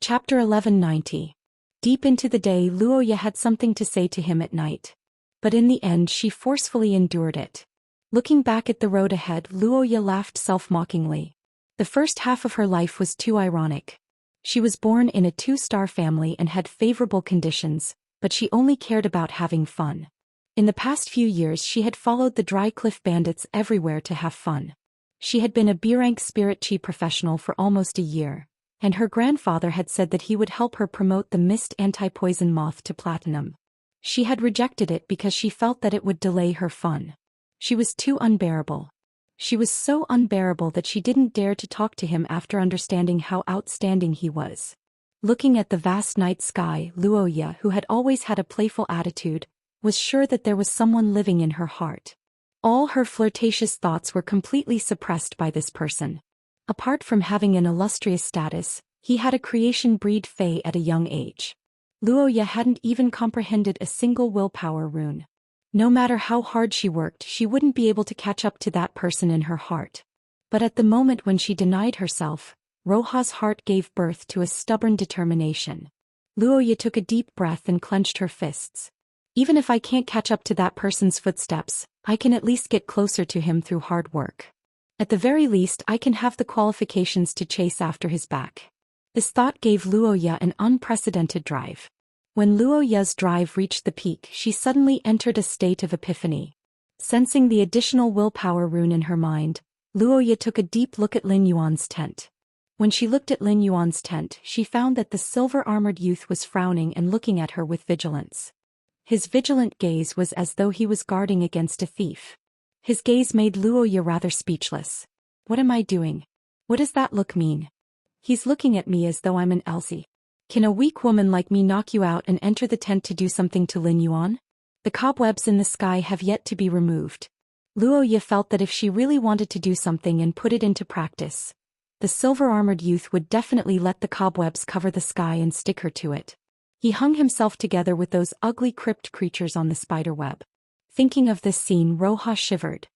Chapter 1190. Deep into the day, Luoya had something to say to him at night. But in the end she forcefully endured it. Looking back at the road ahead, Luoya laughed self-mockingly. The first half of her life was too ironic. She was born in a 2-star family and had favorable conditions, but she only cared about having fun. In the past few years she had followed the dry cliff bandits everywhere to have fun. She had been a B-rank spirit chi professional for almost a year, and her grandfather had said that he would help her promote the mist anti-poison moth to platinum. She had rejected it because she felt that it would delay her fun. She was too unbearable. She was so unbearable that she didn't dare to talk to him after understanding how outstanding he was. Looking at the vast night sky, Luoya, who had always had a playful attitude, was sure that there was someone living in her heart. All her flirtatious thoughts were completely suppressed by this person. Apart from having an illustrious status, he had a creation breed fae at a young age. Luoya hadn't even comprehended a single willpower rune. No matter how hard she worked, she wouldn't be able to catch up to that person in her heart. But at the moment when she denied herself, Roha's heart gave birth to a stubborn determination. Luoya took a deep breath and clenched her fists. Even if I can't catch up to that person's footsteps, I can at least get closer to him through hard work. At the very least, I can have the qualifications to chase after his back. This thought gave Luoya an unprecedented drive. When Luoya's drive reached the peak, she suddenly entered a state of epiphany. Sensing the additional willpower rune in her mind, Luoya took a deep look at Lin Yuan's tent. When she looked at Lin Yuan's tent, she found that the silver-armored youth was frowning and looking at her with vigilance. His vigilant gaze was as though he was guarding against a thief. His gaze made Luoya rather speechless. What am I doing? What does that look mean? He's looking at me as though I'm an Elsie. Can a weak woman like me knock you out and enter the tent to do something to Lin Yuan? The cobwebs in the sky have yet to be removed. Luoya felt that if she really wanted to do something and put it into practice, the silver-armored youth would definitely let the cobwebs cover the sky and stick her to it. He hung himself together with those ugly crypt creatures on the spider web. Thinking of this scene, Roha shivered.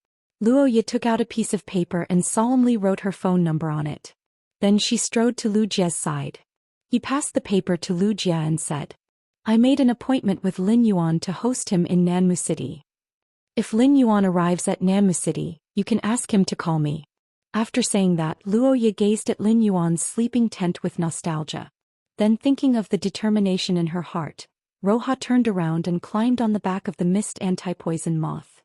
Luoya took out a piece of paper and solemnly wrote her phone number on it. Then she strode to Lu Jie's side. He passed the paper to Lu Jie and said, I made an appointment with Lin Yuan to host him in Nanmu City. If Lin Yuan arrives at Nanmu City, you can ask him to call me. After saying that, Luoya gazed at Lin Yuan's sleeping tent with nostalgia. Then thinking of the determination in her heart, Roha turned around and climbed on the back of the mist anti-poison moth.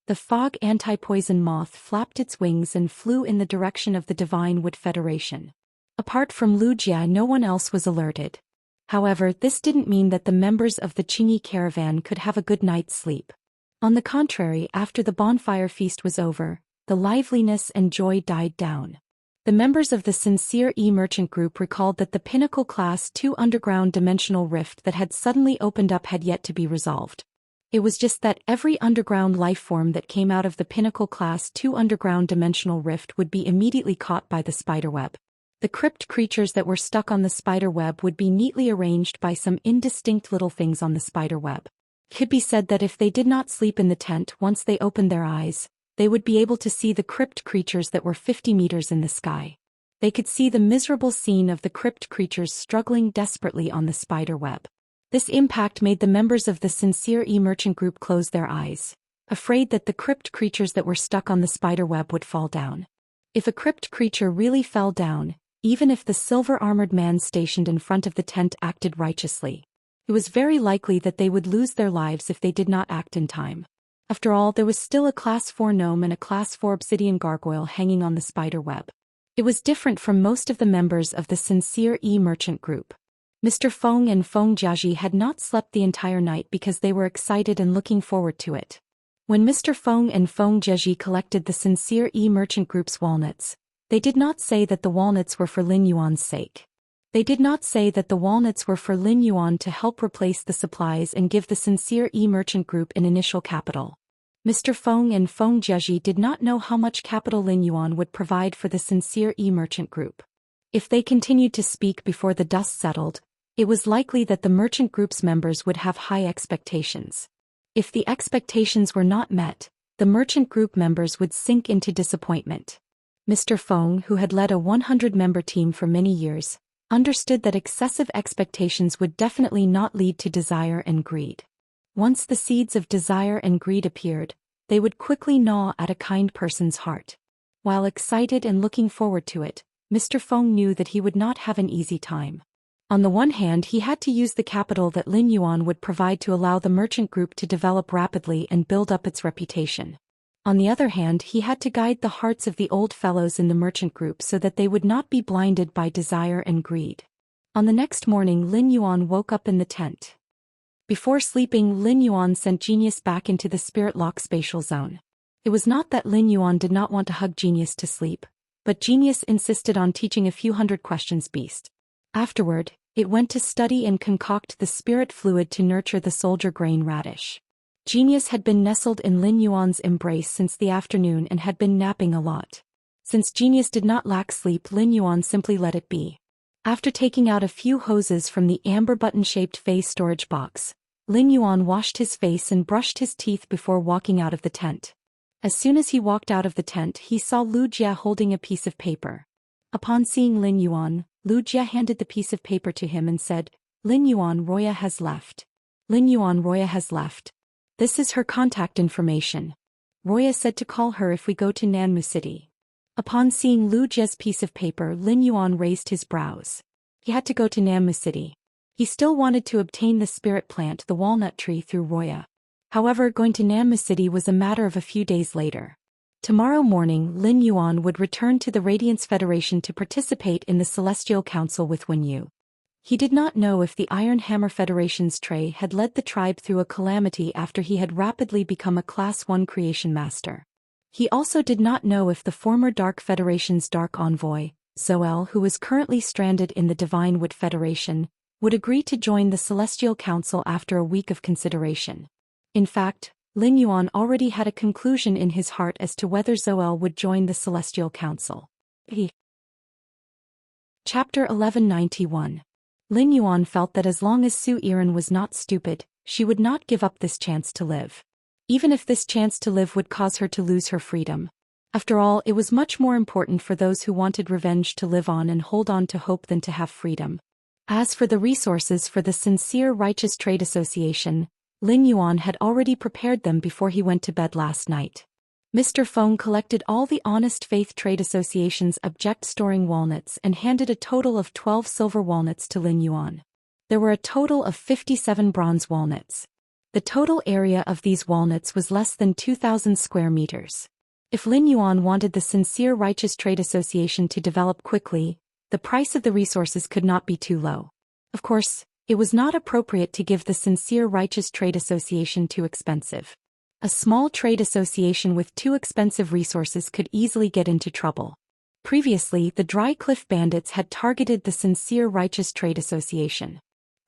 The fog anti-poison moth flapped its wings and flew in the direction of the Divine Wood Federation. Apart from Lu Jie, no one else was alerted. However, this didn't mean that the members of the Qingyi caravan could have a good night's sleep. On the contrary, after the bonfire feast was over, the liveliness and joy died down. The members of the Sincere E-Merchant Group recalled that the Pinnacle Class 2 underground dimensional rift that had suddenly opened up had yet to be resolved. It was just that every underground life form that came out of the Pinnacle Class 2 underground dimensional rift would be immediately caught by the spiderweb. The crypt creatures that were stuck on the spiderweb would be neatly arranged by some indistinct little things on the spiderweb. It could be said that if they did not sleep in the tent once they opened their eyes, they would be able to see the crypt creatures that were 50 meters in the sky. They could see the miserable scene of the crypt creatures struggling desperately on the spider web. This impact made the members of the Sincere E-Merchant Group close their eyes, afraid that the crypt creatures that were stuck on the spider web would fall down. If a crypt creature really fell down, even if the silver-armored man stationed in front of the tent acted righteously, it was very likely that they would lose their lives if they did not act in time. After all, there was still a Class 4 gnome and a Class 4 obsidian gargoyle hanging on the spider web. It was different from most of the members of the Sincere E-Merchant Group. Mr. Feng and Feng Jiaji had not slept the entire night because they were excited and looking forward to it. When Mr. Feng and Feng Jiaji collected the Sincere E-Merchant Group's walnuts, they did not say that the walnuts were for Lin Yuan's sake. They did not say that the walnuts were for Lin Yuan to help replace the supplies and give the Sincere E-Merchant Group an initial capital. Mr. Feng and Feng Jiaji did not know how much capital Lin Yuan would provide for the Sincere E-Merchant Group. If they continued to speak before the dust settled, it was likely that the merchant group's members would have high expectations. If the expectations were not met, the merchant group members would sink into disappointment. Mr. Feng, who had led a 100-member team for many years, understood that excessive expectations would definitely not lead to desire and greed. Once the seeds of desire and greed appeared, they would quickly gnaw at a kind person's heart. While excited and looking forward to it, Mr. Feng knew that he would not have an easy time. On the one hand, he had to use the capital that Lin Yuan would provide to allow the merchant group to develop rapidly and build up its reputation. On the other hand, he had to guide the hearts of the old fellows in the merchant group so that they would not be blinded by desire and greed. On the next morning, Lin Yuan woke up in the tent. Before sleeping, Lin Yuan sent Genius back into the spirit lock spatial zone. It was not that Lin Yuan did not want to hug Genius to sleep, but Genius insisted on teaching a few hundred questions beast. Afterward, it went to study and concoct the spirit fluid to nurture the soldier grain radish. Genius had been nestled in Lin Yuan's embrace since the afternoon and had been napping a lot. Since Genius did not lack sleep, Lin Yuan simply let it be. After taking out a few hoses from the amber button-shaped vase storage box, Lin Yuan washed his face and brushed his teeth before walking out of the tent. As soon as he walked out of the tent, he saw Lu Jia holding a piece of paper. Upon seeing Lin Yuan, Lu Jia handed the piece of paper to him and said, "Lin Yuan, Roya has left. Lin Yuan, Roya has left. This is her contact information. Roya said to call her if we go to Nanmu City." Upon seeing Lu Jia's piece of paper, Lin Yuan raised his brows. He had to go to Nanmu City. He still wanted to obtain the spirit plant, the walnut tree, through Roya. However, going to Nanmu City was a matter of a few days later. Tomorrow morning, Lin Yuan would return to the Radiance Federation to participate in the Celestial Council with Wen Yu. He did not know if the Iron Hammer Federation's Trey had led the tribe through a calamity after he had rapidly become a Class 1 creation master. He also did not know if the former Dark Federation's Dark Envoy, Zoel, who was currently stranded in the Divine Wood Federation, would agree to join the Celestial Council after a week of consideration. In fact, Lin Yuan already had a conclusion in his heart as to whether Zoel would join the Celestial Council. Chapter 1191. Lin Yuan felt that as long as Su Yiren was not stupid, she would not give up this chance to live. Even if this chance to live would cause her to lose her freedom. After all, it was much more important for those who wanted revenge to live on and hold on to hope than to have freedom. As for the resources for the Sincere Righteous Trade Association, Lin Yuan had already prepared them before he went to bed last night. Mr. Feng collected all the Honest Faith Trade Association's object storing walnuts and handed a total of 12 silver walnuts to Lin Yuan. There were a total of 57 bronze walnuts. The total area of these walnuts was less than 2,000 square meters. If Lin Yuan wanted the Sincere Righteous Trade Association to develop quickly, the price of the resources could not be too low. Of course, it was not appropriate to give the Sincere Righteous Trade Association too expensive. A small trade association with too expensive resources could easily get into trouble. Previously, the Dry Cliff Bandits had targeted the Sincere Righteous Trade Association.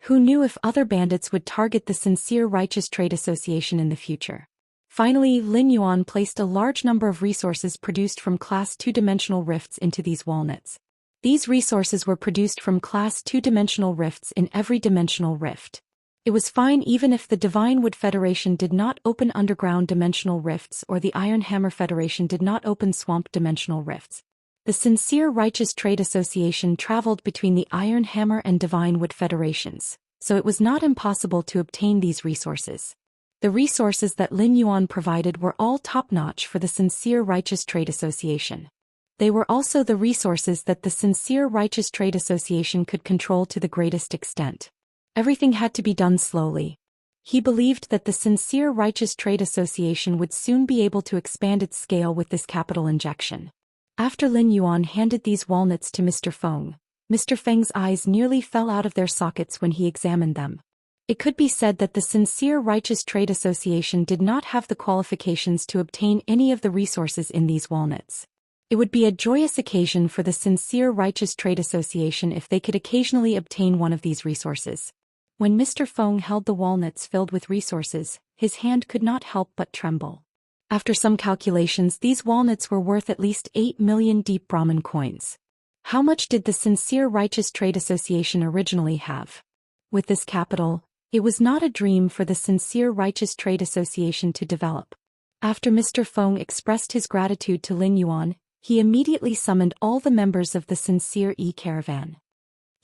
Who knew if other bandits would target the Sincere Righteous Trade Association in the future? Finally, Lin Yuan placed a large number of resources produced from Class 2-dimensional rifts into these walnuts. These resources were produced from Class 2-dimensional rifts in every dimensional rift. It was fine even if the Divine Wood Federation did not open underground dimensional rifts or the Iron Hammer Federation did not open swamp dimensional rifts. The Sincere Righteous Trade Association traveled between the Iron Hammer and Divine Wood Federations, so it was not impossible to obtain these resources. The resources that Lin Yuan provided were all top-notch for the Sincere Righteous Trade Association. They were also the resources that the Sincere Righteous Trade Association could control to the greatest extent. Everything had to be done slowly. He believed that the Sincere Righteous Trade Association would soon be able to expand its scale with this capital injection. After Lin Yuan handed these walnuts to Mr. Feng, Mr. Feng's eyes nearly fell out of their sockets when he examined them. It could be said that the Sincere Righteous Trade Association did not have the qualifications to obtain any of the resources in these walnuts. It would be a joyous occasion for the Sincere Righteous Trade Association if they could occasionally obtain one of these resources. When Mr. Feng held the walnuts filled with resources, his hand could not help but tremble. After some calculations, these walnuts were worth at least 8 million deep Brahmin coins. How much did the Sincere Righteous Trade Association originally have? With this capital, it was not a dream for the Sincere Righteous Trade Association to develop. After Mr. Feng expressed his gratitude to Lin Yuan, he immediately summoned all the members of the Sincere E-Caravan.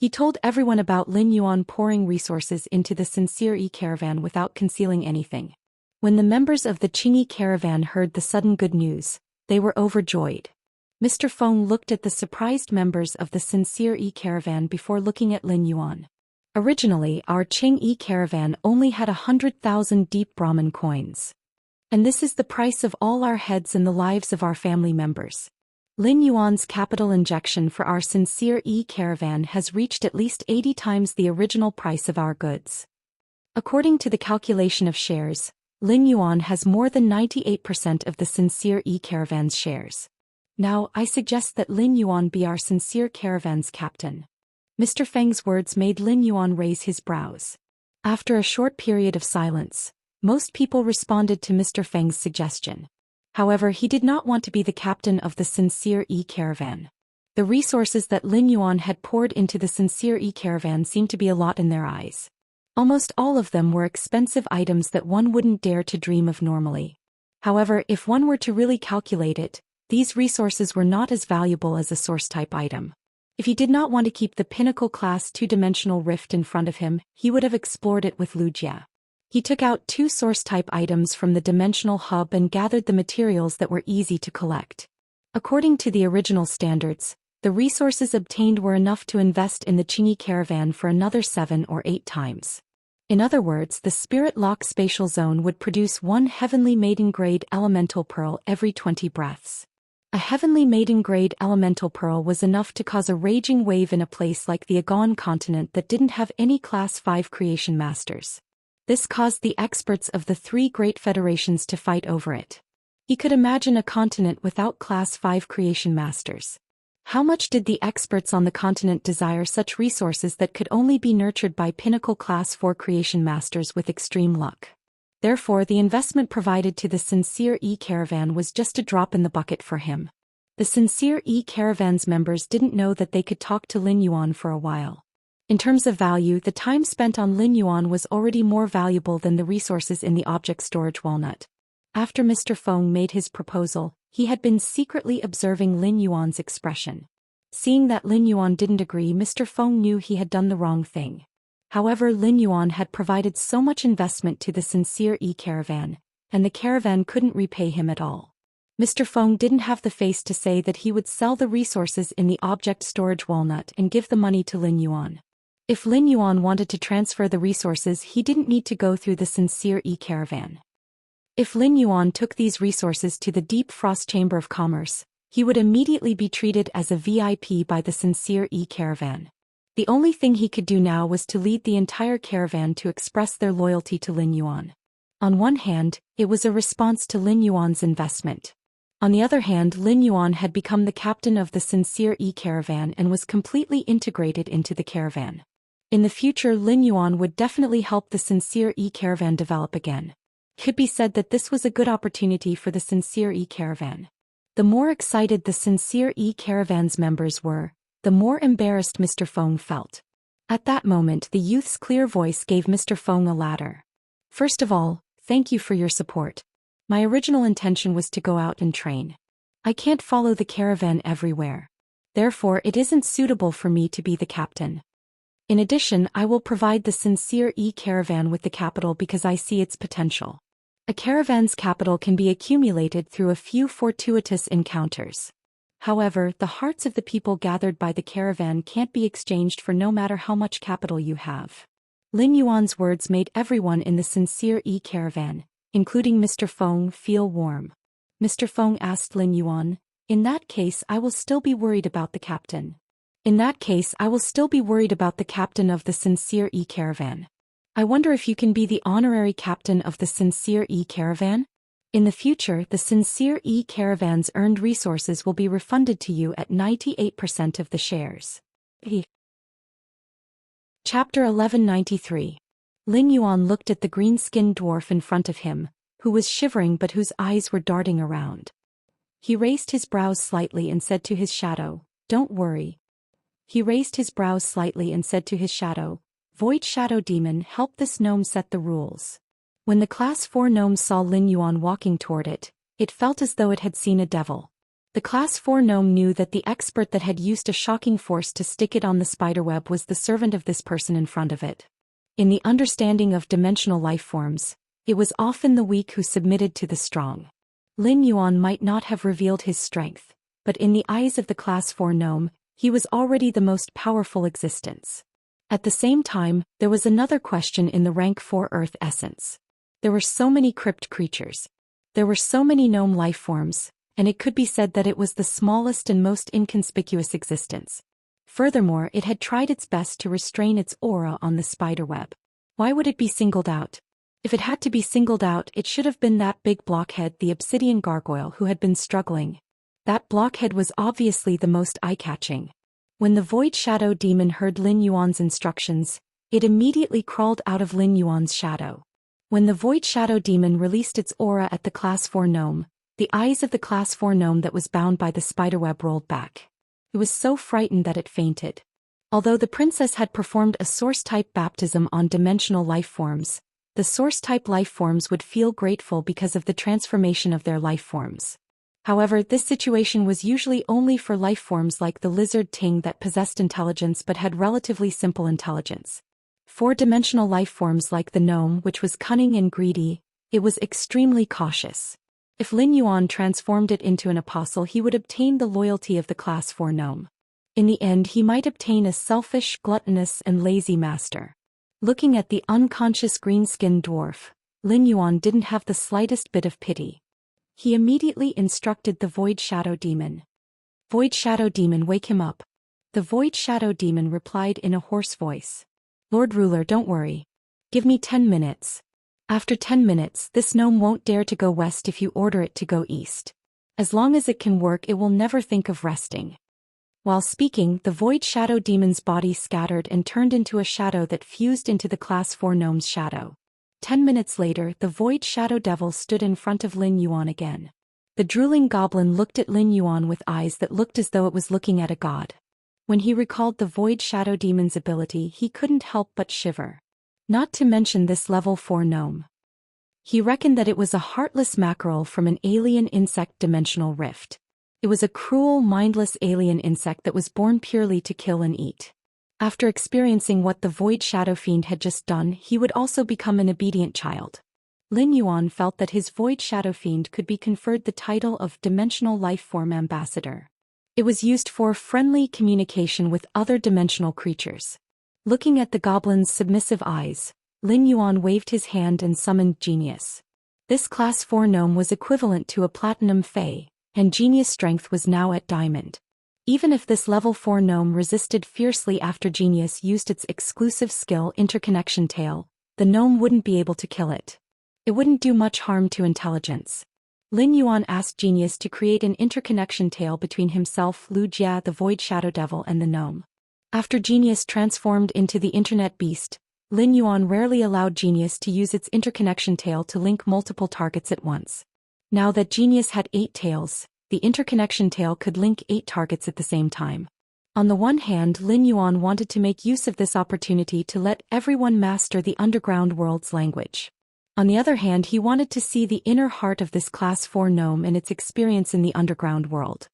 He told everyone about Lin Yuan pouring resources into the Sincere caravan without concealing anything. When the members of the Qingyi caravan heard the sudden good news, they were overjoyed. Mr. Feng looked at the surprised members of the Sincere caravan before looking at Lin Yuan. Originally, our Qingyi caravan only had 100,000 deep Brahmin coins. And this is the price of all our heads and the lives of our family members. Lin Yuan's capital injection for our Sincere caravan has reached at least 80 times the original price of our goods. According to the calculation of shares, Lin Yuan has more than 98% of the Sincere caravan's shares. Now, I suggest that Lin Yuan be our Sincere caravan's captain. Mr. Feng's words made Lin Yuan raise his brows. After a short period of silence, most people responded to Mr. Feng's suggestion. However, he did not want to be the captain of the Sincere caravan. The resources that Lin Yuan had poured into the Sincere caravan seemed to be a lot in their eyes. Almost all of them were expensive items that one wouldn't dare to dream of normally. However, if one were to really calculate it, these resources were not as valuable as a source-type item. If he did not want to keep the pinnacle class two-dimensional rift in front of him, he would have explored it with Wuxia. He took out 2 source-type items from the dimensional hub and gathered the materials that were easy to collect. According to the original standards, the resources obtained were enough to invest in the Qingyi caravan for another 7 or 8 times. In other words, the Spirit Lock spatial zone would produce 1 heavenly maiden-grade elemental pearl every 20 breaths. A heavenly maiden-grade elemental pearl was enough to cause a raging wave in a place like the Agawan continent that didn't have any Class 5 creation masters. This caused the experts of the 3 great federations to fight over it. He could imagine a continent without Class 5 creation masters. How much did the experts on the continent desire such resources that could only be nurtured by pinnacle Class 4 creation masters with extreme luck? Therefore, the investment provided to the Sincere caravan was just a drop in the bucket for him. The Sincere caravan's members didn't know that they could talk to Lin Yuan for a while. In terms of value, the time spent on Lin Yuan was already more valuable than the resources in the object storage walnut. After Mr. Feng made his proposal, he had been secretly observing Lin Yuan's expression. Seeing that Lin Yuan didn't agree, Mr. Feng knew he had done the wrong thing. However, Lin Yuan had provided so much investment to the Sincere caravan, and the caravan couldn't repay him at all. Mr. Feng didn't have the face to say that he would sell the resources in the object storage walnut and give the money to Lin Yuan. If Lin Yuan wanted to transfer the resources, he didn't need to go through the Sincere caravan. If Lin Yuan took these resources to the Deep Frost Chamber of Commerce, he would immediately be treated as a VIP by the Sincere caravan. The only thing he could do now was to lead the entire caravan to express their loyalty to Lin Yuan. On one hand, it was a response to Lin Yuan's investment. On the other hand, Lin Yuan had become the captain of the Sincere caravan and was completely integrated into the caravan. In the future, Lin Yuan would definitely help the Sincere caravan develop again. It could be said that this was a good opportunity for the Sincere caravan. The more excited the Sincere caravan's members were, the more embarrassed Mr. Feng felt. At that moment, the youth's clear voice gave Mr. Feng a ladder. First of all, thank you for your support. My original intention was to go out and train. I can't follow the caravan everywhere. Therefore, it isn't suitable for me to be the captain. In addition, I will provide the Sincere caravan with the capital because I see its potential. A caravan's capital can be accumulated through a few fortuitous encounters. However, the hearts of the people gathered by the caravan can't be exchanged for no matter how much capital you have. Lin Yuan's words made everyone in the Sincere caravan, including Mr. Feng, feel warm. Mr. Feng asked Lin Yuan, "In that case, I will still be worried about the captain." "In that case, I will still be worried about the captain of the Sincere caravan. I wonder if you can be the honorary captain of the Sincere caravan? In the future, the Sincere caravan's earned resources will be refunded to you at 98% of the shares." Chapter 1193. Lin Yuan looked at the green-skinned dwarf in front of him, who was shivering but whose eyes were darting around. He raised his brows slightly and said to his shadow, "Don't worry." He raised his brows slightly and said to his shadow, "Void Shadow Demon, help this gnome set the rules." When the Class 4 gnome saw Lin Yuan walking toward it, it felt as though it had seen a devil. The Class 4 gnome knew that the expert that had used a shocking force to stick it on the spiderweb was the servant of this person in front of it. In the understanding of dimensional life forms, it was often the weak who submitted to the strong. Lin Yuan might not have revealed his strength, but in the eyes of the Class 4 gnome, he was already the most powerful existence. At the same time, there was another question in the rank 4 Earth essence. There were so many crypt creatures. There were so many gnome life forms, and it could be said that it was the smallest and most inconspicuous existence. Furthermore, it had tried its best to restrain its aura on the spiderweb. Why would it be singled out? If it had to be singled out, it should have been that big blockhead, the obsidian gargoyle, who had been struggling. That blockhead was obviously the most eye-catching. When the Void Shadow Demon heard Lin Yuan's instructions, it immediately crawled out of Lin Yuan's shadow. When the Void Shadow Demon released its aura at the Class 4 gnome, the eyes of the Class 4 gnome that was bound by the spiderweb rolled back. It was so frightened that it fainted. Although the princess had performed a source-type baptism on dimensional life forms, the source-type life forms would feel grateful because of the transformation of their life forms. However, this situation was usually only for life forms like the lizard ting that possessed intelligence but had relatively simple intelligence. Four-dimensional life forms like the gnome, which was cunning and greedy, it was extremely cautious. If Lin Yuan transformed it into an apostle, he would obtain the loyalty of the Class 4 gnome. In the end, he might obtain a selfish, gluttonous, and lazy master. Looking at the unconscious green-skinned dwarf, Lin Yuan didn't have the slightest bit of pity. He immediately instructed the Void Shadow Demon. "Void Shadow Demon, wake him up." The Void Shadow Demon replied in a hoarse voice. "Lord Ruler, don't worry. Give me 10 minutes. After 10 minutes, this gnome won't dare to go west if you order it to go east. As long as it can work, it will never think of resting." While speaking, the Void Shadow Demon's body scattered and turned into a shadow that fused into the Class 4 gnome's shadow. 10 minutes later, the Void Shadow Devil stood in front of Lin Yuan again. The drooling goblin looked at Lin Yuan with eyes that looked as though it was looking at a god. When he recalled the Void Shadow Demon's ability, he couldn't help but shiver. Not to mention this level 4 gnome. He reckoned that it was a heartless mackerel from an alien insect dimensional rift. It was a cruel, mindless alien insect that was born purely to kill and eat. After experiencing what the Void Shadow Fiend had just done, he would also become an obedient child. Lin Yuan felt that his Void Shadow Fiend could be conferred the title of Dimensional Life Form Ambassador. It was used for friendly communication with other dimensional creatures. Looking at the goblin's submissive eyes, Lin Yuan waved his hand and summoned Genius. This Class 4 gnome was equivalent to a Platinum Fae, and Genius' strength was now at Diamond. Even if this level 4 gnome resisted fiercely after Genius used its exclusive skill Interconnection Tail, the gnome wouldn't be able to kill it. It wouldn't do much harm to intelligence. Lin Yuan asked Genius to create an interconnection tail between himself, Lu Jia, the Void Shadow Devil, and the gnome. After Genius transformed into the Internet Beast, Lin Yuan rarely allowed Genius to use its interconnection tail to link multiple targets at once. Now that Genius had 8 tails, the interconnection tail could link 8 targets at the same time. On the one hand, Lin Yuan wanted to make use of this opportunity to let everyone master the underground world's language. On the other hand, he wanted to see the inner heart of this Class 4 gnome and its experience in the underground world.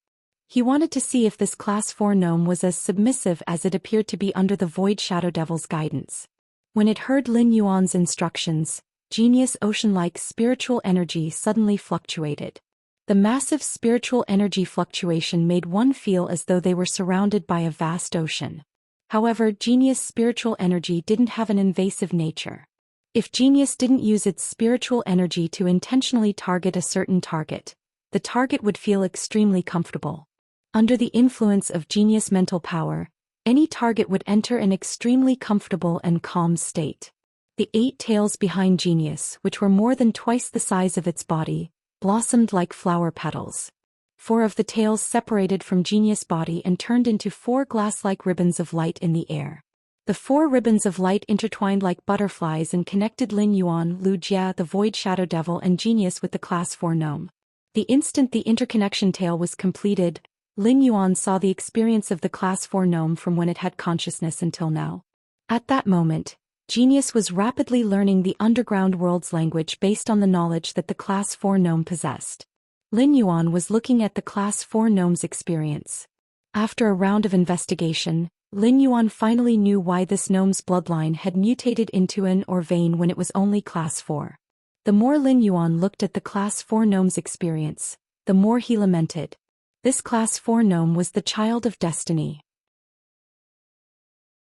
He wanted to see if this Class 4 gnome was as submissive as it appeared to be under the Void Shadow Devil's guidance. When it heard Lin Yuan's instructions, Genius' ocean-like spiritual energy suddenly fluctuated. The massive spiritual energy fluctuation made one feel as though they were surrounded by a vast ocean. However, Genius' spiritual energy didn't have an invasive nature. If Genius didn't use its spiritual energy to intentionally target a certain target, the target would feel extremely comfortable. Under the influence of Genius' mental power, any target would enter an extremely comfortable and calm state. The 8 tails behind Genius, which were more than twice the size of its body, blossomed like flower petals. 4 of the tails separated from Genius' body and turned into 4 glass-like ribbons of light in the air. The 4 ribbons of light intertwined like butterflies and connected Lin Yuan, Lu Jia, the Void Shadow Devil, and Genius with the Class 4 gnome. The instant the interconnection tail was completed, Lin Yuan saw the experience of the Class 4 gnome from when it had consciousness until now. At that moment, Genius was rapidly learning the underground world's language based on the knowledge that the Class 4 gnome possessed. Lin Yuan was looking at the Class 4 gnome's experience. After a round of investigation, Lin Yuan finally knew why this gnome's bloodline had mutated into an or vein when it was only Class 4. The more Lin Yuan looked at the Class 4 gnome's experience, the more he lamented. This Class 4 gnome was the child of destiny.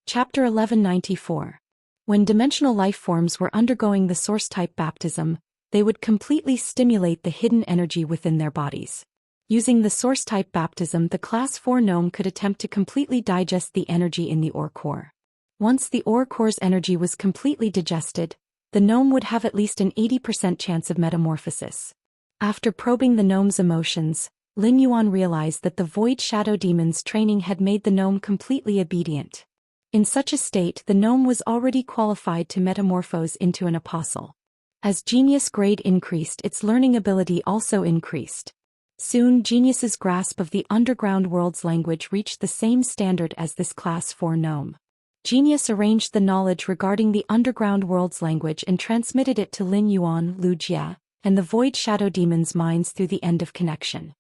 Chapter 1194. When dimensional life forms were undergoing the source-type baptism, they would completely stimulate the hidden energy within their bodies. Using the source-type baptism, the Class 4 gnome could attempt to completely digest the energy in the ore core. Once the ore core's energy was completely digested, the gnome would have at least an 80% chance of metamorphosis. After probing the gnome's emotions, Lin Yuan realized that the Void Shadow Demon's training had made the gnome completely obedient. In such a state, the gnome was already qualified to metamorphose into an apostle. As genius grade increased, its learning ability also increased. Soon, Genius's grasp of the underground world's language reached the same standard as this Class 4 gnome. Genius arranged the knowledge regarding the underground world's language and transmitted it to Lin Yuan, Wuxia, and the Void Shadow Demon's minds through the end of connection.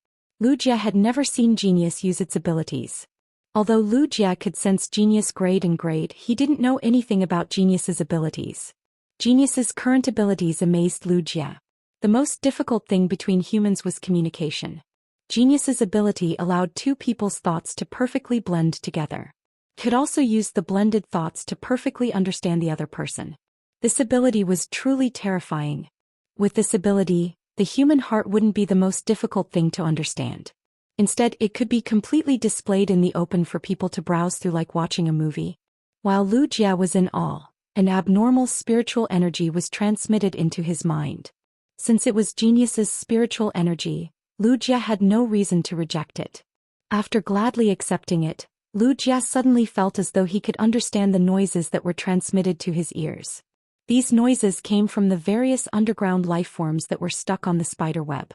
Wuxia had never seen Genius use its abilities. Although Wuxia could sense Genius grade, he didn't know anything about Genius's abilities. Genius's current abilities amazed Wuxia. The most difficult thing between humans was communication. Genius's ability allowed two people's thoughts to perfectly blend together. Could also use the blended thoughts to perfectly understand the other person. This ability was truly terrifying. With this ability, the human heart wouldn't be the most difficult thing to understand. Instead, it could be completely displayed in the open for people to browse through like watching a movie. While Wuxia was in awe, an abnormal spiritual energy was transmitted into his mind. Since it was Genius's spiritual energy, Wuxia had no reason to reject it. After gladly accepting it, Wuxia suddenly felt as though he could understand the noises that were transmitted to his ears. These noises came from the various underground life forms that were stuck on the spider web.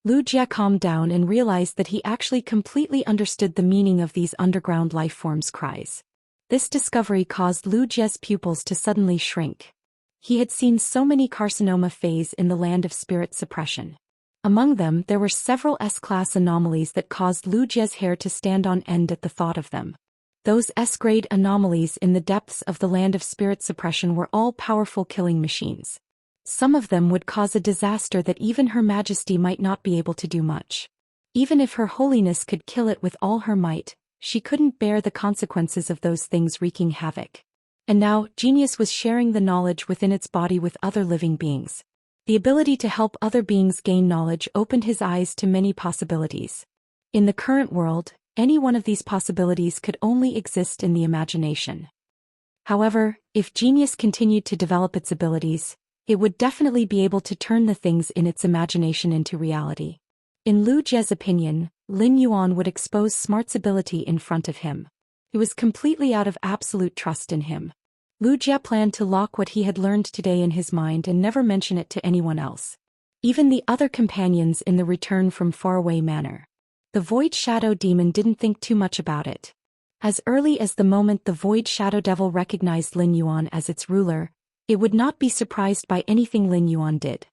Wuxia calmed down and realized that he actually completely understood the meaning of these underground life forms' cries. This discovery caused Wuxia's pupils to suddenly shrink. He had seen so many carcinoma phase in the land of spirit suppression. Among them, there were several S-class anomalies that caused Wuxia's hair to stand on end at the thought of them. Those S-grade anomalies in the depths of the land of spirit suppression were all powerful killing machines. Some of them would cause a disaster that even Her Majesty might not be able to do much. Even if Her Holiness could kill it with all her might, she couldn't bear the consequences of those things wreaking havoc. And now, Genius was sharing the knowledge within its body with other living beings. The ability to help other beings gain knowledge opened his eyes to many possibilities. In the current world, any one of these possibilities could only exist in the imagination. However, if Genius continued to develop its abilities, it would definitely be able to turn the things in its imagination into reality. In Wuxia's opinion, Lin Yuan would expose Smart's ability in front of him. He was completely out of absolute trust in him. Wuxia planned to lock what he had learned today in his mind and never mention it to anyone else. Even the other companions in the Return from Faraway Manor. The Void Shadow Demon didn't think too much about it. As early as the moment the Void Shadow Devil recognized Lin Yuan as its ruler, it would not be surprised by anything Lin Yuan did.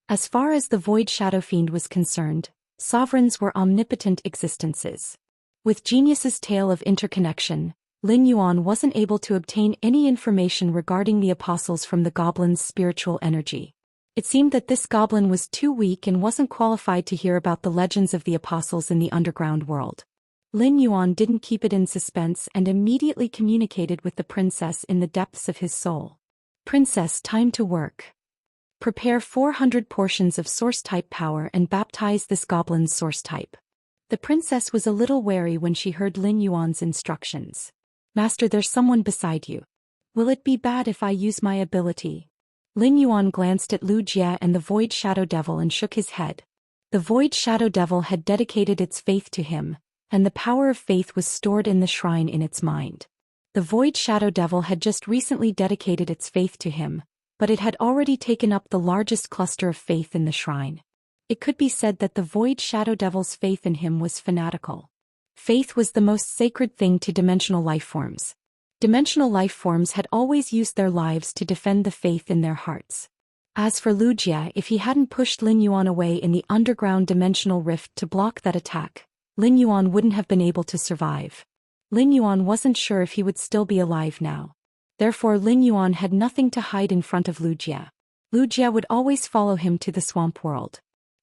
As far as the Void Shadow Fiend was concerned, sovereigns were omnipotent existences. With Genius's tale of interconnection, Lin Yuan wasn't able to obtain any information regarding the apostles from the goblin's spiritual energy. It seemed that this goblin was too weak and wasn't qualified to hear about the legends of the apostles in the underground world. Lin Yuan didn't keep it in suspense and immediately communicated with the princess in the depths of his soul. Princess, time to work. Prepare 400 portions of source-type power and baptize this goblin's source type. The princess was a little wary when she heard Lin Yuan's instructions. Master, there's someone beside you. Will it be bad if I use my ability? Lin Yuan glanced at Wuxia and the Void Shadow Devil and shook his head. The Void Shadow Devil had dedicated its faith to him, and the power of faith was stored in the shrine in its mind. The Void Shadow Devil had just recently dedicated its faith to him, but it had already taken up the largest cluster of faith in the shrine. It could be said that the Void Shadow Devil's faith in him was fanatical. Faith was the most sacred thing to dimensional life forms. Dimensional life forms had always used their lives to defend the faith in their hearts. As for Wuxia, if he hadn't pushed Lin Yuan away in the underground dimensional rift to block that attack, Lin Yuan wouldn't have been able to survive. Lin Yuan wasn't sure if he would still be alive now. Therefore Lin Yuan had nothing to hide in front of Wuxia. Wuxia would always follow him to the swamp world.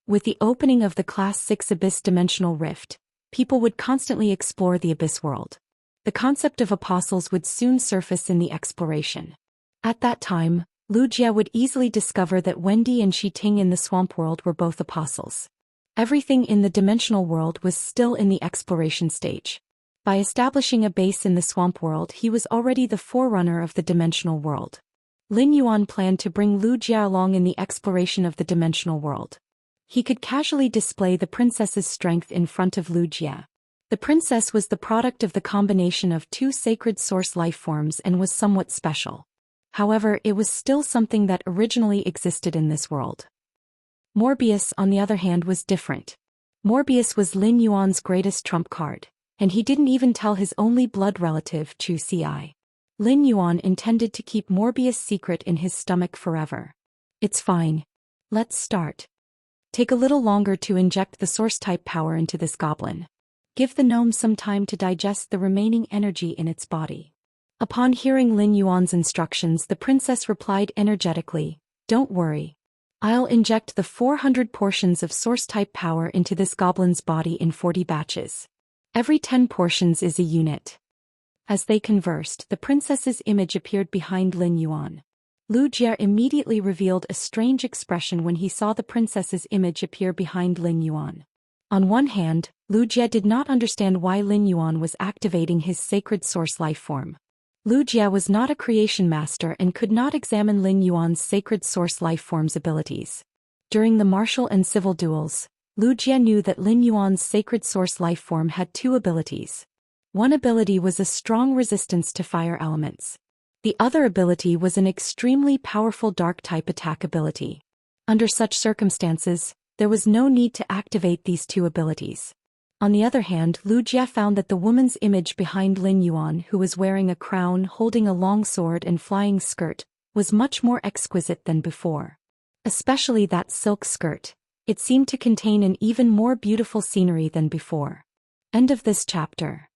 With the opening of the Class 6 Abyss dimensional rift, people would constantly explore the Abyss world. The concept of apostles would soon surface in the exploration. At that time, Wuxia would easily discover that Wendy and Shiting in the swamp world were both apostles. Everything in the dimensional world was still in the exploration stage. By establishing a base in the swamp world, he was already the forerunner of the dimensional world. Lin Yuan planned to bring Wuxia along in the exploration of the dimensional world. He could casually display the princess's strength in front of Wuxia. The princess was the product of the combination of two sacred source life forms and was somewhat special. However, it was still something that originally existed in this world. Morbius, on the other hand, was different. Morbius was Lin Yuan's greatest trump card, and he didn't even tell his only blood relative, Zhou Xian. Lin Yuan intended to keep Morbius' secret in his stomach forever. It's fine. Let's start. Take a little longer to inject the source-type power into this goblin. Give the gnome some time to digest the remaining energy in its body. Upon hearing Lin Yuan's instructions, the princess replied energetically, "Don't worry. I'll inject the 400 portions of source-type power into this goblin's body in 40 batches. Every 10 portions is a unit." As they conversed, the princess's image appeared behind Lin Yuan. Wuxia immediately revealed a strange expression when he saw the princess's image appear behind Lin Yuan. On one hand, Wuxia did not understand why Lin Yuan was activating his sacred source life form. Wuxia was not a creation master and could not examine Lin Yuan's sacred source life form's abilities. During the martial and civil duels, Wuxia knew that Lin Yuan's sacred source life form had two abilities. One ability was a strong resistance to fire elements. The other ability was an extremely powerful dark-type attack ability. Under such circumstances, there was no need to activate these two abilities. On the other hand, Wuxia found that the woman's image behind Lin Yuan, who was wearing a crown, holding a long sword and flying skirt, was much more exquisite than before. Especially that silk skirt. It seemed to contain an even more beautiful scenery than before. End of this chapter.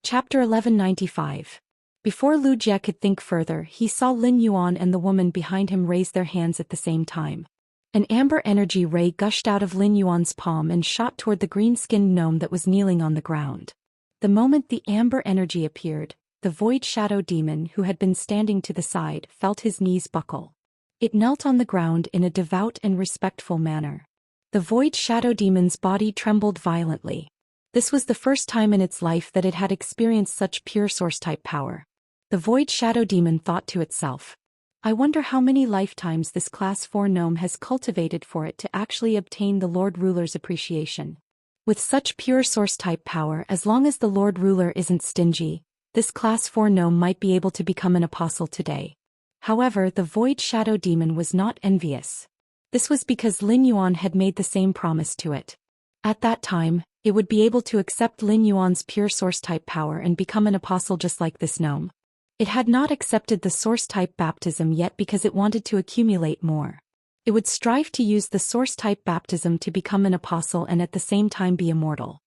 Chapter 1195. Before Wuxia could think further, he saw Lin Yuan and the woman behind him raise their hands at the same time. An amber energy ray gushed out of Lin Yuan's palm and shot toward the green-skinned gnome that was kneeling on the ground. The moment the amber energy appeared, the void shadow demon who had been standing to the side felt his knees buckle. It knelt on the ground in a devout and respectful manner. The void shadow demon's body trembled violently. This was the first time in its life that it had experienced such pure source-type power. The void shadow demon thought to itself, "I wonder how many lifetimes this Class 4 gnome has cultivated for it to actually obtain the Lord Ruler's appreciation." With such pure source-type power, as long as the Lord Ruler isn't stingy, this Class 4 gnome might be able to become an apostle today. However, the void shadow demon was not envious. This was because Lin Yuan had made the same promise to it. At that time, it would be able to accept Lin Yuan's pure source-type power and become an apostle just like this gnome. It had not accepted the source-type baptism yet because it wanted to accumulate more. It would strive to use the source-type baptism to become an apostle and at the same time be immortal.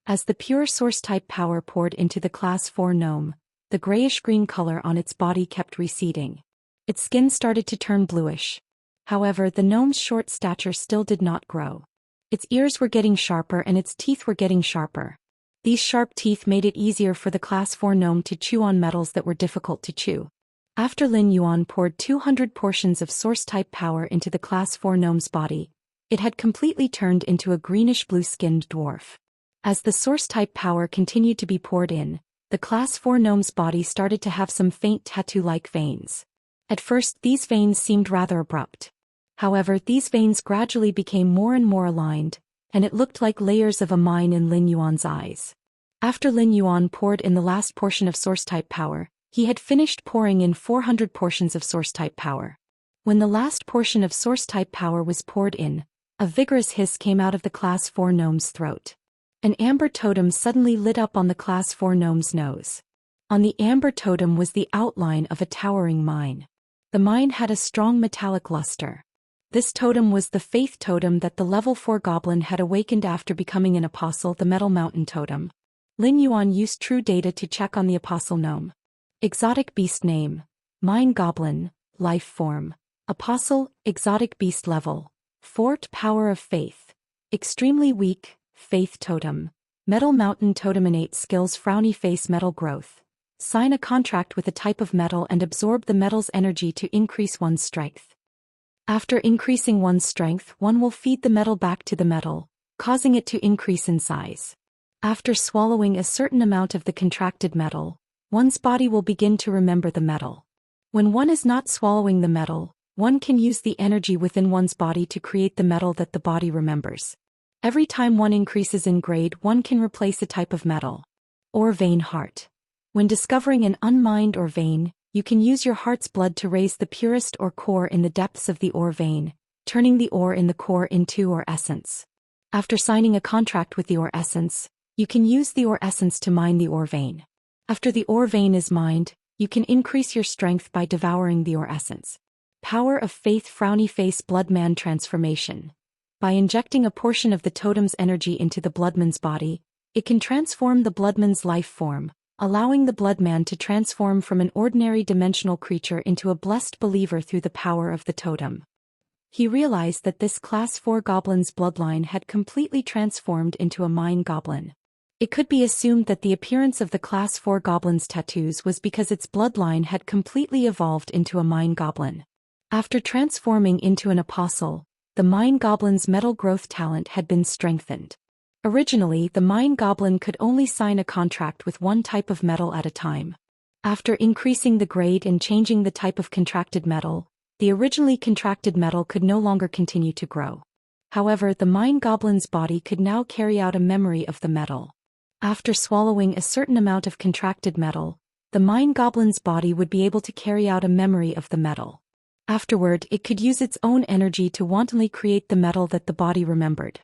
As the pure source-type power poured into the Class 4 gnome, the grayish-green color on its body kept receding. Its skin started to turn bluish. However, the gnome's short stature still did not grow. Its ears were getting sharper and its teeth were getting sharper. These sharp teeth made it easier for the Class 4 gnome to chew on metals that were difficult to chew. After Lin Yuan poured 200 portions of source-type power into the Class 4 gnome's body, it had completely turned into a greenish-blue-skinned dwarf. As the source-type power continued to be poured in, the Class 4 gnome's body started to have some faint tattoo-like veins. At first, these veins seemed rather abrupt. However, these veins gradually became more and more aligned, and it looked like layers of a mine in Lin Yuan's eyes. After Lin Yuan poured in the last portion of source-type power, he had finished pouring in 400 portions of source-type power. When the last portion of source-type power was poured in, a vigorous hiss came out of the Class 4 gnome's throat. An amber totem suddenly lit up on the Class 4 gnome's nose. On the amber totem was the outline of a towering mine. The mine had a strong metallic luster. This totem was the faith totem that the level 4 goblin had awakened after becoming an apostle, the metal mountain totem. Lin Yuan used true data to check on the apostle gnome. Exotic beast name: mine goblin, life form. Apostle, exotic beast level: fort power of faith. Extremely weak, faith totem. Metal mountain totem: innate skills, frowny face, metal growth. Sign a contract with a type of metal and absorb the metal's energy to increase one's strength. After increasing one's strength, one will feed the metal back to the metal, causing it to increase in size. After swallowing a certain amount of the contracted metal, one's body will begin to remember the metal. When one is not swallowing the metal, one can use the energy within one's body to create the metal that the body remembers. Every time one increases in grade, one can replace a type of metal. Ore vein heart. When discovering an unmined ore vein, you can use your heart's blood to raise the purest ore core in the depths of the ore vein, turning the ore in the core into ore essence. After signing a contract with the ore essence, you can use the ore essence to mine the ore vein. After the ore vein is mined, you can increase your strength by devouring the ore essence. Power of faith, frowny face, bloodman transformation. By injecting a portion of the totem's energy into the bloodman's body, it can transform the bloodman's life form, allowing the bloodman to transform from an ordinary dimensional creature into a blessed believer through the power of the totem. He realized that this class 4 goblin's bloodline had completely transformed into a mine goblin. It could be assumed that the appearance of the class 4 goblin's tattoos was because its bloodline had completely evolved into a mine goblin. After transforming into an apostle, the mine goblin's metal growth talent had been strengthened. Originally, the mine goblin could only sign a contract with one type of metal at a time. After increasing the grade and changing the type of contracted metal, the originally contracted metal could no longer continue to grow. However, the mine goblin's body could now carry out a memory of the metal. After swallowing a certain amount of contracted metal, the mine goblin's body would be able to carry out a memory of the metal. Afterward, it could use its own energy to wantonly create the metal that the body remembered.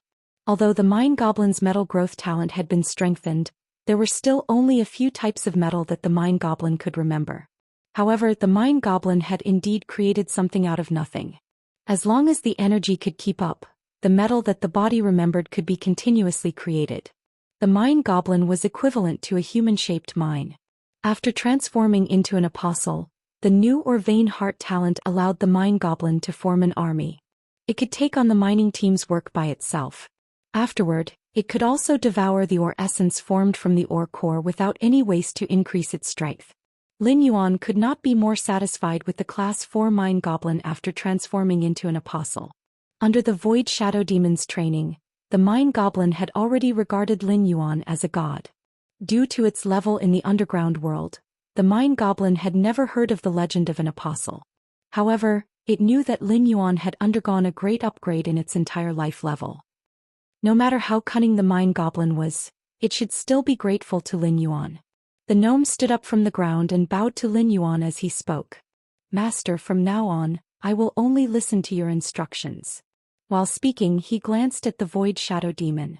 Although the mine goblin's metal growth talent had been strengthened, there were still only a few types of metal that the mine goblin could remember. However, the mine goblin had indeed created something out of nothing. As long as the energy could keep up, the metal that the body remembered could be continuously created. The mine goblin was equivalent to a human-shaped mine. After transforming into an apostle, the new ore vein heart talent allowed the mine goblin to form an army. It could take on the mining team's work by itself. Afterward, it could also devour the ore essence formed from the ore core without any waste to increase its strength. Lin Yuan could not be more satisfied with the class 4 mine goblin after transforming into an apostle. Under the Void Shadow Demon's training, the mine goblin had already regarded Lin Yuan as a god. Due to its level in the underground world, the mine goblin had never heard of the legend of an apostle. However, it knew that Lin Yuan had undergone a great upgrade in its entire life level. No matter how cunning the mine goblin was, it should still be grateful to Lin Yuan. The gnome stood up from the ground and bowed to Lin Yuan as he spoke. "Master, from now on, I will only listen to your instructions." While speaking, he glanced at the Void Shadow Demon.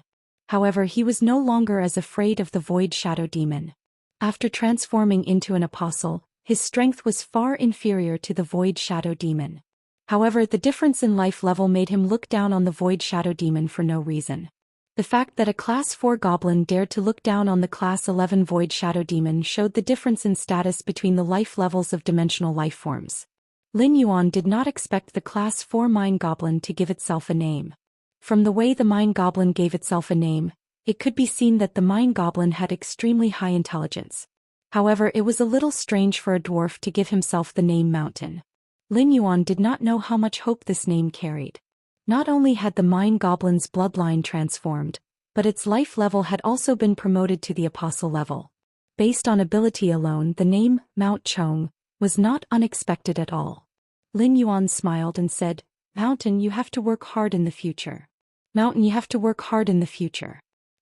However, he was no longer as afraid of the Void Shadow Demon. After transforming into an apostle, his strength was far inferior to the Void Shadow Demon. However, the difference in life level made him look down on the Void Shadow Demon for no reason. The fact that a Class 4 goblin dared to look down on the Class 11 Void Shadow Demon showed the difference in status between the life levels of dimensional life forms. Lin Yuan did not expect the Class 4 Mine Goblin to give itself a name. From the way the Mine Goblin gave itself a name, it could be seen that the Mine Goblin had extremely high intelligence. However, it was a little strange for a dwarf to give himself the name Mountain. Lin Yuan did not know how much hope this name carried. Not only had the Mine Goblin's bloodline transformed, but its life level had also been promoted to the apostle level. Based on ability alone, the name, Mount Chong, was not unexpected at all. Lin Yuan smiled and said, "Mountain, you have to work hard in the future. Mountain, you have to work hard in the future.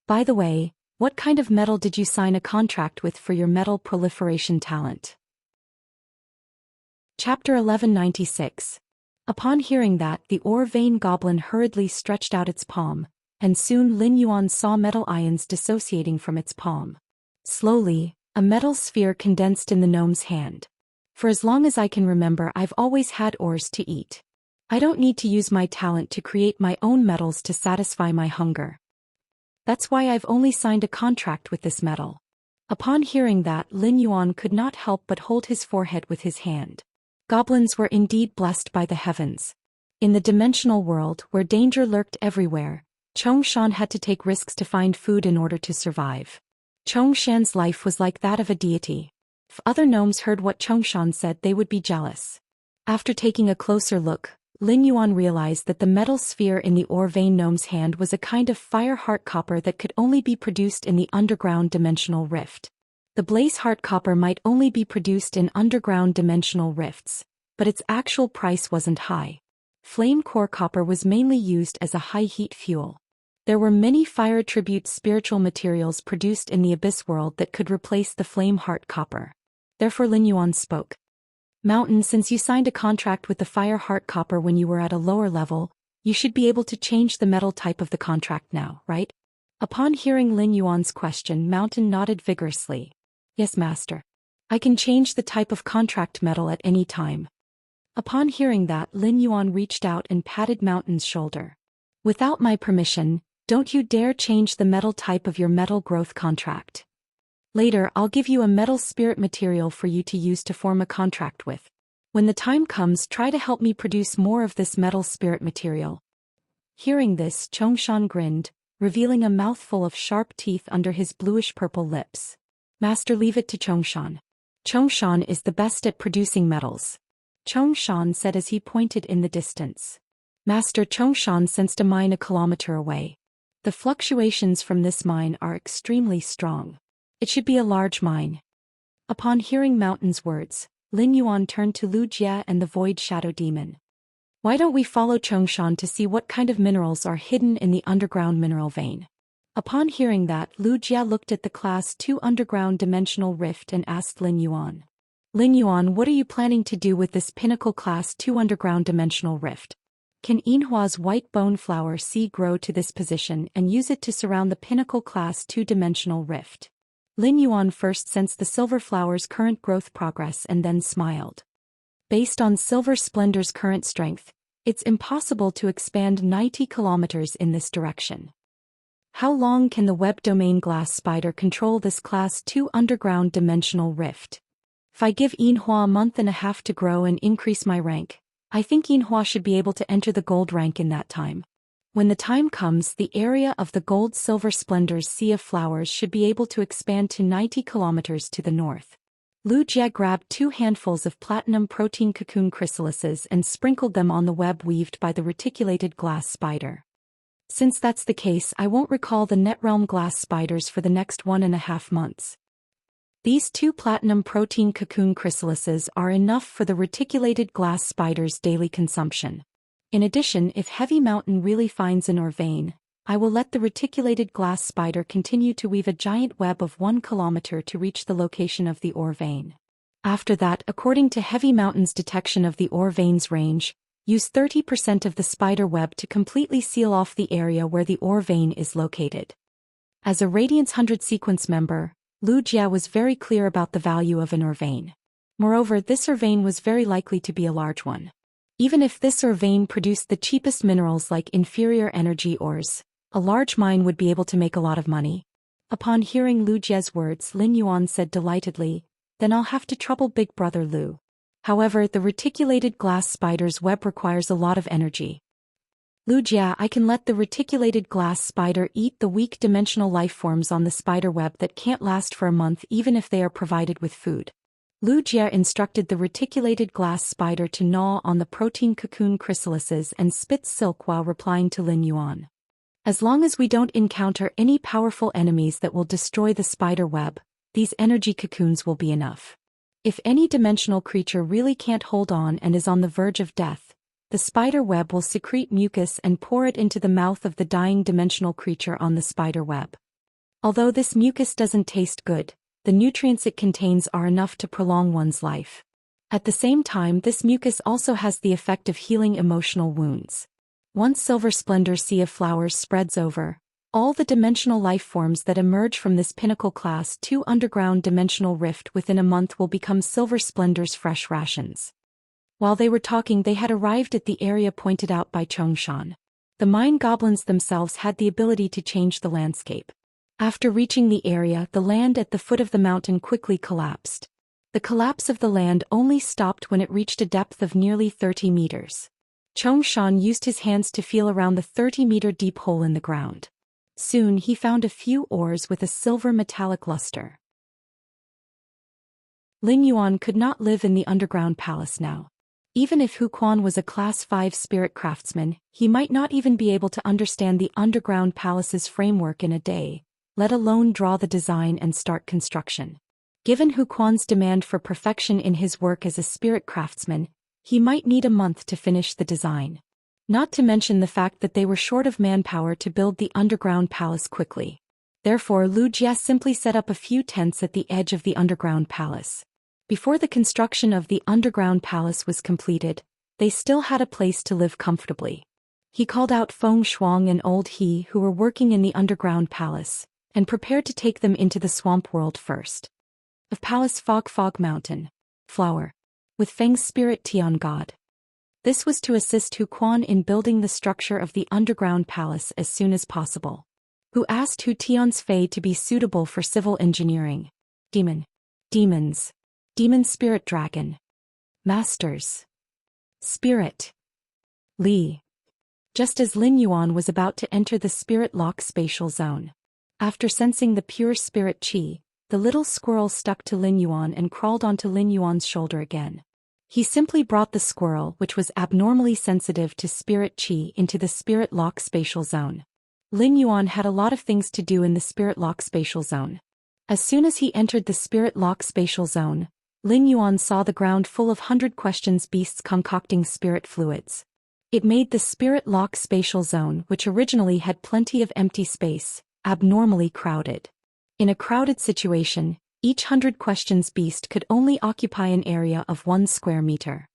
By the way, what kind of metal did you sign a contract with for your metal proliferation talent?" Chapter 1196. Upon hearing that, the ore vein goblin hurriedly stretched out its palm, and soon Lin Yuan saw metal ions dissociating from its palm. Slowly, a metal sphere condensed in the gnome's hand. For as long as I can remember, I've always had ores to eat. I don't need to use my talent to create my own metals to satisfy my hunger. That's why I've only signed a contract with this metal." Upon hearing that, Lin Yuan could not help but hold his forehead with his hand. Goblins were indeed blessed by the heavens. In the dimensional world, where danger lurked everywhere, Zhou Xian had to take risks to find food in order to survive. Zhou Xian's life was like that of a deity. If other gnomes heard what Zhou Xian said, they would be jealous. After taking a closer look, Lin Yuan realized that the metal sphere in the ore vein gnome's hand was a kind of fire heart copper that could only be produced in the underground dimensional rift. The blaze heart copper might only be produced in underground dimensional rifts, but its actual price wasn't high. Flame core copper was mainly used as a high-heat fuel. There were many fire-attribute spiritual materials produced in the abyss world that could replace the flame heart copper. Therefore Lin Yuan spoke. "Mountain, since you signed a contract with the fire heart copper when you were at a lower level, you should be able to change the metal type of the contract now, right?" Upon hearing Lin Yuan's question, Mountain nodded vigorously. "Yes, master. I can change the type of contract metal at any time." Upon hearing that, Lin Yuan reached out and patted Mountain's shoulder. "Without my permission, don't you dare change the metal type of your metal growth contract. Later I'll give you a metal spirit material for you to use to form a contract with. When the time comes, try to help me produce more of this metal spirit material." Hearing this, Zhou Xian grinned, revealing a mouthful of sharp teeth under his bluish-purple lips. "Master, leave it to Zhou Xian. Zhou Xian is the best at producing metals," Zhou Xian said as he pointed in the distance. Master, Zhou Xian sensed a mine a kilometer away. "The fluctuations from this mine are extremely strong. It should be a large mine." Upon hearing Mountain's words, Lin Yuan turned to Lu Jie and the Void Shadow Demon. "Why don't we follow Zhou Xian to see what kind of minerals are hidden in the underground mineral vein?" Upon hearing that, Lu Jie looked at the Class 2 underground dimensional rift and asked Lin Yuan. "Lin Yuan, what are you planning to do with this pinnacle Class 2 underground dimensional rift? Can Yinhua's white bone flower seed grow to this position and use it to surround the pinnacle Class 2 dimensional rift?" Lin Yuan first sensed the silver flower's current growth progress and then smiled. Based on Silver Splendor's current strength, it's impossible to expand 90 kilometers in this direction. How long can the web domain glass spider control this Class 2 underground dimensional rift? If I give Yinhua a month and a half to grow and increase my rank, I think Yinhua should be able to enter the gold rank in that time. When the time comes, the area of the gold-silver splendor's sea of flowers should be able to expand to 90 kilometers to the north. Lu Jie grabbed 2 handfuls of platinum protein cocoon chrysalises and sprinkled them on the web weaved by the reticulated glass spider. "Since that's the case, I won't recall the Netrealm glass spiders for the next 1.5 months. These 2 platinum protein cocoon chrysalises are enough for the reticulated glass spider's daily consumption. In addition, if Heavy Mountain really finds an ore vein, I will let the reticulated glass spider continue to weave a giant web of 1 kilometer to reach the location of the ore vein. After that, according to Heavy Mountain's detection of the ore vein's range, use 30% of the spider web to completely seal off the area where the ore vein is located." As a Radiance 100 sequence member, Lu Jie was very clear about the value of an ore vein. Moreover, this ore vein was very likely to be a large one. Even if this ore vein produced the cheapest minerals like inferior energy ores, a large mine would be able to make a lot of money. Upon hearing Lu Jie's words, Lin Yuan said delightedly, "Then I'll have to trouble Big Brother Lu. However, the reticulated glass spider's web requires a lot of energy. Lu Jie, I can let the reticulated glass spider eat the weak dimensional life forms on the spider web that can't last for a month even if they are provided with food." Lu Jie instructed the reticulated glass spider to gnaw on the protein cocoon chrysalises and spit silk while replying to Lin Yuan. "As long as we don't encounter any powerful enemies that will destroy the spider web, these energy cocoons will be enough. If any dimensional creature really can't hold on and is on the verge of death, the spider web will secrete mucus and pour it into the mouth of the dying dimensional creature on the spider web. Although this mucus doesn't taste good, the nutrients it contains are enough to prolong one's life. At the same time, this mucus also has the effect of healing emotional wounds. Once Silver Splendor Sea of Flowers spreads over, All the dimensional life forms that emerge from this pinnacle class 2 underground dimensional rift within a month will become Silver Splendor's fresh rations. While they were talking, they had arrived at the area pointed out by Zhou Xian. The mine goblins themselves had the ability to change the landscape. After reaching the area, the land at the foot of the mountain quickly collapsed. The collapse of the land only stopped when it reached a depth of nearly 30 meters. Zhou Xian used his hands to feel around the 30-meter deep hole in the ground. Soon he found a few ores with a silver metallic luster. Lin Yuan could not live in the underground palace now. Even if Hu Quan was a Class 5 spirit craftsman, he might not even be able to understand the underground palace's framework in a day, let alone draw the design and start construction. Given Hu Quan's demand for perfection in his work as a spirit craftsman, he might need a month to finish the design. Not to mention the fact that they were short of manpower to build the underground palace quickly. Therefore, Lu Jie simply set up a few tents at the edge of the underground palace. Before the construction of the underground palace was completed, they still had a place to live comfortably. He called out Feng Shuang and Old He, who were working in the underground palace, and prepared to take them into the swamp world first. Of Palace Fog Mountain. Flower. With Feng's spirit Tian God. This was to assist Hu Quan in building the structure of the underground palace as soon as possible. Who asked Hu Tian's Fei to be suitable for civil engineering. Demons. Demon Spirit Dragon. Masters. Spirit. Li. Just as Lin Yuan was about to enter the spirit lock spatial zone. After sensing the pure spirit qi, the little squirrel stuck to Lin Yuan and crawled onto Lin Yuan's shoulder again. He simply brought the squirrel, which was abnormally sensitive to spirit qi, into the spirit lock spatial zone. Lin Yuan had a lot of things to do in the spirit lock spatial zone. As soon as he entered the spirit lock spatial zone, Lin Yuan saw the ground full of 100 questions beasts concocting spirit fluids. It made the spirit lock spatial zone, which originally had plenty of empty space, abnormally crowded. In a crowded situation, each 100 questions beast could only occupy an area of 1 square meter.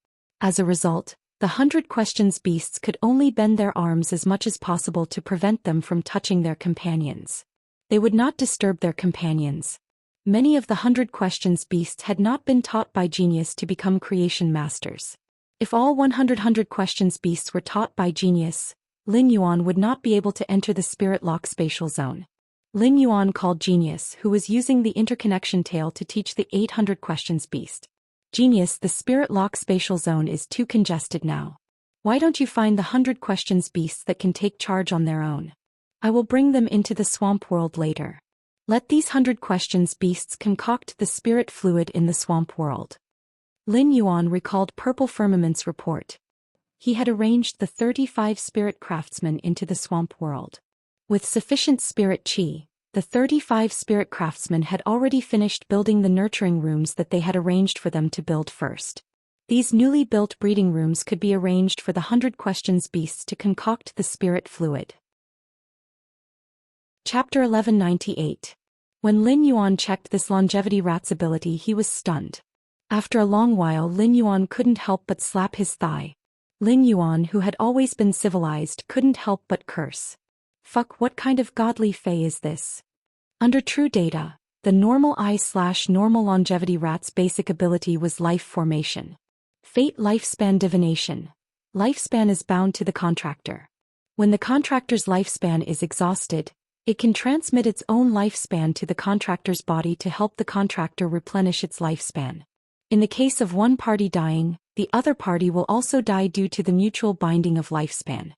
As a result, the 100 questions beasts could only bend their arms as much as possible to prevent them from touching their companions. They would not disturb their companions. Many of the 100 questions beasts had not been taught by genius to become creation masters. If all 100 questions beasts were taught by genius, Lin Yuan would not be able to enter the spirit lock spatial zone. Lin Yuan called Genius, who was using the interconnection tail to teach the 800 questions beast. Genius, the spirit lock spatial zone is too congested now. Why don't you find the 100 questions beasts that can take charge on their own? I will bring them into the swamp world later. Let these 100 questions beasts concoct the spirit fluid in the swamp world. Lin Yuan recalled Purple Firmament's report. He had arranged the 35 spirit craftsmen into the swamp world. With sufficient spirit qi, the 35 spirit craftsmen had already finished building the nurturing rooms that they had arranged for them to build first. These newly built breeding rooms could be arranged for the 100 questions beasts to concoct the spirit fluid. Chapter 1198. When Lin Yuan checked this longevity rat's ability, he was stunned. After a long while, Lin Yuan couldn't help but slap his thigh. Lin Yuan, who had always been civilized, couldn't help but curse. Fuck, what kind of godly fey is this? Under true data, the normal I/normal longevity rat's basic ability was life formation. Fate lifespan divination. Lifespan is bound to the contractor. When the contractor's lifespan is exhausted, it can transmit its own lifespan to the contractor's body to help the contractor replenish its lifespan. In the case of one party dying, the other party will also die due to the mutual binding of lifespan.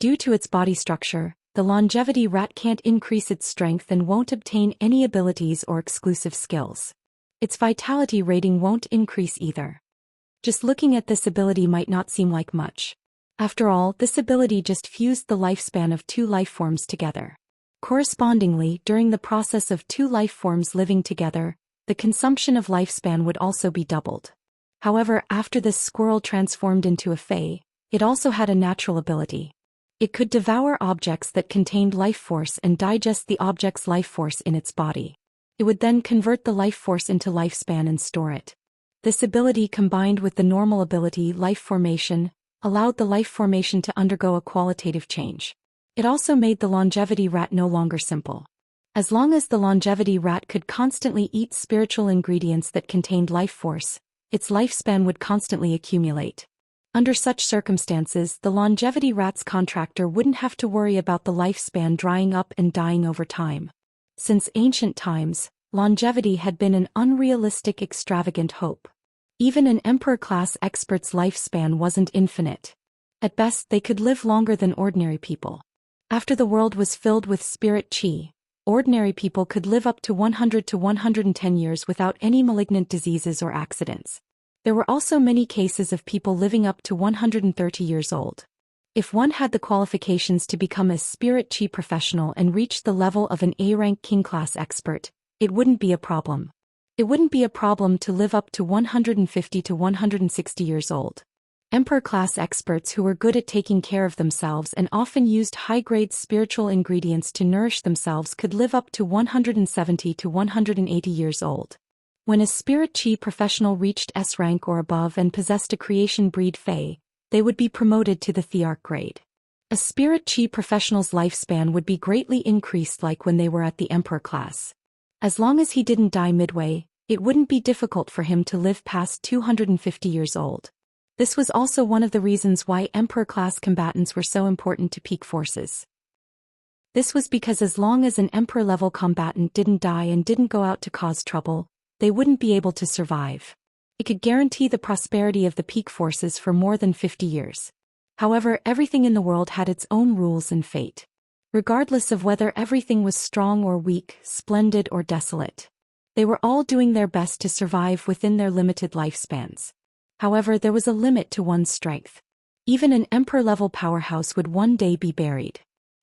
Due to its body structure, the longevity rat can't increase its strength and won't obtain any abilities or exclusive skills. Its vitality rating won't increase either. Just looking at this ability might not seem like much. After all, this ability just fused the lifespan of 2 life forms together. Correspondingly, during the process of 2 life forms living together, the consumption of lifespan would also be doubled. However, after this squirrel transformed into a fey, it also had a natural ability. It could devour objects that contained life force and digest the object's life force in its body. It would then convert the life force into lifespan and store it. This ability, combined with the normal ability life formation, allowed the life formation to undergo a qualitative change. It also made the longevity rat no longer simple. As long as the longevity rat could constantly eat spiritual ingredients that contained life force, its lifespan would constantly accumulate. Under such circumstances, the longevity rat's contractor wouldn't have to worry about the lifespan drying up and dying over time. Since ancient times, longevity had been an unrealistic, extravagant hope. Even an emperor-class expert's lifespan wasn't infinite. At best, they could live longer than ordinary people. After the world was filled with spirit qi, ordinary people could live up to 100 to 110 years without any malignant diseases or accidents. There were also many cases of people living up to 130 years old. If one had the qualifications to become a spirit qi professional and reach the level of an A-rank king-class expert, it wouldn't be a problem. It wouldn't be a problem to live up to 150 to 160 years old. Emperor-class experts who were good at taking care of themselves and often used high-grade spiritual ingredients to nourish themselves could live up to 170 to 180 years old. When a spirit qi professional reached S rank or above and possessed a creation breed Fey, they would be promoted to the Thearch grade. A spirit qi professional's lifespan would be greatly increased like when they were at the Emperor class. As long as he didn't die midway, it wouldn't be difficult for him to live past 250 years old. This was also one of the reasons why Emperor-class combatants were so important to peak forces. This was because as long as an Emperor-level combatant didn't die and didn't go out to cause trouble, they wouldn't be able to survive. It could guarantee the prosperity of the peak forces for more than 50 years. However, everything in the world had its own rules and fate. Regardless of whether everything was strong or weak, splendid or desolate, they were all doing their best to survive within their limited lifespans. However, there was a limit to one's strength. Even an emperor-level powerhouse would one day be buried.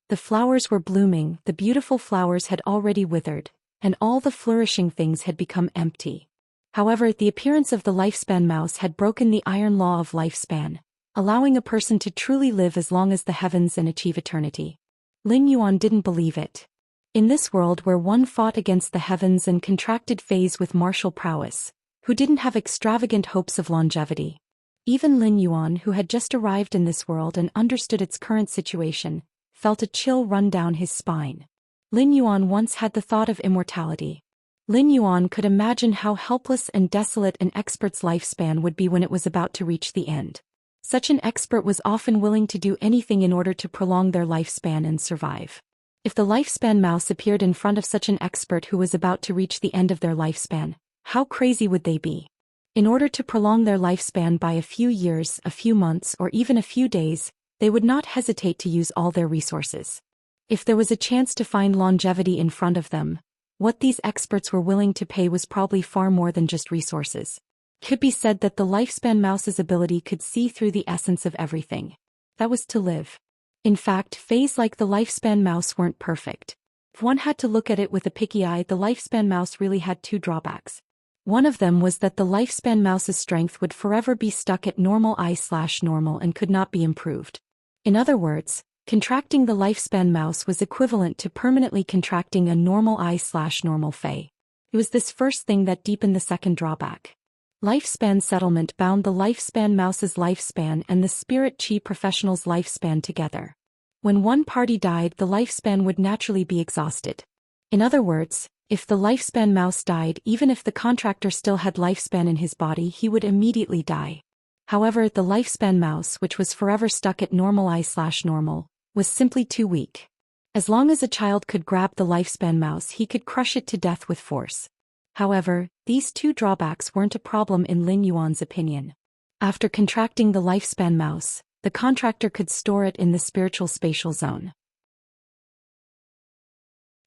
The flowers were blooming, the beautiful flowers had already withered, and all the flourishing things had become empty. However, the appearance of the lifespan mouse had broken the iron law of lifespan, allowing a person to truly live as long as the heavens and achieve eternity. Lin Yuan didn't believe it. In this world where one fought against the heavens and contracted phase with martial prowess, who didn't have extravagant hopes of longevity. Even Lin Yuan, who had just arrived in this world and understood its current situation, felt a chill run down his spine. Lin Yuan once had the thought of immortality. Lin Yuan could imagine how helpless and desolate an expert's lifespan would be when it was about to reach the end. Such an expert was often willing to do anything in order to prolong their lifespan and survive. If the lifespan mouse appeared in front of such an expert who was about to reach the end of their lifespan, how crazy would they be? In order to prolong their lifespan by a few years, a few months, or even a few days, they would not hesitate to use all their resources. If there was a chance to find longevity in front of them, what these experts were willing to pay was probably far more than just resources. It could be said that the lifespan mouse's ability could see through the essence of everything. That was to live. In fact, Fays like the lifespan mouse weren't perfect. If one had to look at it with a picky eye, the lifespan mouse really had two drawbacks. One of them was that the lifespan mouse's strength would forever be stuck at normal I/normal and could not be improved. In other words, contracting the lifespan mouse was equivalent to permanently contracting a normal I/normal Fey. It was this first thing that deepened the second drawback. Lifespan settlement bound the lifespan mouse's lifespan and the spirit qi professional's lifespan together. When one party died, the lifespan would naturally be exhausted. In other words, if the lifespan mouse died, even if the contractor still had lifespan in his body, he would immediately die. However, the lifespan mouse, which was forever stuck at normal I/normal, was simply too weak. As long as a child could grab the lifespan mouse, he could crush it to death with force. However, these two drawbacks weren't a problem in Lin Yuan's opinion. After contracting the lifespan mouse, the contractor could store it in the spiritual spatial zone.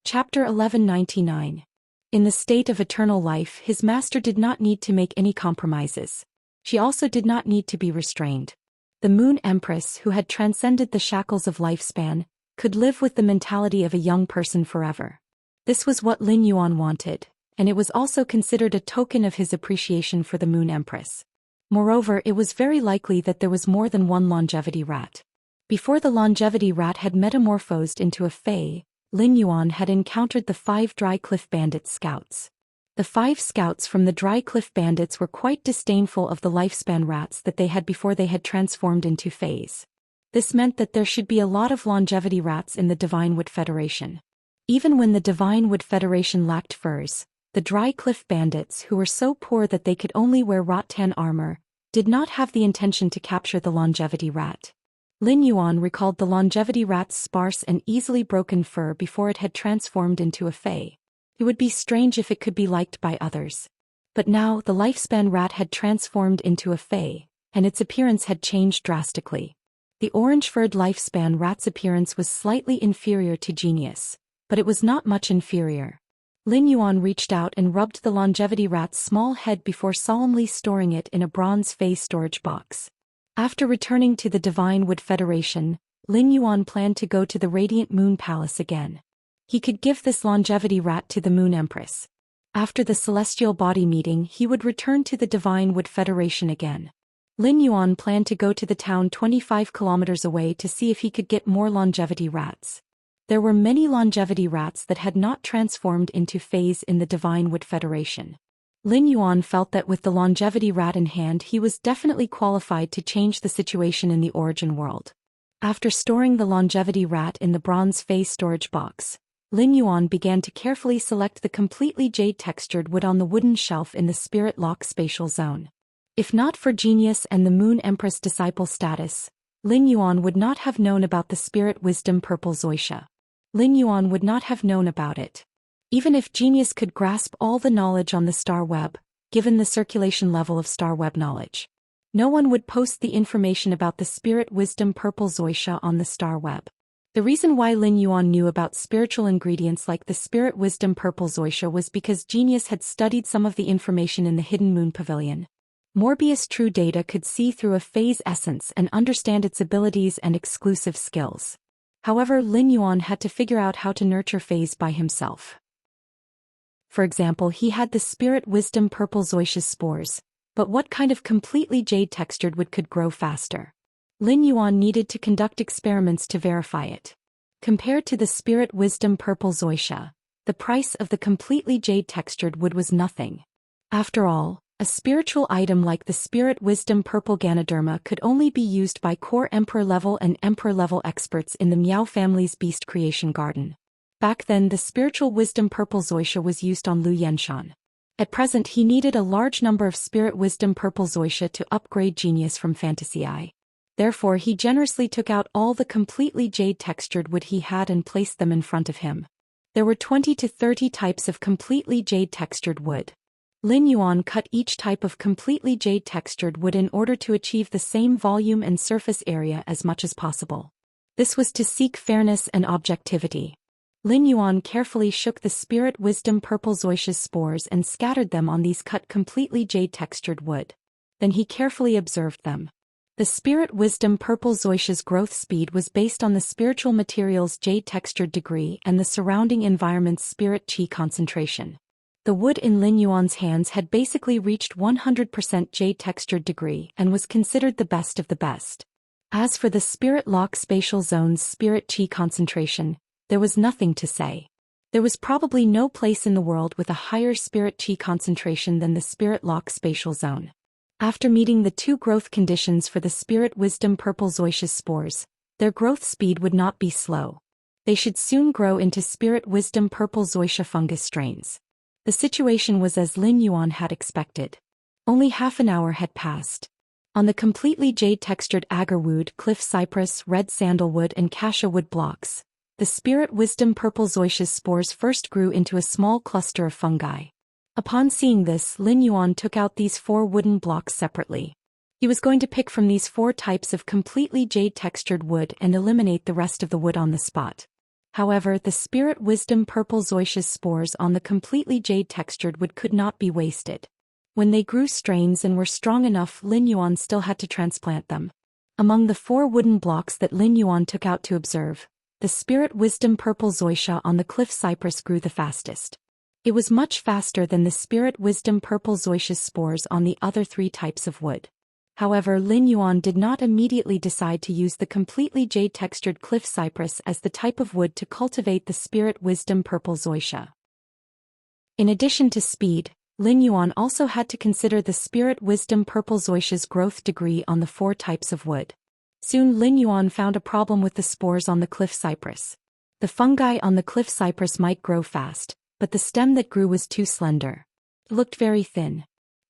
Chapter 1199. In the state of eternal life, his master did not need to make any compromises. She also did not need to be restrained. The Moon Empress, who had transcended the shackles of lifespan, could live with the mentality of a young person forever. This was what Lin Yuan wanted, and it was also considered a token of his appreciation for the Moon Empress. Moreover, it was very likely that there was more than one longevity rat. Before the longevity rat had metamorphosed into a Fey, Lin Yuan had encountered the 5 Dry Cliff Bandits scouts. The 5 scouts from the Dry Cliff Bandits were quite disdainful of the lifespan rats that they had before they had transformed into Fays. This meant that there should be a lot of longevity rats in the Divine Wood Federation. Even when the Divine Wood Federation lacked furs, the Dry Cliff Bandits, who were so poor that they could only wear rattan armor, did not have the intention to capture the longevity rat. Lin Yuan recalled the longevity rat's sparse and easily broken fur before it had transformed into a fey. It would be strange if it could be liked by others. But now the lifespan rat had transformed into a fey, and its appearance had changed drastically. The orange-furred lifespan rat's appearance was slightly inferior to Genius, but it was not much inferior. Lin Yuan reached out and rubbed the longevity rat's small head before solemnly storing it in a bronze fey storage box. After returning to the Divine Wood Federation, Lin Yuan planned to go to the Radiant Moon Palace again. He could give this longevity rat to the Moon Empress. After the Celestial Body meeting, he would return to the Divine Wood Federation again. Lin Yuan planned to go to the town 25 kilometers away to see if he could get more longevity rats. There were many longevity rats that had not transformed into feys in the Divine Wood Federation. Lin Yuan felt that with the longevity rat in hand he was definitely qualified to change the situation in the origin world. After storing the longevity rat in the bronze fey storage box, Lin Yuan began to carefully select the completely jade-textured wood on the wooden shelf in the Spirit Lock spatial zone. If not for Genius and the Moon Empress disciple status, Lin Yuan would not have known about the Spirit Wisdom Purple Xianxia. Lin Yuan would not have known about it. Even if Genius could grasp all the knowledge on the star web, given the circulation level of star web knowledge, no one would post the information about the Spirit Wisdom Purple Xianxia on the star web. The reason why Lin Yuan knew about spiritual ingredients like the Spirit Wisdom Purple Xianxia was because Genius had studied some of the information in the Hidden Moon Pavilion. Morbius True Data could see through a phase essence and understand its abilities and exclusive skills. However, Lin Yuan had to figure out how to nurture phase by himself. For example, he had the Spirit Wisdom Purple Xianxia's spores, but what kind of completely jade-textured wood could grow faster? Lin Yuan needed to conduct experiments to verify it. Compared to the Spirit Wisdom Purple Xianxia, the price of the completely jade-textured wood was nothing. After all, a spiritual item like the Spirit Wisdom Purple Ganoderma could only be used by core Emperor-level and Emperor-level experts in the Miao family's Beast Creation Garden. Back then the Spiritual Wisdom Purple Xianxia was used on Lu Yenshan. At present he needed a large number of Spirit Wisdom Purple Xianxia to upgrade Genius from Fantasy Eye. Therefore he generously took out all the completely jade-textured wood he had and placed them in front of him. There were 20 to 30 types of completely jade-textured wood. Lin Yuan cut each type of completely jade-textured wood in order to achieve the same volume and surface area as much as possible. This was to seek fairness and objectivity. Lin Yuan carefully shook the Spirit Wisdom Purple Xianxia's spores and scattered them on these cut completely jade-textured wood. Then he carefully observed them. The Spirit Wisdom Purple Xianxia's growth speed was based on the spiritual material's jade-textured degree and the surrounding environment's spirit qi concentration. The wood in Lin Yuan's hands had basically reached 100% jade-textured degree and was considered the best of the best. As for the Spirit Lock spatial zone's spirit qi concentration, there was nothing to say. There was probably no place in the world with a higher spirit qi concentration than the Spirit Lock spatial zone. After meeting the two growth conditions for the Spirit Wisdom Purple Xianxia's spores, their growth speed would not be slow. They should soon grow into Spirit Wisdom Purple Xianxia fungus strains. The situation was as Lin Yuan had expected. Only half an hour had passed. On the completely jade-textured agarwood, cliff cypress, red sandalwood and cassia wood blocks, the Spirit Wisdom Purple Xianxia's spores first grew into a small cluster of fungi. Upon seeing this, Lin Yuan took out these 4 wooden blocks separately. He was going to pick from these 4 types of completely jade-textured wood and eliminate the rest of the wood on the spot. However, the Spirit Wisdom Purple Xianxia's spores on the completely jade-textured wood could not be wasted. When they grew strains and were strong enough, Lin Yuan still had to transplant them. Among the 4 wooden blocks that Lin Yuan took out to observe, the Spirit Wisdom Purple Xianxia on the cliff cypress grew the fastest. It was much faster than the Spirit Wisdom Purple Xianxia's spores on the other 3 types of wood. However, Lin Yuan did not immediately decide to use the completely jade-textured cliff cypress as the type of wood to cultivate the Spirit Wisdom Purple Xianxia. In addition to speed, Lin Yuan also had to consider the Spirit Wisdom Purple Xianxia's growth degree on the 4 types of wood. Soon Lin Yuan found a problem with the spores on the cliff cypress. The fungi on the cliff cypress might grow fast, but the stem that grew was too slender. It looked very thin.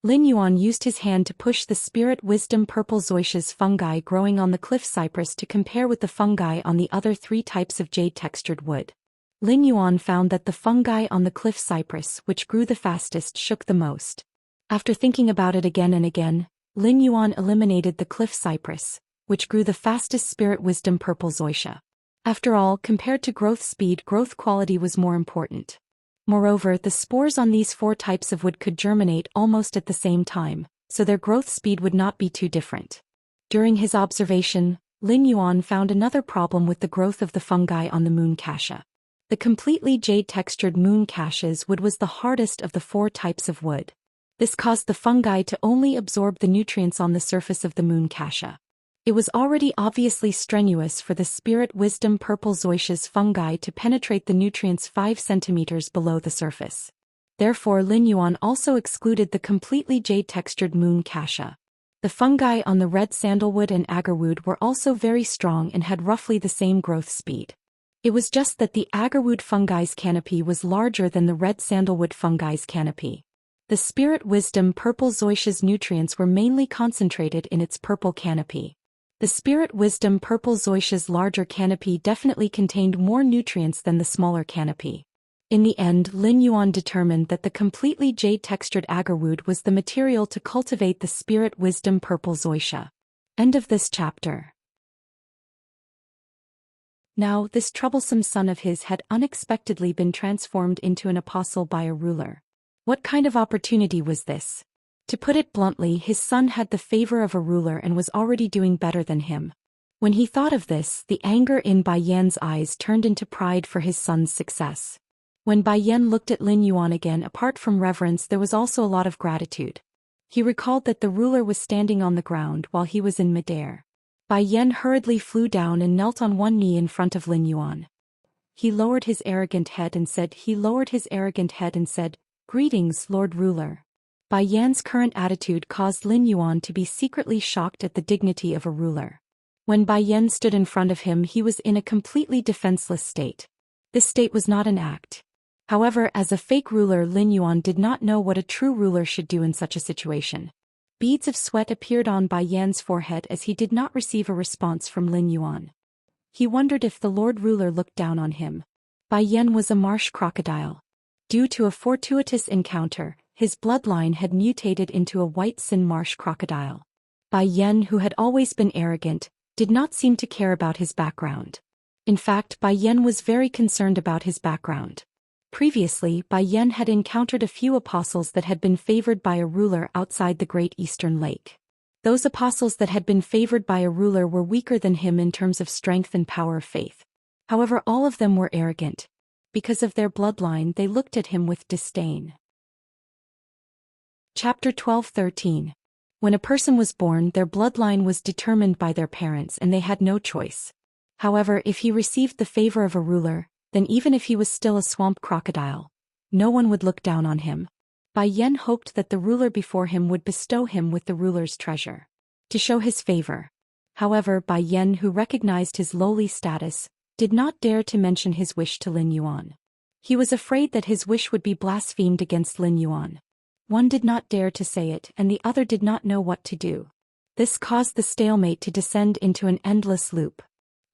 Lin Yuan used his hand to push the spirit wisdom purple zoysia's fungi growing on the cliff cypress to compare with the fungi on the other 3 types of jade-textured wood. Lin Yuan found that the fungi on the cliff cypress, which grew the fastest, shook the most. After thinking about it again and again, Lin Yuan eliminated the cliff cypress, which grew the fastest spirit wisdom purple zoysia. After all, compared to growth speed, growth quality was more important. Moreover, the spores on these 4 types of wood could germinate almost at the same time, so their growth speed would not be too different. During his observation, Lin Yuan found another problem with the growth of the fungi on the moon cassia. The completely jade-textured moon cassia's wood was the hardest of the 4 types of wood. This caused the fungi to only absorb the nutrients on the surface of the moon cassia. It was already obviously strenuous for the spirit wisdom purple zoysia's fungi to penetrate the nutrients 5 centimeters below the surface. Therefore, Lin Yuan also excluded the completely jade-textured moon cassia. The fungi on the red sandalwood and agarwood were also very strong and had roughly the same growth speed. It was just that the agarwood fungi's canopy was larger than the red sandalwood fungi's canopy. The spirit wisdom purple zoysia's nutrients were mainly concentrated in its purple canopy. The spirit wisdom purple zoysia's larger canopy definitely contained more nutrients than the smaller canopy. In the end, Lin Yuan determined that the completely jade-textured agarwood was the material to cultivate the spirit wisdom purple zoysia. End of this chapter. Now, this troublesome son of his had unexpectedly been transformed into an apostle by a ruler. What kind of opportunity was this? To put it bluntly, his son had the favor of a ruler and was already doing better than him. When he thought of this, the anger in Bai Yan's eyes turned into pride for his son's success. When Bai Yan looked at Lin Yuan again, apart from reverence, there was also a lot of gratitude. He recalled that the ruler was standing on the ground while he was in midair. Bai Yan hurriedly flew down and knelt on one knee in front of Lin Yuan. He lowered his arrogant head and said, "Greetings, Lord Ruler." Bai Yan's current attitude caused Lin Yuan to be secretly shocked at the dignity of a ruler. When Bai Yan stood in front of him, he was in a completely defenseless state. This state was not an act. However, as a fake ruler, Lin Yuan did not know what a true ruler should do in such a situation. Beads of sweat appeared on Bai Yan's forehead as he did not receive a response from Lin Yuan. He wondered if the Lord Ruler looked down on him. Bai Yan was a marsh crocodile. Due to a fortuitous encounter, his bloodline had mutated into a white Sin marsh crocodile. Bai Yan, who had always been arrogant, did not seem to care about his background. In fact, Bai Yan was very concerned about his background. Previously, Bai Yan had encountered a few apostles that had been favored by a ruler outside the Great Eastern Lake. Those apostles that had been favored by a ruler were weaker than him in terms of strength and power of faith. However, all of them were arrogant. Because of their bloodline, they looked at him with disdain. Chapter 12:13. When a person was born, their bloodline was determined by their parents and they had no choice. However, if he received the favor of a ruler, then even if he was still a swamp crocodile, no one would look down on him. Bai Yan hoped that the ruler before him would bestow him with the ruler's treasure to show his favor. However, Bai Yan, who recognized his lowly status, did not dare to mention his wish to Lin Yuan. He was afraid that his wish would be blasphemed against Lin Yuan. One did not dare to say it and the other did not know what to do. This caused the stalemate to descend into an endless loop.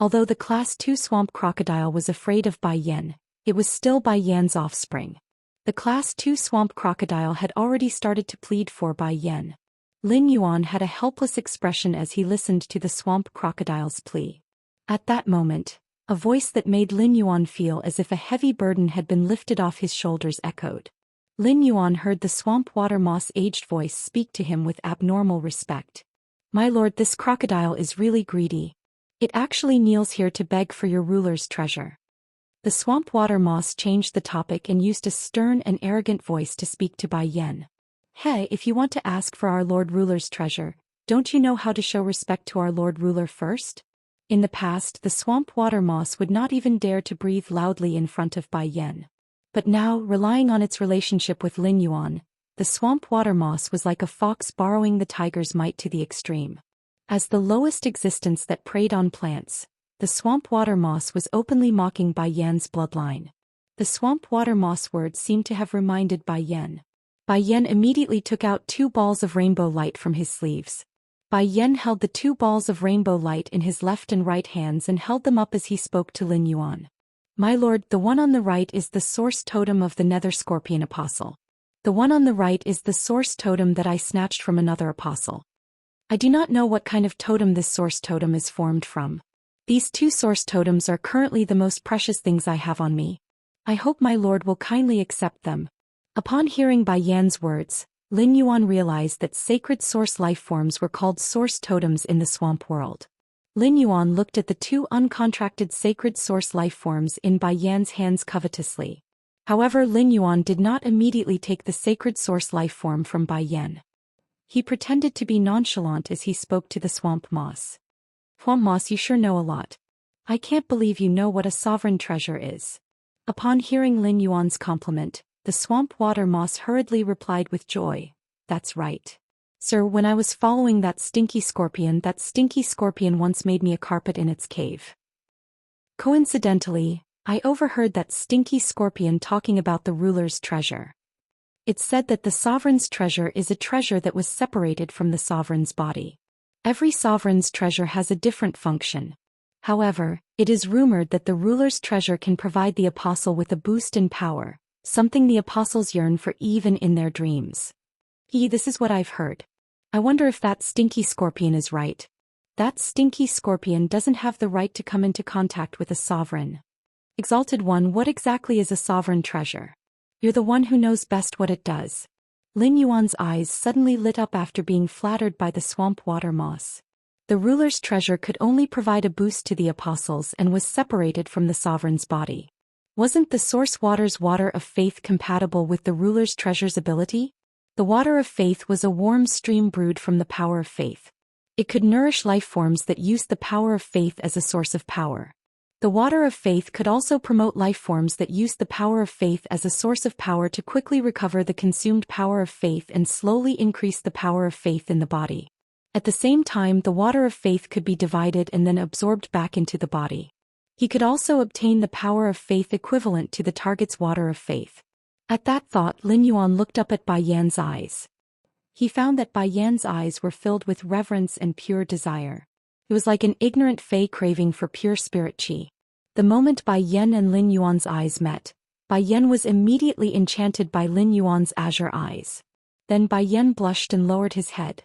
Although the Class 2 swamp crocodile was afraid of Bai Yan, it was still Bai Yan's offspring. The Class 2 swamp crocodile had already started to plead for Bai Yan. Lin Yuan had a helpless expression as he listened to the swamp crocodile's plea. At that moment, a voice that made Lin Yuan feel as if a heavy burden had been lifted off his shoulders echoed. Lin Yuan heard the swamp water moss-aged voice speak to him with abnormal respect. "My lord, this crocodile is really greedy. It actually kneels here to beg for your ruler's treasure." The swamp water moss changed the topic and used a stern and arrogant voice to speak to Bai Yan. "Hey, if you want to ask for our lord ruler's treasure, don't you know how to show respect to our lord ruler first?" In the past, the swamp water moss would not even dare to breathe loudly in front of Bai Yan. But now, relying on its relationship with Lin Yuan, the swamp water moss was like a fox borrowing the tiger's might to the extreme. As the lowest existence that preyed on plants, the swamp water moss was openly mocking Bai Yan's bloodline. The swamp water moss word seemed to have reminded Bai Yan. Bai Yan immediately took out 2 balls of rainbow light from his sleeves. Bai Yan held the 2 balls of rainbow light in his left and right hands and held them up as he spoke to Lin Yuan. My lord, the one on the right is the source totem of the Nether Scorpion Apostle. The one on the right is the source totem that I snatched from another apostle. I do not know what kind of totem this source totem is formed from. These 2 source totems are currently the most precious things I have on me. I hope my lord will kindly accept them. Upon hearing Bai Yan's words, Lin Yuan realized that sacred source life forms were called source totems in the swamp world. Lin Yuan looked at the 2 uncontracted sacred source life forms in Bai Yan's hands covetously. However, Lin Yuan did not immediately take the sacred source life form from Bai Yan. He pretended to be nonchalant as he spoke to the swamp moss. Swamp moss, you sure know a lot. I can't believe you know what a sovereign treasure is. Upon hearing Lin Yuan's compliment, the swamp water moss hurriedly replied with joy, That's right. Sir, when I was following that stinky scorpion once made me a carpet in its cave. Coincidentally, I overheard that stinky scorpion talking about the ruler's treasure. It said that the sovereign's treasure is a treasure that was separated from the sovereign's body. Every sovereign's treasure has a different function. However, it is rumored that the ruler's treasure can provide the apostle with a boost in power, something the apostles yearn for even in their dreams. This is what I've heard. I wonder if that stinky scorpion is right. That stinky scorpion doesn't have the right to come into contact with a sovereign. Exalted One, what exactly is a sovereign treasure? You're the one who knows best what it does. Lin Yuan's eyes suddenly lit up after being flattered by the swamp water moss. The ruler's treasure could only provide a boost to the apostles and was separated from the sovereign's body. Wasn't the source water's water of faith compatible with the ruler's treasure's ability? The water of faith was a warm stream brewed from the power of faith. It could nourish life forms that used the power of faith as a source of power. The water of faith could also promote life forms that used the power of faith as a source of power to quickly recover the consumed power of faith and slowly increase the power of faith in the body. At the same time, the water of faith could be divided and then absorbed back into the body. He could also obtain the power of faith equivalent to the target's water of faith. At that thought, Lin Yuan looked up at Bai Yan's eyes. He found that Bai Yan's eyes were filled with reverence and pure desire. It was like an ignorant fae craving for pure spirit qi. The moment Bai Yan and Lin Yuan's eyes met, Bai Yan was immediately enchanted by Lin Yuan's azure eyes. Then Bai Yan blushed and lowered his head.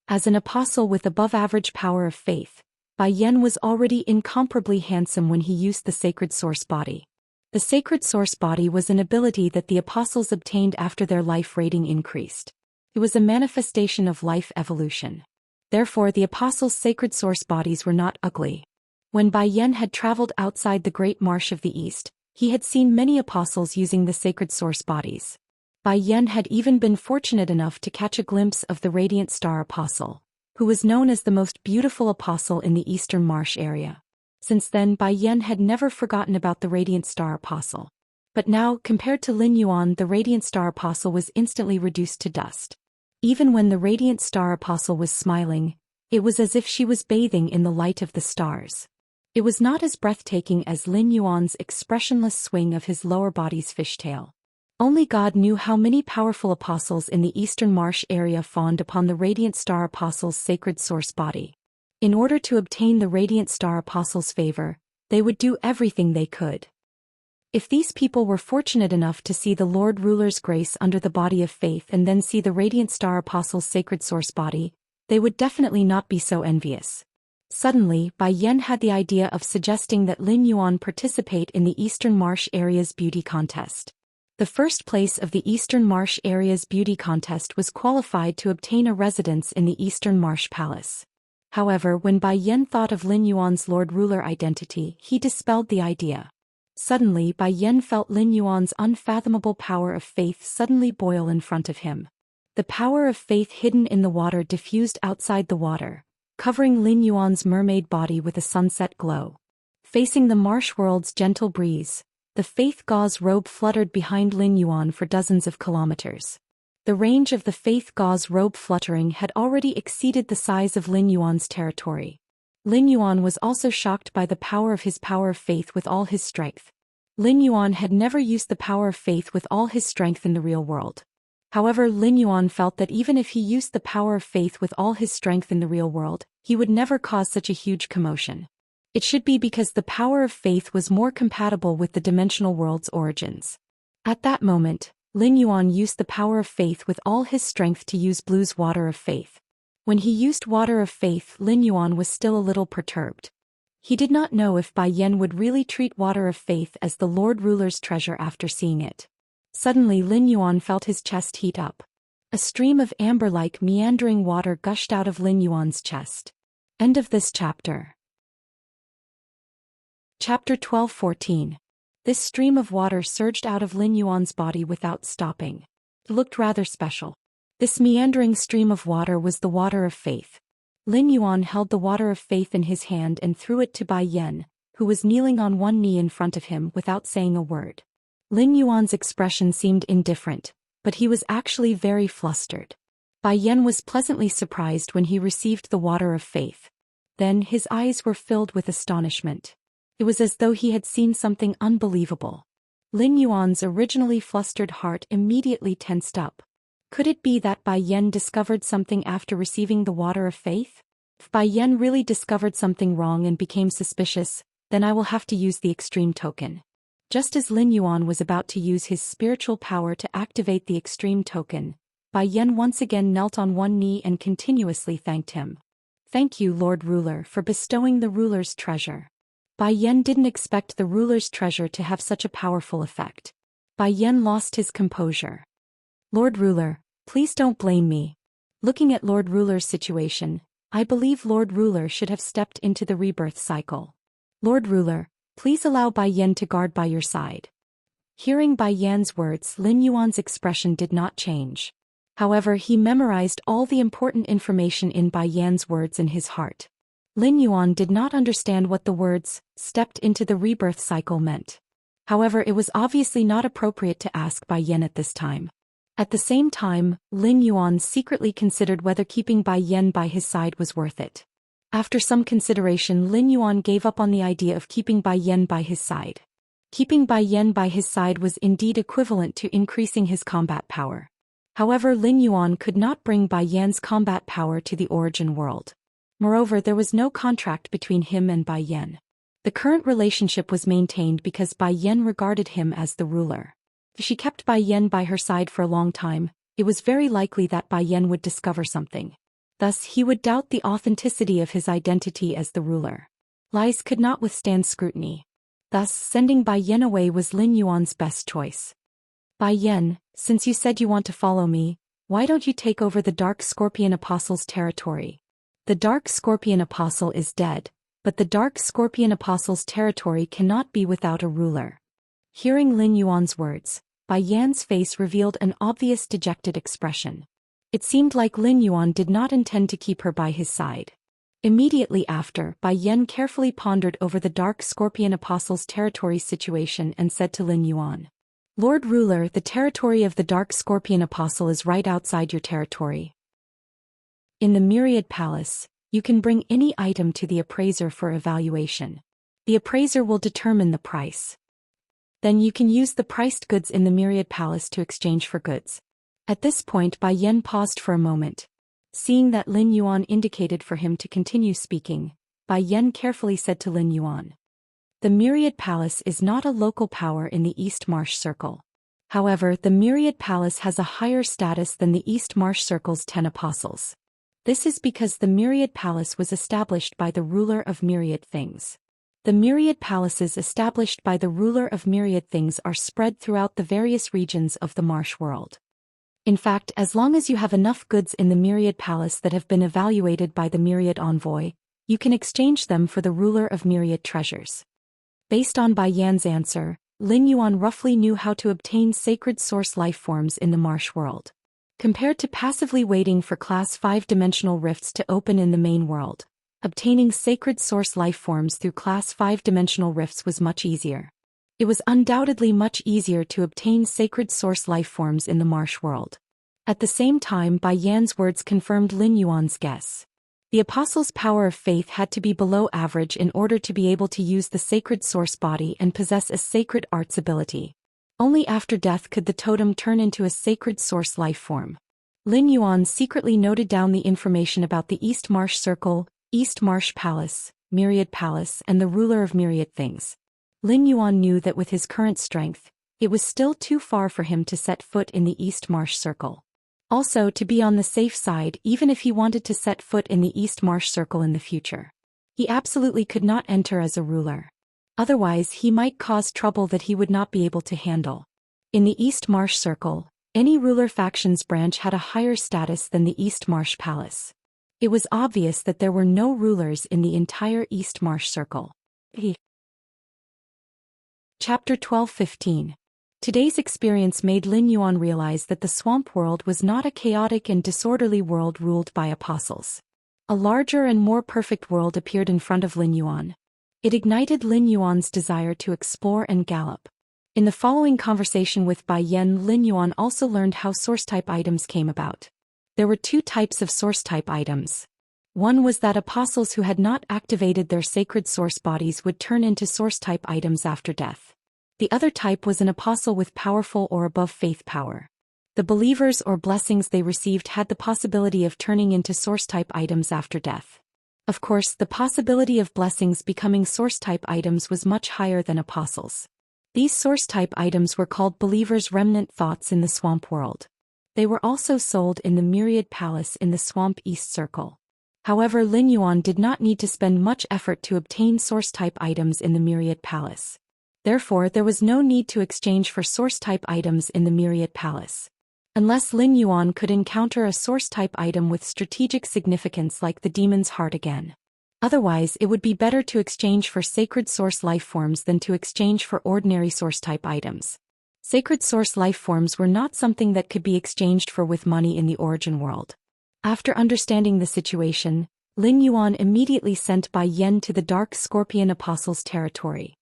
As an apostle with above-average power of faith, Bai Yan was already incomparably handsome when he used the sacred source body. The sacred source body was an ability that the apostles obtained after their life rating increased. It was a manifestation of life evolution. Therefore, the apostles' sacred source bodies were not ugly. When Bai Yan had traveled outside the Great Marsh of the East, he had seen many apostles using the sacred source bodies. Bai Yan had even been fortunate enough to catch a glimpse of the Radiant Star Apostle, who was known as the most beautiful apostle in the Eastern Marsh area. Since then, Bai Yan had never forgotten about the Radiant Star Apostle. But now, compared to Lin Yuan, the Radiant Star Apostle was instantly reduced to dust. Even when the Radiant Star Apostle was smiling, it was as if she was bathing in the light of the stars. It was not as breathtaking as Lin Yuan's expressionless swing of his lower body's fishtail. Only God knew how many powerful apostles in the Eastern Marsh area fawned upon the Radiant Star Apostle's sacred source body. In order to obtain the Radiant Star Apostle's favor, they would do everything they could. If these people were fortunate enough to see the Lord Ruler's grace under the body of faith and then see the Radiant Star Apostle's sacred source body, they would definitely not be so envious. Suddenly, Bai Yan had the idea of suggesting that Lin Yuan participate in the Eastern Marsh area's beauty contest. The first place of the Eastern Marsh area's beauty contest was qualified to obtain a residence in the Eastern Marsh Palace. However, when Bai Yan thought of Lin Yuan's Lord Ruler identity, he dispelled the idea. Suddenly, Bai Yan felt Lin Yuan's unfathomable power of faith suddenly boil in front of him. The power of faith hidden in the water diffused outside the water, covering Lin Yuan's mermaid body with a sunset glow. Facing the marsh world's gentle breeze, the faith gauze robe fluttered behind Lin Yuan for dozens of kilometers. The range of the faith gauze robe fluttering had already exceeded the size of Lin Yuan's territory. Lin Yuan was also shocked by the power of faith with all his strength. Lin Yuan had never used the power of faith with all his strength in the real world. However, Lin Yuan felt that even if he used the power of faith with all his strength in the real world, he would never cause such a huge commotion. It should be because the power of faith was more compatible with the dimensional world's origins. At that moment, Lin Yuan used the power of faith with all his strength to use Blue's water of faith. When he used water of faith, Lin Yuan was still a little perturbed. He did not know if Bai Yan would really treat water of faith as the Lord Ruler's treasure after seeing it. Suddenly Lin Yuan felt his chest heat up. A stream of amber-like meandering water gushed out of Lin Yuan's chest. End of this chapter. Chapter 12-14. This stream of water surged out of Lin Yuan's body without stopping. It looked rather special. This meandering stream of water was the water of faith. Lin Yuan held the water of faith in his hand and threw it to Bai Yan, who was kneeling on one knee in front of him without saying a word. Lin Yuan's expression seemed indifferent, but he was actually very flustered. Bai Yan was pleasantly surprised when he received the water of faith. Then his eyes were filled with astonishment. It was as though he had seen something unbelievable. Lin Yuan's originally flustered heart immediately tensed up. Could it be that Bai Yan discovered something after receiving the water of faith? If Bai Yan really discovered something wrong and became suspicious, then I will have to use the extreme token. Just as Lin Yuan was about to use his spiritual power to activate the extreme token, Bai Yan once again knelt on one knee and continuously thanked him. Thank you, Lord Ruler, for bestowing the ruler's treasure. Bai Yan didn't expect the ruler's treasure to have such a powerful effect. Bai Yan lost his composure. Lord Ruler, please don't blame me. Looking at Lord Ruler's situation, I believe Lord Ruler should have stepped into the rebirth cycle. Lord Ruler, please allow Bai Yan to guard by your side. Hearing Bai Yan's words, Lin Yuan's expression did not change. However, he memorized all the important information in Bai Yan's words in his heart. Lin Yuan did not understand what the words, stepped into the rebirth cycle meant. However, it was obviously not appropriate to ask Bai Yan at this time. At the same time, Lin Yuan secretly considered whether keeping Bai Yan by his side was worth it. After some consideration, Lin Yuan gave up on the idea of keeping Bai Yan by his side. Keeping Bai Yan by his side was indeed equivalent to increasing his combat power. However, Lin Yuan could not bring Bai Yan's combat power to the origin world. Moreover, there was no contract between him and Bai Yan. The current relationship was maintained because Bai Yan regarded him as the ruler. If she kept Bai Yan by her side for a long time, it was very likely that Bai Yan would discover something. Thus, he would doubt the authenticity of his identity as the ruler. Lies could not withstand scrutiny. Thus, sending Bai Yan away was Lin Yuan's best choice. Bai Yan, since you said you want to follow me, why don't you take over the Dark Scorpion Apostle's territory? The Dark Scorpion Apostle is dead, but the Dark Scorpion Apostle's territory cannot be without a ruler. Hearing Lin Yuan's words, Bai Yan's face revealed an obvious dejected expression. It seemed like Lin Yuan did not intend to keep her by his side. Immediately after, Bai Yan carefully pondered over the Dark Scorpion Apostle's territory situation and said to Lin Yuan, Lord Ruler, the territory of the Dark Scorpion Apostle is right outside your territory. In the Myriad Palace, you can bring any item to the appraiser for evaluation. The appraiser will determine the price. Then you can use the priced goods in the Myriad Palace to exchange for goods. At this point, Bai Yan paused for a moment. Seeing that Lin Yuan indicated for him to continue speaking, Bai Yan carefully said to Lin Yuan, the Myriad Palace is not a local power in the East Marsh Circle. However, the Myriad Palace has a higher status than the East Marsh Circle's 10 apostles. This is because the Myriad Palace was established by the ruler of myriad things. The myriad palaces established by the ruler of myriad things are spread throughout the various regions of the marsh world. In fact, as long as you have enough goods in the Myriad Palace that have been evaluated by the Myriad Envoy, you can exchange them for the ruler of myriad treasures. Based on Bai Yan's answer, Lin Yuan roughly knew how to obtain sacred source life forms in the marsh world. Compared to passively waiting for Class 5-dimensional rifts to open in the main world, obtaining sacred source life forms through Class 5-dimensional rifts was much easier. It was undoubtedly much easier to obtain sacred source life forms in the marsh world. At the same time, Bai Yan's words confirmed Lin Yuan's guess. The apostle's power of faith had to be below average in order to be able to use the sacred source body and possess a sacred arts ability. Only after death could the totem turn into a sacred source life form. Lin Yuan secretly noted down the information about the East Marsh Circle, East Marsh Palace, Myriad Palace, and the ruler of myriad things. Lin Yuan knew that with his current strength, it was still too far for him to set foot in the East Marsh Circle. Also, to be on the safe side, even if he wanted to set foot in the East Marsh Circle in the future, he absolutely could not enter as a ruler. Otherwise, he might cause trouble that he would not be able to handle. In the East Marsh Circle, any ruler faction's branch had a higher status than the East Marsh Palace. It was obvious that there were no rulers in the entire East Marsh Circle. Chapter 12:15. Today's experience made Lin Yuan realize that the swamp world was not a chaotic and disorderly world ruled by apostles. A larger and more perfect world appeared in front of Lin Yuan. It ignited Lin Yuan's desire to explore and gallop. In the following conversation with Bai Yan, Lin Yuan also learned how source-type items came about. There were two types of source-type items. One was that apostles who had not activated their sacred source bodies would turn into source-type items after death. The other type was an apostle with powerful or above faith power. The believers or blessings they received had the possibility of turning into source-type items after death. Of course, the possibility of blessings becoming source-type items was much higher than apostles. These source-type items were called believers' remnant thoughts in the swamp world. They were also sold in the Myriad Palace in the Swamp East Circle. However, Lin Yuan did not need to spend much effort to obtain source-type items in the Myriad Palace. Therefore, there was no need to exchange for source-type items in the Myriad Palace. Unless Lin Yuan could encounter a source-type item with strategic significance like the Demon's Heart again. Otherwise, it would be better to exchange for sacred source life forms than to exchange for ordinary source-type items. Sacred source life forms were not something that could be exchanged for with money in the origin world. After understanding the situation, Lin Yuan immediately sent Bai Yan to the Dark Scorpion Apostle's territory.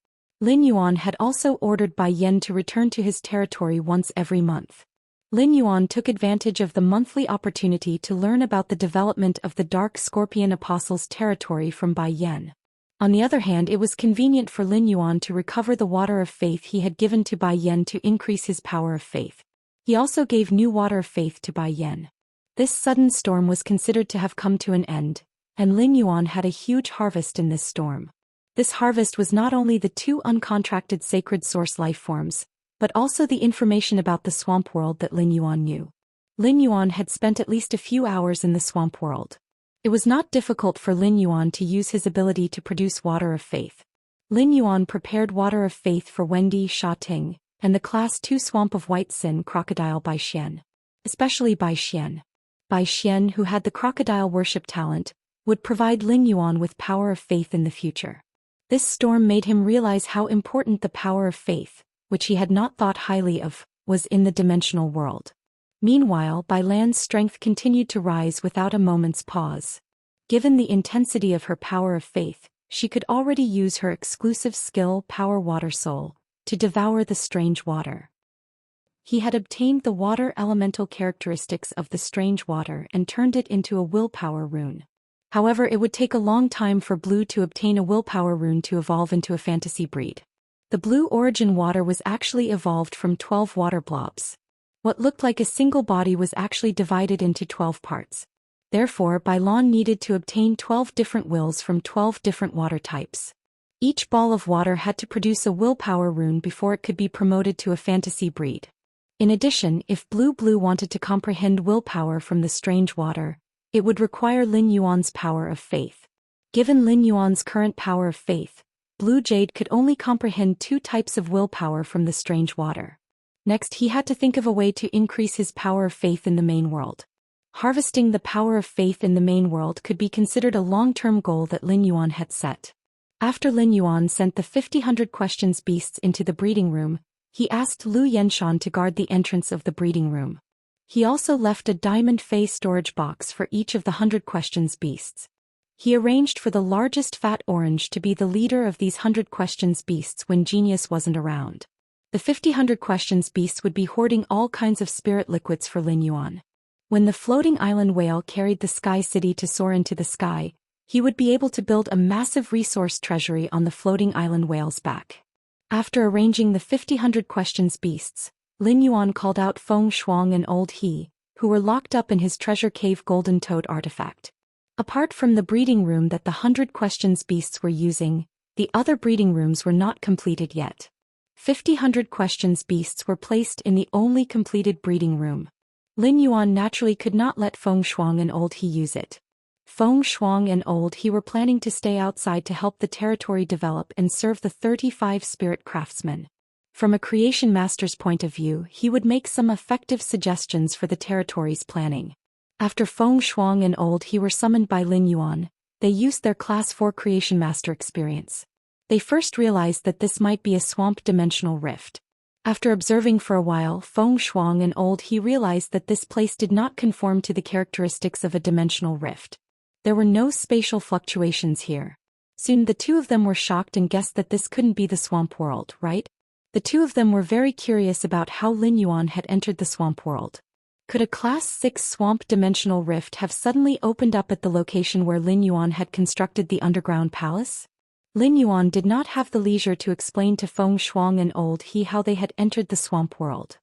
Lin Yuan had also ordered Bai Yan to return to his territory once every month. Lin Yuan took advantage of the monthly opportunity to learn about the development of the Dark Scorpion Apostle's territory from Bai Yan. On the other hand, it was convenient for Lin Yuan to recover the water of faith he had given to Bai Yan to increase his power of faith. He also gave new water of faith to Bai Yan. This sudden storm was considered to have come to an end, and Lin Yuan had a huge harvest in this storm. This harvest was not only the two uncontracted sacred source life forms, but also the information about the swamp world that Lin Yuan knew. Lin Yuan had spent at least a few hours in the swamp world. It was not difficult for Lin Yuan to use his ability to produce water of faith. Lin Yuan prepared water of faith for Wendy Xiating, and the Class 2 Swamp of White Sin crocodile Bai Xian. Especially Bai Xian. Bai Xian, who had the crocodile worship talent, would provide Lin Yuan with power of faith in the future. This storm made him realize how important the power of faith, which he had not thought highly of, was in the dimensional world. Meanwhile, Bai Lan's strength continued to rise without a moment's pause. Given the intensity of her power of faith, she could already use her exclusive skill Power Water Soul to devour the strange water. He had obtained the water elemental characteristics of the strange water and turned it into a willpower rune. However, it would take a long time for Blue to obtain a willpower rune to evolve into a fantasy breed. The blue origin water was actually evolved from 12 water blobs. What looked like a single body was actually divided into 12 parts. Therefore, Bai Lan needed to obtain 12 different wills from 12 different water types. Each ball of water had to produce a willpower rune before it could be promoted to a fantasy breed. In addition, if Blue wanted to comprehend willpower from the strange water, it would require Lin Yuan's power of faith. Given Lin Yuan's current power of faith, Blue Jade could only comprehend 2 types of willpower from the strange water. Next, he had to think of a way to increase his power of faith in the main world. Harvesting the power of faith in the main world could be considered a long-term goal that Lin Yuan had set. After Lin Yuan sent the 50 questions beasts into the breeding room, he asked Lu Yenshan to guard the entrance of the breeding room. He also left a diamond Fey storage box for each of the 100 questions beasts. He arranged for the largest fat orange to be the leader of these 100 questions beasts when Genius wasn't around. The 50 questions beasts would be hoarding all kinds of spirit liquids for Lin Yuan. When the floating island whale carried the sky city to soar into the sky, he would be able to build a massive resource treasury on the floating island whale's back. After arranging the 50 questions beasts, Lin Yuan called out Feng Shuang and Old He, who were locked up in his treasure cave golden toad artifact. Apart from the breeding room that the 100 questions beasts were using, the other breeding rooms were not completed yet. 50 questions beasts were placed in the only completed breeding room. Lin Yuan naturally could not let Feng Shuang and Old He use it. Feng Shuang and Old He were planning to stay outside to help the territory develop and serve the 35 spirit craftsmen. From a creation master's point of view, he would make some effective suggestions for the territory's planning. After Feng Shuang and Old He were summoned by Lin Yuan, they used their Class 4 creation master experience. They first realized that this might be a swamp dimensional rift. After observing for a while, Feng Shuang and Old He realized that this place did not conform to the characteristics of a dimensional rift. There were no spatial fluctuations here. Soon the two of them were shocked and guessed that this couldn't be the swamp world, right? The two of them were very curious about how Lin Yuan had entered the swamp world. Could a Class 6 swamp dimensional rift have suddenly opened up at the location where Lin Yuan had constructed the underground palace? Lin Yuan did not have the leisure to explain to Feng Shuang and Old He how they had entered the swamp world.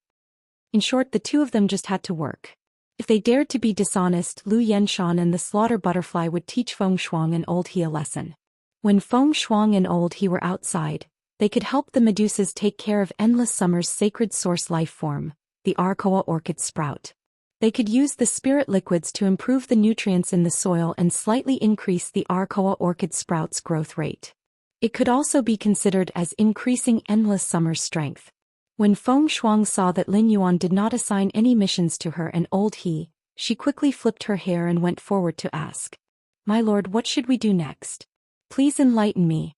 In short, the two of them just had to work. If they dared to be dishonest, Lu Yenshan and the slaughter butterfly would teach Feng Shuang and Old He a lesson. When Feng Shuang and Old He were outside, they could help the Medusas take care of Endless Summer's sacred source life form, the Arkoa orchid sprout. They could use the spirit liquids to improve the nutrients in the soil and slightly increase the Arkoa orchid sprout's growth rate. It could also be considered as increasing Endless Summer's strength. When Feng Shuang saw that Lin Yuan did not assign any missions to her and Old He, she quickly flipped her hair and went forward to ask, "My lord, what should we do next? Please enlighten me.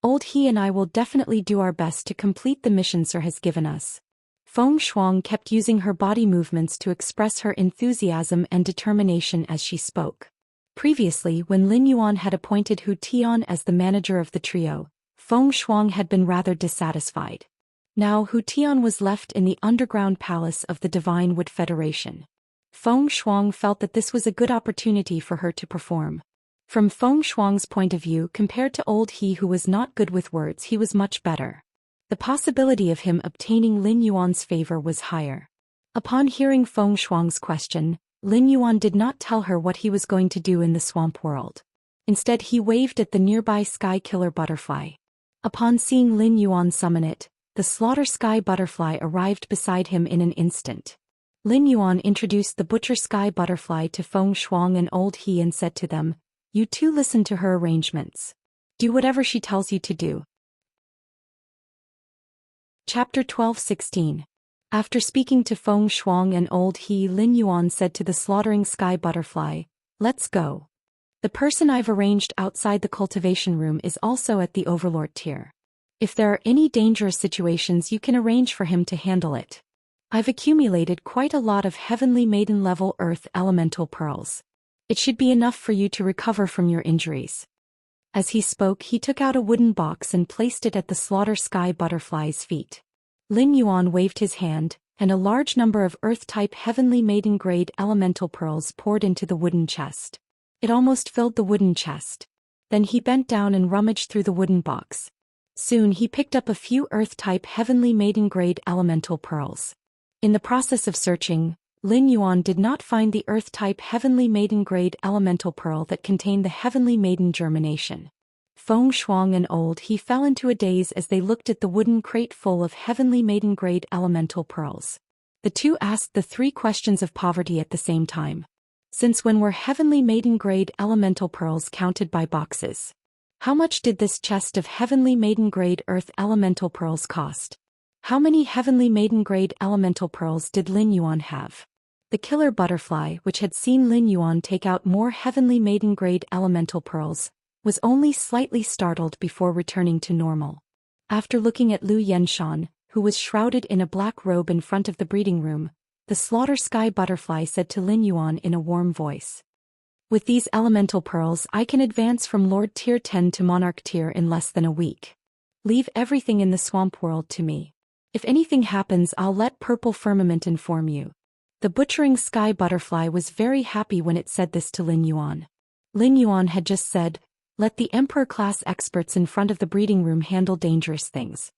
Old He and I will definitely do our best to complete the mission Sir has given us." Feng Shuang kept using her body movements to express her enthusiasm and determination as she spoke. Previously, when Lin Yuan had appointed Hu Tian as the manager of the trio, Feng Shuang had been rather dissatisfied. Now Hu Tian was left in the underground palace of the Divine Wood Federation. Feng Shuang felt that this was a good opportunity for her to perform. From Feng Shuang's point of view, compared to Old He, who was not good with words, he was much better. The possibility of him obtaining Lin Yuan's favor was higher. Upon hearing Feng Shuang's question, Lin Yuan did not tell her what he was going to do in the swamp world. Instead, he waved at the nearby sky killer butterfly. Upon seeing Lin Yuan summon it, the slaughter sky butterfly arrived beside him in an instant. Lin Yuan introduced the butcher sky butterfly to Feng Shuang and Old He and said to them, "You two listen to her arrangements. Do whatever she tells you to do." Chapter 12:16. After speaking to Feng Shuang and Old He, Lin Yuan said to the slaughtering sky butterfly, "Let's go. The person I've arranged outside the cultivation room is also at the Overlord tier. If there are any dangerous situations, you can arrange for him to handle it. I've accumulated quite a lot of Heavenly Maiden level Earth Elemental Pearls. It should be enough for you to recover from your injuries." As he spoke, he took out a wooden box and placed it at the slaughter sky butterfly's feet. Lin Yuan waved his hand, and a large number of Earth-type Heavenly Maiden grade Elemental Pearls poured into the wooden chest. It almost filled the wooden chest. Then he bent down and rummaged through the wooden box. Soon he picked up a few Earth-type Heavenly Maiden grade Elemental Pearls. In the process of searching, Lin Yuan did not find the Earth-type Heavenly Maiden grade Elemental Pearl that contained the Heavenly Maiden germination. Feng Shuang and Old He fell into a daze as they looked at the wooden crate full of Heavenly Maiden grade Elemental Pearls. The two asked the 3 questions of poverty at the same time. Since when were Heavenly Maiden grade Elemental Pearls counted by boxes? How much did this chest of Heavenly Maiden grade Earth Elemental Pearls cost? How many Heavenly Maiden grade Elemental Pearls did Lin Yuan have? The killer butterfly, which had seen Lin Yuan take out more Heavenly Maiden grade Elemental Pearls, was only slightly startled before returning to normal. After looking at Lu Yenshan, who was shrouded in a black robe in front of the breeding room, the slaughter sky butterfly said to Lin Yuan in a warm voice, "With these elemental pearls, I can advance from Lord Tier 10 to Monarch Tier in less than a week. Leave everything in the swamp world to me. If anything happens, I'll let Purple Firmament inform you." The butchering sky butterfly was very happy when it said this to Lin Yuan. Lin Yuan had just said, "Let the emperor-class experts in front of the breeding room handle dangerous things."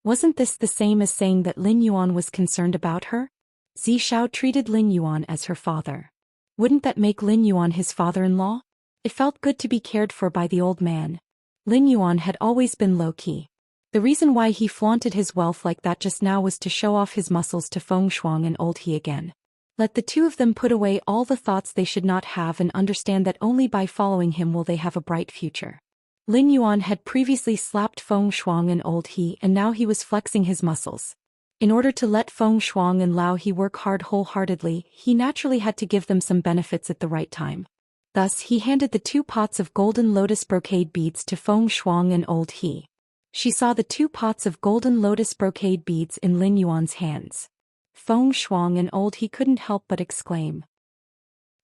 Wasn't this the same as saying that Lin Yuan was concerned about her? Zi Xiao treated Lin Yuan as her father. Wouldn't that make Lin Yuan his father-in-law? It felt good to be cared for by the old man. Lin Yuan had always been low-key. The reason why he flaunted his wealth like that just now was to show off his muscles to Feng Shuang and old He again. Let the two of them put away all the thoughts they should not have and understand that only by following him will they have a bright future. Lin Yuan had previously slapped Feng Shuang and old He, and now he was flexing his muscles. In order to let Feng Shuang and Lao He work hard wholeheartedly, he naturally had to give them some benefits at the right time. Thus he handed the 2 pots of golden lotus brocade beads to Feng Shuang and old He. She saw the 2 pots of golden lotus brocade beads in Lin Yuan's hands. Feng Shuang and old He couldn't help but exclaim.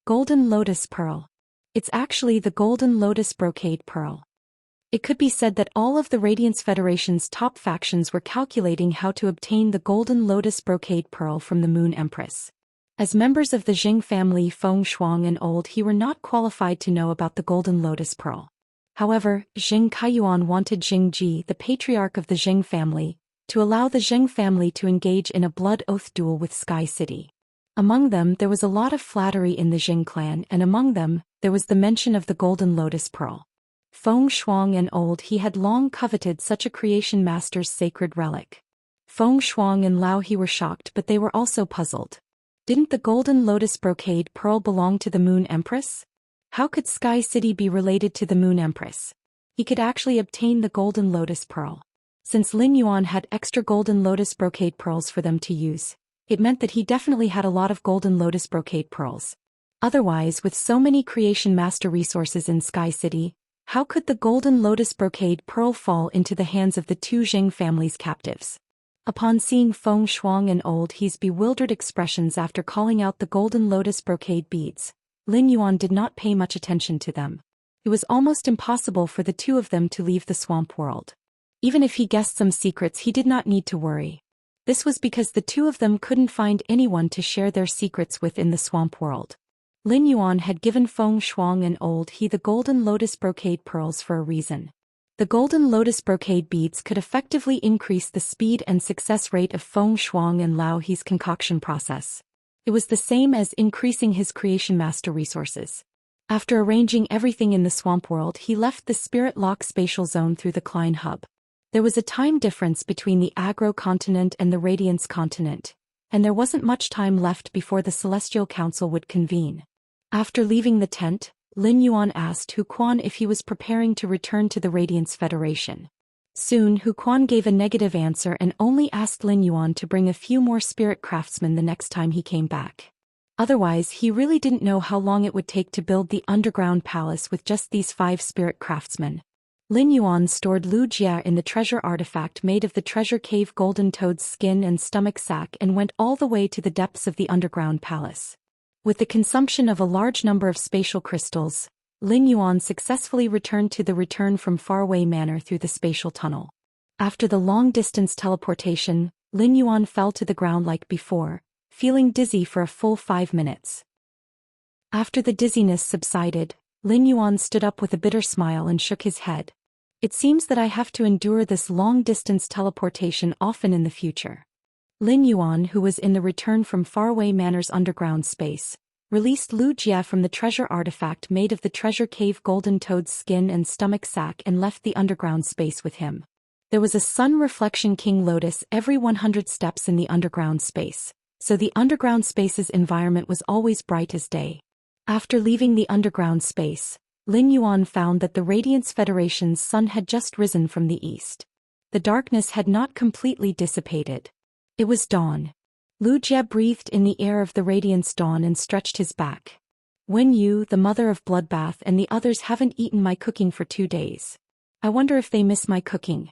Golden lotus pearl. It's actually the golden lotus brocade pearl. It could be said that all of the Radiance Federation's top factions were calculating how to obtain the golden lotus brocade pearl from the Moon Empress. As members of the Jing family, Feng Shuang and old He were not qualified to know about the golden lotus pearl. However, Jing Kaiyuan wanted Jing Ji, the patriarch of the Jing family, to allow the Jing family to engage in a blood oath duel with Sky City. Among them there was a lot of flattery in the Jing clan, and among them, there was the mention of the golden lotus pearl. Feng Shuang and old He had long coveted such a creation master's sacred relic. Feng Shuang and Lao He were shocked, but they were also puzzled. Didn't the golden lotus brocade pearl belong to the Moon Empress? How could Sky City be related to the Moon Empress? He could actually obtain the golden lotus pearl. Since Lin Yuan had extra golden lotus brocade pearls for them to use, it meant that he definitely had a lot of golden lotus brocade pearls. Otherwise, with so many creation master resources in Sky City, how could the golden lotus brocade pearl fall into the hands of the 2 Jing family's captives? Upon seeing Feng Shuang and old He's bewildered expressions after calling out the golden lotus brocade beads, Lin Yuan did not pay much attention to them. It was almost impossible for the 2 of them to leave the swamp world. Even if he guessed some secrets, he did not need to worry. This was because the 2 of them couldn't find anyone to share their secrets with in the swamp world. Lin Yuan had given Feng Shuang and old He the golden lotus brocade pearls for a reason. The golden lotus brocade beads could effectively increase the speed and success rate of Feng Shuang and Lao He's concoction process. It was the same as increasing his creation master resources. After arranging everything in the swamp world, he left the Spirit Lock spatial zone through the Klein hub. There was a time difference between the Agro continent and the Radiance continent, and there wasn't much time left before the Celestial Council would convene. After leaving the tent, Lin Yuan asked Hu Quan if he was preparing to return to the Radiance Federation. Soon Hu Quan gave a negative answer and only asked Lin Yuan to bring a few more spirit craftsmen the next time he came back. Otherwise, he really didn't know how long it would take to build the underground palace with just these 5 spirit craftsmen. Lin Yuan stored Lu Jia in the treasure artifact made of the treasure cave golden toad's skin and stomach sac and went all the way to the depths of the underground palace. With the consumption of a large number of spatial crystals, Lin Yuan successfully returned to the return from faraway manor through the spatial tunnel. After the long-distance teleportation, Lin Yuan fell to the ground like before, feeling dizzy for a full 5 minutes. After the dizziness subsided, Lin Yuan stood up with a bitter smile and shook his head. It seems that I have to endure this long-distance teleportation often in the future. Lin Yuan, who was in the return from faraway manor's underground space, released Lu Jia from the treasure artifact made of the treasure cave golden toad's skin and stomach sac and left the underground space with him. There was a sun reflection king lotus every 100 steps in the underground space, so the underground space's environment was always bright as day. After leaving the underground space, Lin Yuan found that the Radiance Federation's sun had just risen from the east. The darkness had not completely dissipated. It was dawn. Lu Jia breathed in the air of the Radiance dawn and stretched his back. Wen Yu, the mother of Bloodbath, and the others haven't eaten my cooking for 2 days. I wonder if they miss my cooking.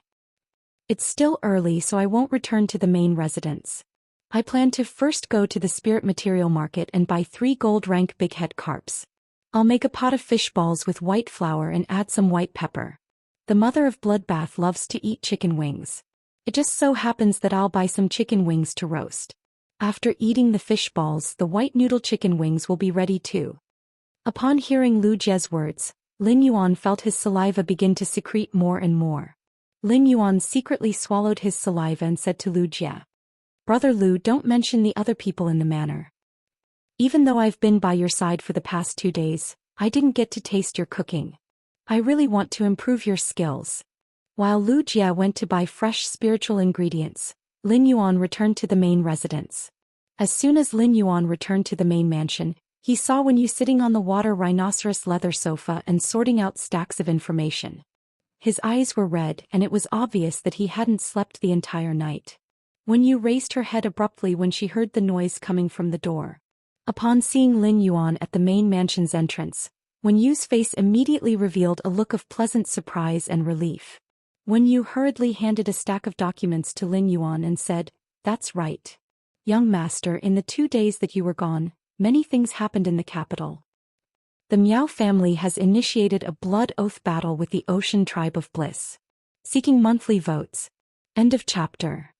It's still early, so I won't return to the main residence. I plan to first go to the spirit material market and buy 3 gold rank big head carps. I'll make a pot of fish balls with white flour and add some white pepper. The mother of Bloodbath loves to eat chicken wings. It just so happens that I'll buy some chicken wings to roast. After eating the fish balls, the white noodle chicken wings will be ready too. Upon hearing Lu Jie's words, Lin Yuan felt his saliva begin to secrete more and more. Lin Yuan secretly swallowed his saliva and said to Lu Jie, "Brother Lu, don't mention the other people in the manner. Even though I've been by your side for the past 2 days, I didn't get to taste your cooking. I really want to improve your skills." While Lu Jie went to buy fresh spiritual ingredients, Lin Yuan returned to the main residence. As soon as Lin Yuan returned to the main mansion, he saw Wen Yu sitting on the water rhinoceros leather sofa and sorting out stacks of information. His eyes were red and it was obvious that he hadn't slept the entire night. Wen Yu raised her head abruptly when she heard the noise coming from the door. Upon seeing Lin Yuan at the main mansion's entrance, Wen Yu's face immediately revealed a look of pleasant surprise and relief. Wen Yu hurriedly handed a stack of documents to Lin Yuan and said, "That's right. Young master, in the 2 days that you were gone, many things happened in the capital. The Miao family has initiated a blood oath battle with the Ocean Tribe of Bliss, seeking monthly votes." End of chapter.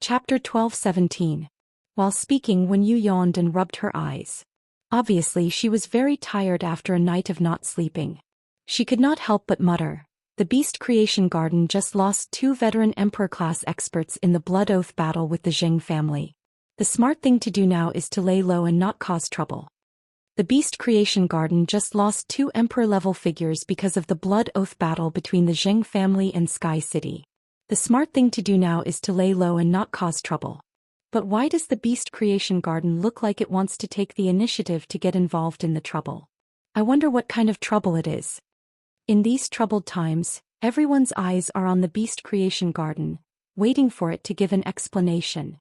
Chapter 12:17. While speaking, Wen Yu yawned and rubbed her eyes. Obviously she was very tired after a night of not sleeping. She could not help but mutter, "The Beast Creation Garden just lost 2 veteran Emperor-class experts in the blood oath battle with the Zheng family. The smart thing to do now is to lay low and not cause trouble." The Beast Creation Garden just lost 2 Emperor-level figures because of the blood oath battle between the Zheng family and Sky City. The smart thing to do now is to lay low and not cause trouble. But why does the Beast Creation Garden look like it wants to take the initiative to get involved in the trouble? I wonder what kind of trouble it is. In these troubled times, everyone's eyes are on the Beast Creation Garden, waiting for it to give an explanation.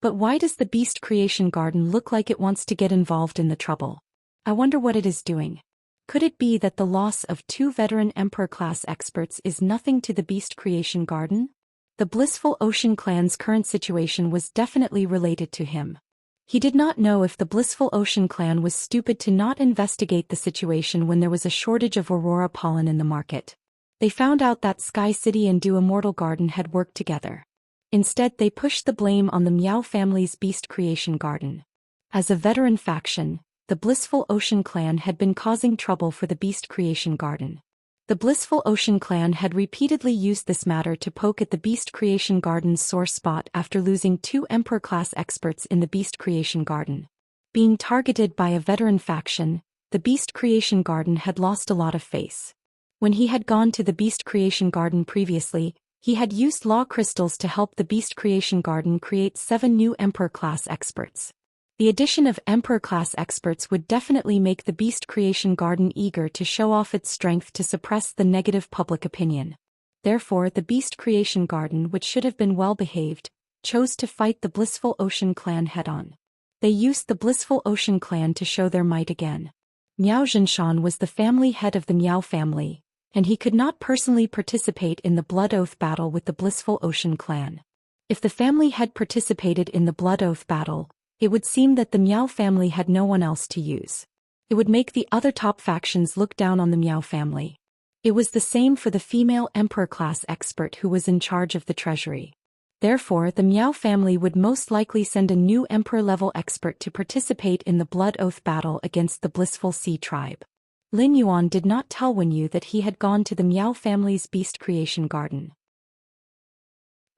But why does the Beast Creation Garden look like it wants to get involved in the trouble? I wonder what it is doing. Could it be that the loss of 2 veteran Emperor-class experts is nothing to the Beast Creation Garden? The Blissful Ocean Clan's current situation was definitely related to him. He did not know if the Blissful Ocean Clan was stupid to not investigate the situation when there was a shortage of Aurora pollen in the market. They found out that Sky City and Dew Immortal Garden had worked together. Instead, they pushed the blame on the Miao family's Beast Creation Garden. As a veteran faction, the Blissful Ocean Clan had been causing trouble for the Beast Creation Garden. The Blissful Ocean Clan had repeatedly used this matter to poke at the Beast Creation Garden's sore spot after losing 2 Emperor-class experts in the Beast Creation Garden. Being targeted by a veteran faction, the Beast Creation Garden had lost a lot of face. When he had gone to the Beast Creation Garden previously, he had used law crystals to help the Beast Creation Garden create 7 new Emperor-class experts. The addition of Emperor-class experts would definitely make the Beast Creation Garden eager to show off its strength to suppress the negative public opinion. Therefore, the Beast Creation Garden, which should have been well-behaved, chose to fight the Blissful Ocean Clan head-on. They used the Blissful Ocean Clan to show their might again. Miao Zhenshan was the family head of the Miao family, and he could not personally participate in the Blood Oath battle with the Blissful Ocean Clan. If the family had participated in the Blood Oath battle, it would seem that the Miao family had no one else to use. It would make the other top factions look down on the Miao family. It was the same for the female Emperor-class expert who was in charge of the treasury. Therefore, the Miao family would most likely send a new Emperor-level expert to participate in the Blood Oath battle against the Blissful Sea tribe. Lin Yuan did not tell Wen Yu that he had gone to the Miao family's Beast Creation Garden.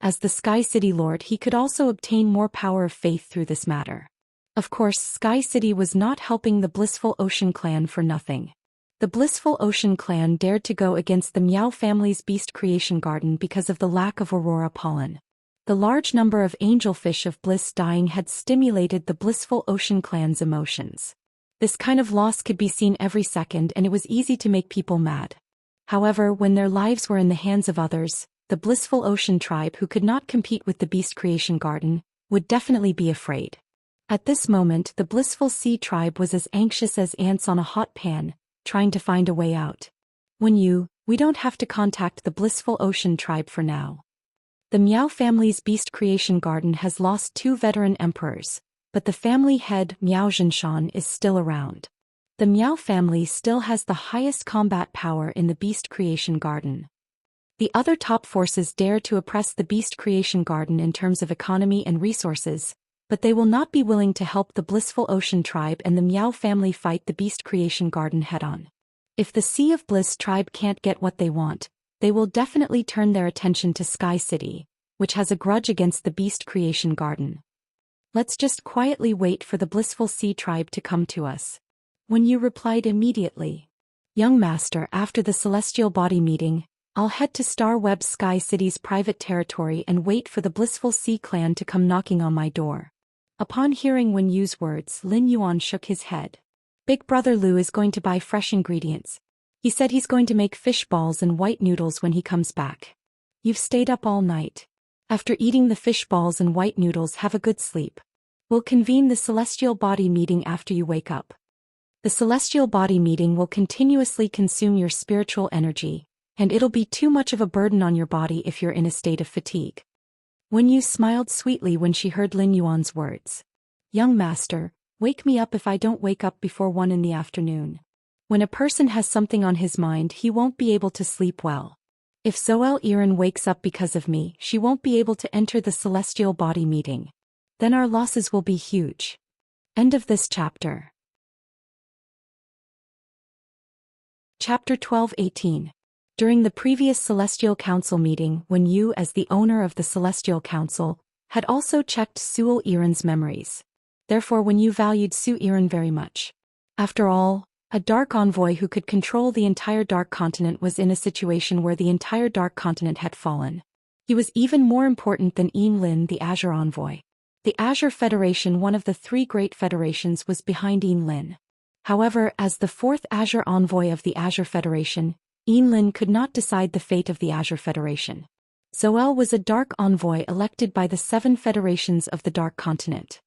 As the Sky City Lord, he could also obtain more power of faith through this matter. Of course, Sky City was not helping the Blissful Ocean Clan for nothing. The Blissful Ocean Clan dared to go against the Miao family's Beast Creation Garden because of the lack of Aurora pollen. The large number of angelfish of bliss dying had stimulated the Blissful Ocean Clan's emotions. This kind of loss could be seen every second and it was easy to make people mad. However, when their lives were in the hands of others, the Blissful Ocean tribe, who could not compete with the Beast Creation Garden, would definitely be afraid. At this moment, the Blissful Sea tribe was as anxious as ants on a hot pan, trying to find a way out. Wen Yu, we don't have to contact the Blissful Ocean tribe for now. The Miao family's Beast Creation Garden has lost 2 veteran emperors, but the family head, Miao Zhenshan, is still around. The Miao family still has the highest combat power in the Beast Creation Garden. The other top forces dare to oppress the Beast Creation Garden in terms of economy and resources, but they will not be willing to help the Blissful Ocean Tribe and the Meow family fight the Beast Creation Garden head-on. If the Sea of Bliss tribe can't get what they want, they will definitely turn their attention to Sky City, which has a grudge against the Beast Creation Garden. Let's just quietly wait for the Blissful Sea tribe to come to us. When you replied immediately, "Young Master, after the Celestial Body meeting, I'll head to Star Web Sky City's private territory and wait for the Blissful Sea clan to come knocking on my door." Upon hearing Wen Yu's words, Lin Yuan shook his head. Big Brother Lu is going to buy fresh ingredients. He said he's going to make fish balls and white noodles when he comes back. You've stayed up all night. After eating the fish balls and white noodles, have a good sleep. We'll convene the Celestial Body meeting after you wake up. The Celestial Body meeting will continuously consume your spiritual energy, and it'll be too much of a burden on your body if you're in a state of fatigue. Wen Yu smiled sweetly when she heard Lin Yuan's words. Young Master, wake me up if I don't wake up before 1 in the afternoon. When a person has something on his mind, he won't be able to sleep well. If Zhou Xian wakes up because of me, she won't be able to enter the Celestial Body meeting. Then our losses will be huge. End of this chapter. Chapter 12-18. During the previous Celestial Council meeting, Wen Yu, as the owner of the Celestial Council, had also checked Zhou Xian's memories. Therefore Wen Yu valued Zhou Xian very much. After all, a Dark Envoy who could control the entire Dark Continent was in a situation where the entire Dark Continent had fallen. He was even more important than Lin, the Azure Envoy. The Azure Federation, one of the 3 great federations, was behind Lin. However, as the 4th Azure Envoy of the Azure Federation, Lin could not decide the fate of the Azure Federation. Zhou was a Dark Envoy elected by the 7 federations of the Dark Continent.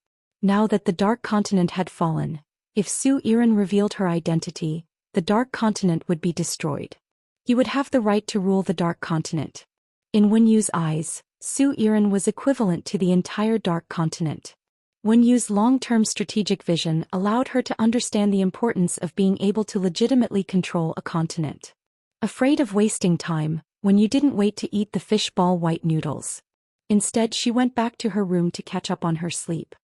Now that the Dark Continent had fallen, if Zhou Xian revealed her identity, the Dark Continent would be destroyed. He would have the right to rule the Dark Continent. In Wen Yu's eyes, Zhou Xian was equivalent to the entire Dark Continent. Wen Yu's long-term strategic vision allowed her to understand the importance of being able to legitimately control a continent. Afraid of wasting time, Wen Yu didn't wait to eat the fish ball white noodles. Instead, she went back to her room to catch up on her sleep.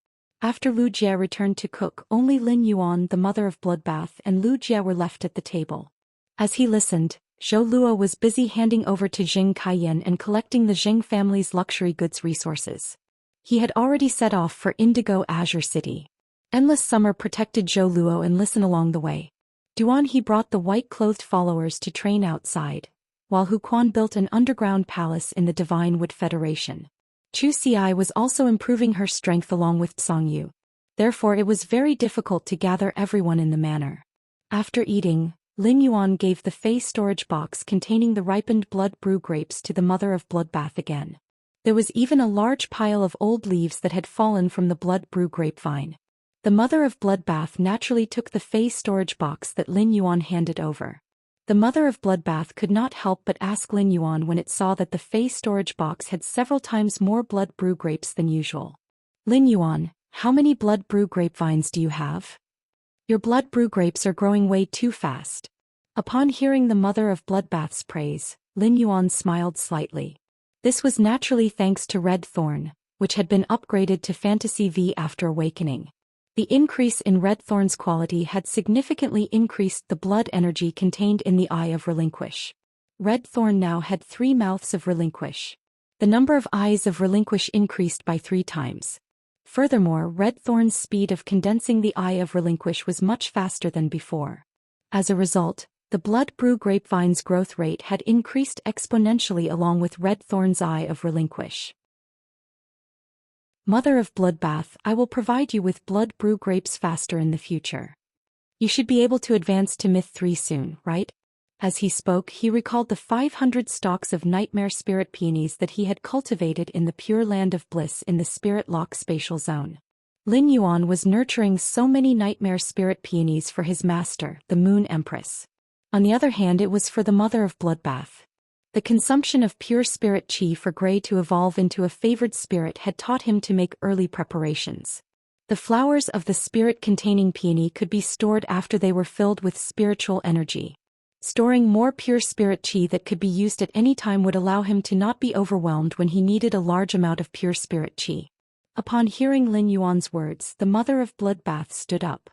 After Lu Jie returned to cook, only Lin Yuan, the mother of Bloodbath, and Lu Jie were left at the table. As he listened, Zhou Luo was busy handing over to Jing Kaiyan and collecting the Jing family's luxury goods resources. He had already set off for Indigo Azure City. Endless Summer protected Zhou Luo and listened along the way. Duan he brought the white-clothed followers to train outside, while Hu Quan built an underground palace in the Divine Wood Federation. Chu Xi was also improving her strength along with Song Yu. Therefore it was very difficult to gather everyone in the manor. After eating, Lin Yuan gave the Fey storage box containing the ripened blood brew grapes to the mother of Bloodbath again. There was even a large pile of old leaves that had fallen from the blood brew grapevine. The mother of Bloodbath naturally took the Fey storage box that Lin Yuan handed over. The mother of Bloodbath could not help but ask Lin Yuan when it saw that the Fey storage box had several times more blood brew grapes than usual. Lin Yuan, how many blood brew grapevines do you have? Your blood brew grapes are growing way too fast. Upon hearing the mother of Bloodbath's praise, Lin Yuan smiled slightly. This was naturally thanks to Red Thorn, which had been upgraded to Fantasy V after awakening. The increase in Red Thorn's quality had significantly increased the blood energy contained in the Eye of Relinquish. Red Thorn now had 3 mouths of Relinquish. The number of eyes of Relinquish increased by 3 times. Furthermore, Red Thorn's speed of condensing the Eye of Relinquish was much faster than before. As a result, the blood brew grapevine's growth rate had increased exponentially along with Red Thorn's Eye of Relinquish. Mother of Bloodbath, I will provide you with blood brew grapes faster in the future. You should be able to advance to Myth 3 soon, right? As he spoke, he recalled the 500 stalks of nightmare spirit peonies that he had cultivated in the Pure Land of Bliss in the Spirit Lock spatial zone. Lin Yuan was nurturing so many nightmare spirit peonies for his master, the Moon Empress. On the other hand, it was for the mother of Bloodbath. The consumption of pure spirit chi for Grey to evolve into a favored spirit had taught him to make early preparations. The flowers of the spirit-containing peony could be stored after they were filled with spiritual energy. Storing more pure spirit qi that could be used at any time would allow him to not be overwhelmed when he needed a large amount of pure spirit qi. Upon hearing Lin Yuan's words, the mother of bloodbath stood up.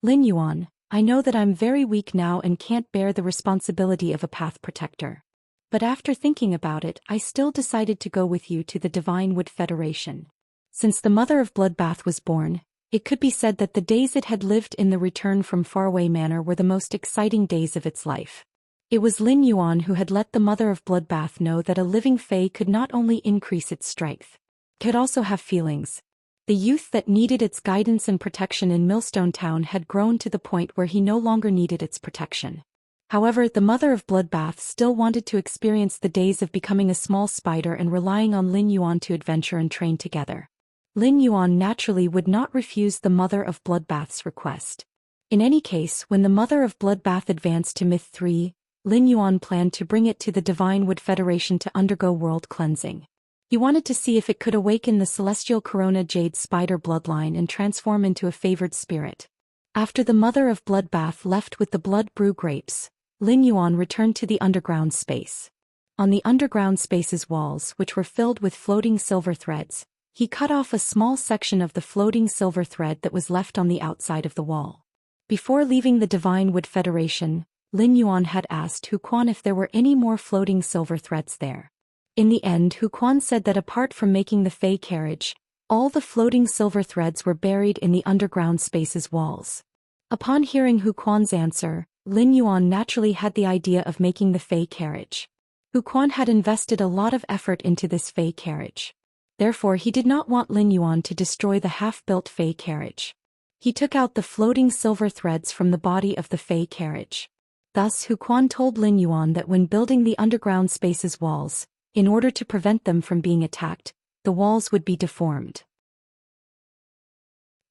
Lin Yuan, I know that I'm very weak now and can't bear the responsibility of a path protector. But after thinking about it, I still decided to go with you to the Divine Wood Federation. Since the mother of bloodbath was born, it could be said that the days it had lived in the return from faraway manor were the most exciting days of its life. It was Lin Yuan who had let the mother of bloodbath know that a living fae could not only increase its strength, could also have feelings. The youth that needed its guidance and protection in Millstone Town had grown to the point where he no longer needed its protection. However, the mother of bloodbath still wanted to experience the days of becoming a small spider and relying on Lin Yuan to adventure and train together. Lin Yuan naturally would not refuse the mother of bloodbath's request. In any case, when the mother of bloodbath advanced to Myth 3, Lin Yuan planned to bring it to the Divine Wood Federation to undergo world cleansing. He wanted to see if it could awaken the celestial corona jade spider bloodline and transform into a favored spirit. After the mother of bloodbath left with the blood brew grapes, Lin Yuan returned to the underground space. On the underground space's walls, which were filled with floating silver threads, he cut off a small section of the floating silver thread that was left on the outside of the wall. Before leaving the Divine Wood Federation, Lin Yuan had asked Hu Quan if there were any more floating silver threads there. In the end, Hu Quan said that apart from making the Fey carriage, all the floating silver threads were buried in the underground space's walls. Upon hearing Hu Quan's answer, Lin Yuan naturally had the idea of making the Fey carriage. Hu Quan had invested a lot of effort into this Fey carriage. Therefore, he did not want Lin Yuan to destroy the half-built Fey carriage. He took out the floating silver threads from the body of the Fey carriage. Thus, Hu Quan told Lin Yuan that when building the underground space's walls, in order to prevent them from being attacked, the walls would be deformed.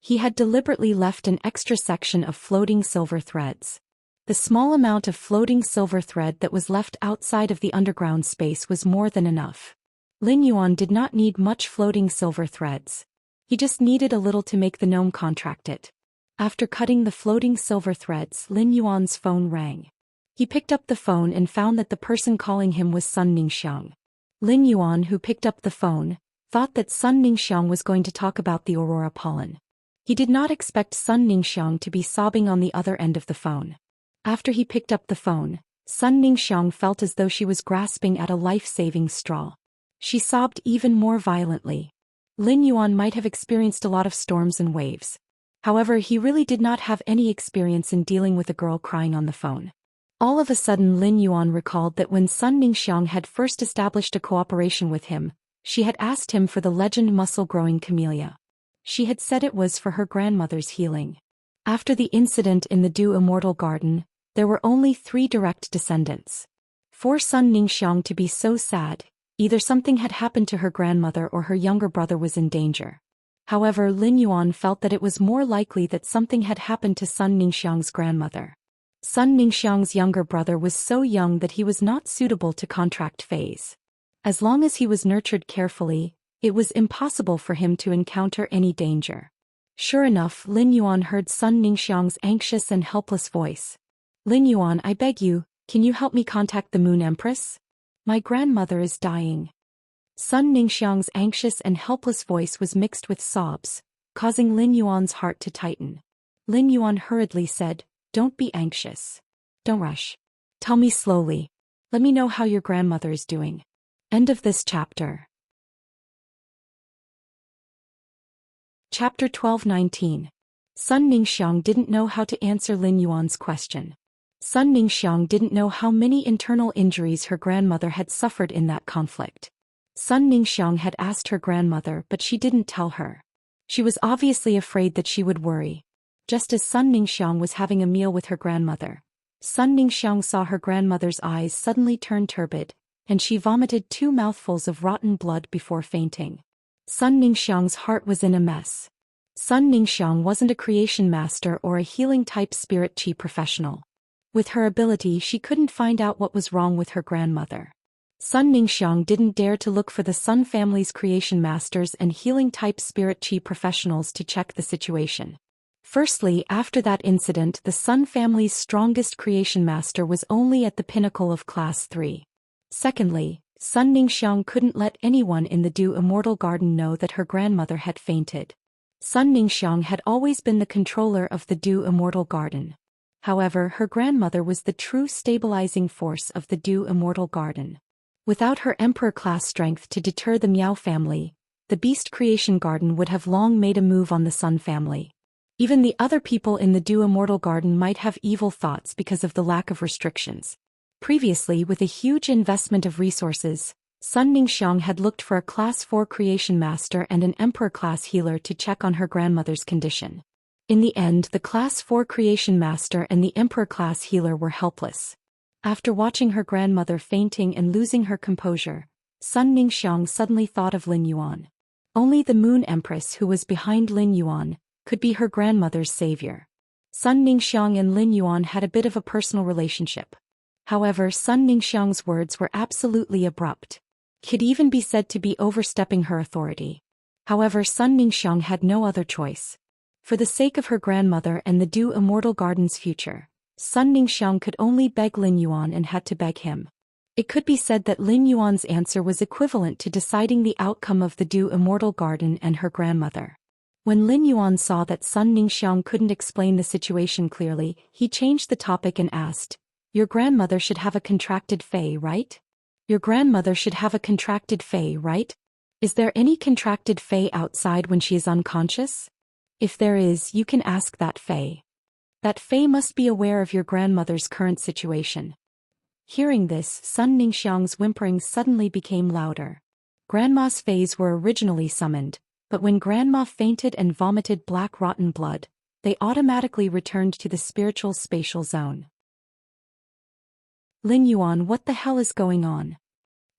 He had deliberately left an extra section of floating silver threads. The small amount of floating silver thread that was left outside of the underground space was more than enough. Lin Yuan did not need much floating silver threads. He just needed a little to make the gnome contract it. After cutting the floating silver threads, Lin Yuan's phone rang. He picked up the phone and found that the person calling him was Sun Ningxiang. Lin Yuan, who picked up the phone, thought that Sun Ningxiang was going to talk about the aurora pollen. He did not expect Sun Ningxiang to be sobbing on the other end of the phone. After he picked up the phone, Sun Ningxiang felt as though she was grasping at a life-saving straw. She sobbed even more violently. Lin Yuan might have experienced a lot of storms and waves. However, he really did not have any experience in dealing with a girl crying on the phone. All of a sudden, Lin Yuan recalled that when Sun Ningxiang had first established a cooperation with him, she had asked him for the legend muscle-growing camellia. She had said it was for her grandmother's healing. After the incident in the Dew Immortal Garden, there were only 3 direct descendants. For Sun Ningxiang to be so sad, either something had happened to her grandmother or her younger brother was in danger. However, Lin Yuan felt that it was more likely that something had happened to Sun Ningxiang's grandmother. Sun Ningxiang's younger brother was so young that he was not suitable to contract fays. As long as he was nurtured carefully, it was impossible for him to encounter any danger. Sure enough, Lin Yuan heard Sun Ningxiang's anxious and helpless voice. Lin Yuan, I beg you, can you help me contact the Moon Empress? My grandmother is dying. Sun Ningxiang's anxious and helpless voice was mixed with sobs, causing Lin Yuan's heart to tighten. Lin Yuan hurriedly said, Don't be anxious. Don't rush. Tell me slowly. Let me know how your grandmother is doing. End of this chapter. Chapter 12:19. Sun Ningxiang didn't know how to answer Lin Yuan's question. Sun Ningxiang didn't know how many internal injuries her grandmother had suffered in that conflict. Sun Ningxiang had asked her grandmother, but she didn't tell her. She was obviously afraid that she would worry. Just as Sun Ningxiang was having a meal with her grandmother, Sun Ningxiang saw her grandmother's eyes suddenly turn turbid, and she vomited 2 mouthfuls of rotten blood before fainting. Sun Ningxiang's heart was in a mess. Sun Ningxiang wasn't a creation master or a healing-type spirit qi professional. With her ability, she couldn't find out what was wrong with her grandmother. Sun Ningxiang didn't dare to look for the Sun family's creation masters and healing-type spirit qi professionals to check the situation. Firstly, after that incident, the Sun family's strongest creation master was only at the pinnacle of Class 3. Secondly, Sun Ningxiang couldn't let anyone in the Dew Immortal Garden know that her grandmother had fainted. Sun Ningxiang had always been the controller of the Dew Immortal Garden. However, her grandmother was the true stabilizing force of the Dew Immortal Garden. Without her emperor-class strength to deter the Miao family, the Beast Creation Garden would have long made a move on the Sun family. Even the other people in the Dew Immortal Garden might have evil thoughts because of the lack of restrictions. Previously, with a huge investment of resources, Sun Ningxiang had looked for a Class 4 creation master and an emperor-class healer to check on her grandmother's condition. In the end, the Class 4 creation master and the emperor-class healer were helpless. After watching her grandmother fainting and losing her composure, Sun Ningxiang suddenly thought of Lin Yuan. Only the Moon Empress, who was behind Lin Yuan, could be her grandmother's savior. Sun Ningxiang and Lin Yuan had a bit of a personal relationship. However, Sun Ningxiang's words were absolutely abrupt. Could even be said to be overstepping her authority. However, Sun Ningxiang had no other choice. For the sake of her grandmother and the Dew Immortal Garden's future, Sun Ningxiang could only beg Lin Yuan and had to beg him. It could be said that Lin Yuan's answer was equivalent to deciding the outcome of the Dew Immortal Garden and her grandmother. When Lin Yuan saw that Sun Ningxiang couldn't explain the situation clearly, he changed the topic and asked, "Your grandmother should have a contracted fei, right? Your grandmother should have a contracted fei, right? Is there any contracted fei outside when she is unconscious? If there is, you can ask that fei. That fei must be aware of your grandmother's current situation." Hearing this, Sun Ningxiang's whimpering suddenly became louder. Grandma's feis were originally summoned, but when Grandma fainted and vomited black rotten blood, they automatically returned to the spiritual spatial zone. Lin Yuan, what the hell is going on?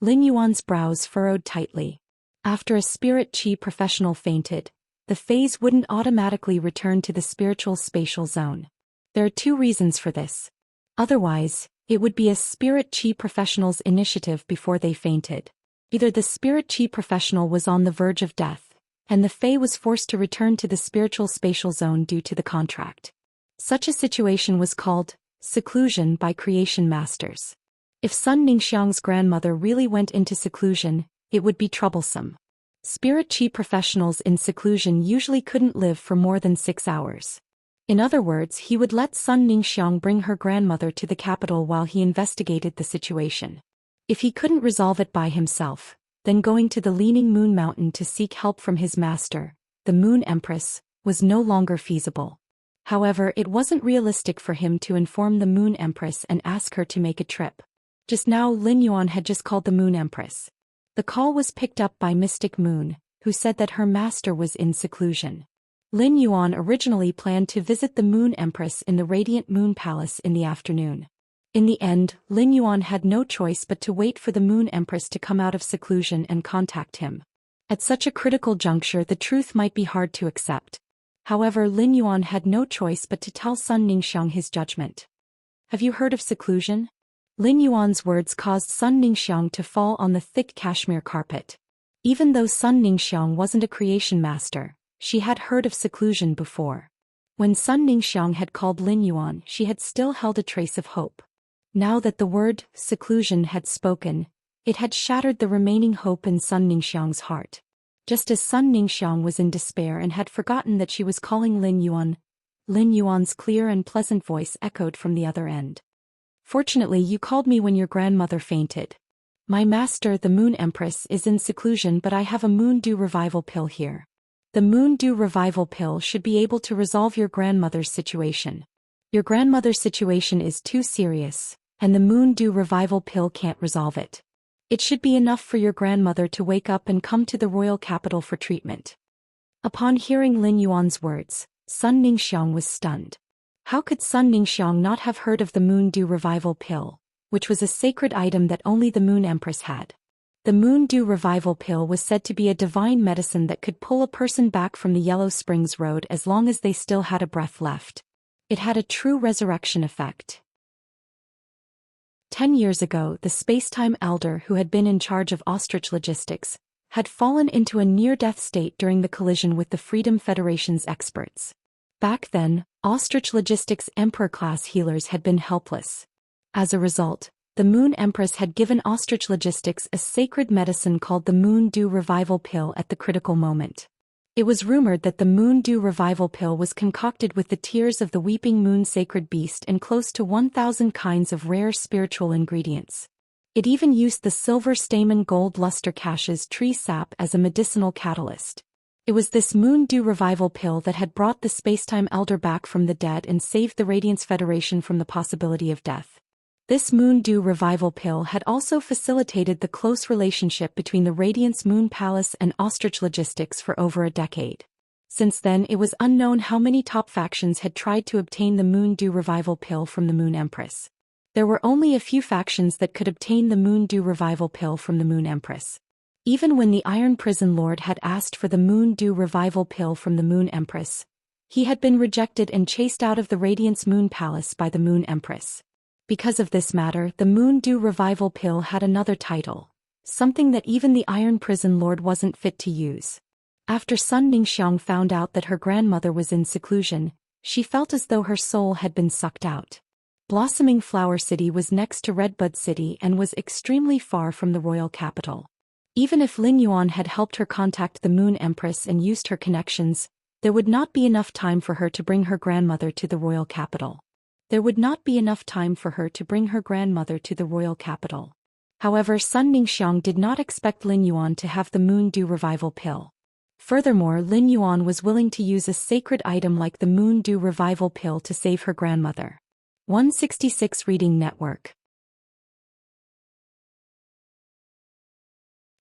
Lin Yuan's brows furrowed tightly. After a spirit chi professional fainted, the feis wouldn't automatically return to the spiritual spatial zone. There are two reasons for this. Otherwise, it would be a spirit chi professional's initiative before they fainted. Either the spirit chi professional was on the verge of death, and the fei was forced to return to the spiritual spatial zone due to the contract. Such a situation was called seclusion by creation masters. If Sun Ningxiang's grandmother really went into seclusion, it would be troublesome. Spirit chi professionals in seclusion usually couldn't live for more than 6 hours. In other words, he would let Sun Ningxiang bring her grandmother to the capital while he investigated the situation. If he couldn't resolve it by himself, then going to the Leaning Moon Mountain to seek help from his master, the Moon Empress, was no longer feasible. However, it wasn't realistic for him to inform the Moon Empress and ask her to make a trip. Just now, Lin Yuan had just called the Moon Empress. The call was picked up by Mystic Moon, who said that her master was in seclusion. Lin Yuan originally planned to visit the Moon Empress in the Radiant Moon Palace in the afternoon. In the end, Lin Yuan had no choice but to wait for the Moon Empress to come out of seclusion and contact him. At such a critical juncture, the truth might be hard to accept. However, Lin Yuan had no choice but to tell Sun Ningxiang his judgment. Have you heard of seclusion? Lin Yuan's words caused Sun Ningxiang to fall on the thick cashmere carpet. Even though Sun Ningxiang wasn't a creation master, she had heard of seclusion before. When Sun Ningxiang had called Lin Yuan, she had still held a trace of hope. Now that the word seclusion had spoken, it had shattered the remaining hope in Sun Ningxiang's heart. Just as Sun Ningxiang was in despair and had forgotten that she was calling Lin Yuan's clear and pleasant voice echoed from the other end. "Fortunately, you called me when your grandmother fainted. My master, the Moon Empress, is in seclusion, but I have a Moon Dew Revival Pill here. The Moon Dew Revival Pill should be able to resolve your grandmother's situation. Your grandmother's situation is too serious, and the Moon Dew Revival Pill can't resolve it. It should be enough for your grandmother to wake up and come to the royal capital for treatment." Upon hearing Lin Yuan's words, Sun Ningxiang was stunned. How could Sun Ningxiang not have heard of the Moon Dew Revival Pill, which was a sacred item that only the Moon Empress had? The Moon Dew Revival Pill was said to be a divine medicine that could pull a person back from the Yellow Springs Road as long as they still had a breath left. It had a true resurrection effect. 10 years ago, the Spacetime Elder who had been in charge of Ostrich Logistics had fallen into a near-death state during the collision with the Freedom Federation's experts. Back then, Ostrich Logistics Emperor-class healers had been helpless. As a result, the Moon Empress had given Ostrich Logistics a sacred medicine called the Moon Dew Revival Pill at the critical moment. It was rumored that the Moon Dew Revival Pill was concocted with the tears of the weeping moon sacred beast and close to 1,000 kinds of rare spiritual ingredients. It even used the silver stamen gold luster cash's tree sap as a medicinal catalyst. It was this Moon Dew Revival Pill that had brought the Spacetime Elder back from the dead and saved the Radiance Federation from the possibility of death. This Moon Dew Revival Pill had also facilitated the close relationship between the Radiance Moon Palace and Ostrich Logistics for over a decade. Since then, it was unknown how many top factions had tried to obtain the Moon Dew Revival Pill from the Moon Empress. There were only a few factions that could obtain the Moon Dew Revival Pill from the Moon Empress. Even when the Iron Prison Lord had asked for the Moon Dew Revival Pill from the Moon Empress, he had been rejected and chased out of the Radiance Moon Palace by the Moon Empress. Because of this matter, the Moon Dew Revival Pill had another title, something that even the Iron Prison Lord wasn't fit to use. After Sun Ningxiang found out that her grandmother was in seclusion, she felt as though her soul had been sucked out. Blossoming Flower City was next to Redbud City and was extremely far from the royal capital. Even if Lin Yuan had helped her contact the Moon Empress and used her connections, there would not be enough time for her to bring her grandmother to the royal capital. However, Sun Ningxiang did not expect Lin Yuan to have the Moon Dew Revival Pill. Furthermore, Lin Yuan was willing to use a sacred item like the Moon Dew Revival Pill to save her grandmother. 166 Reading Network.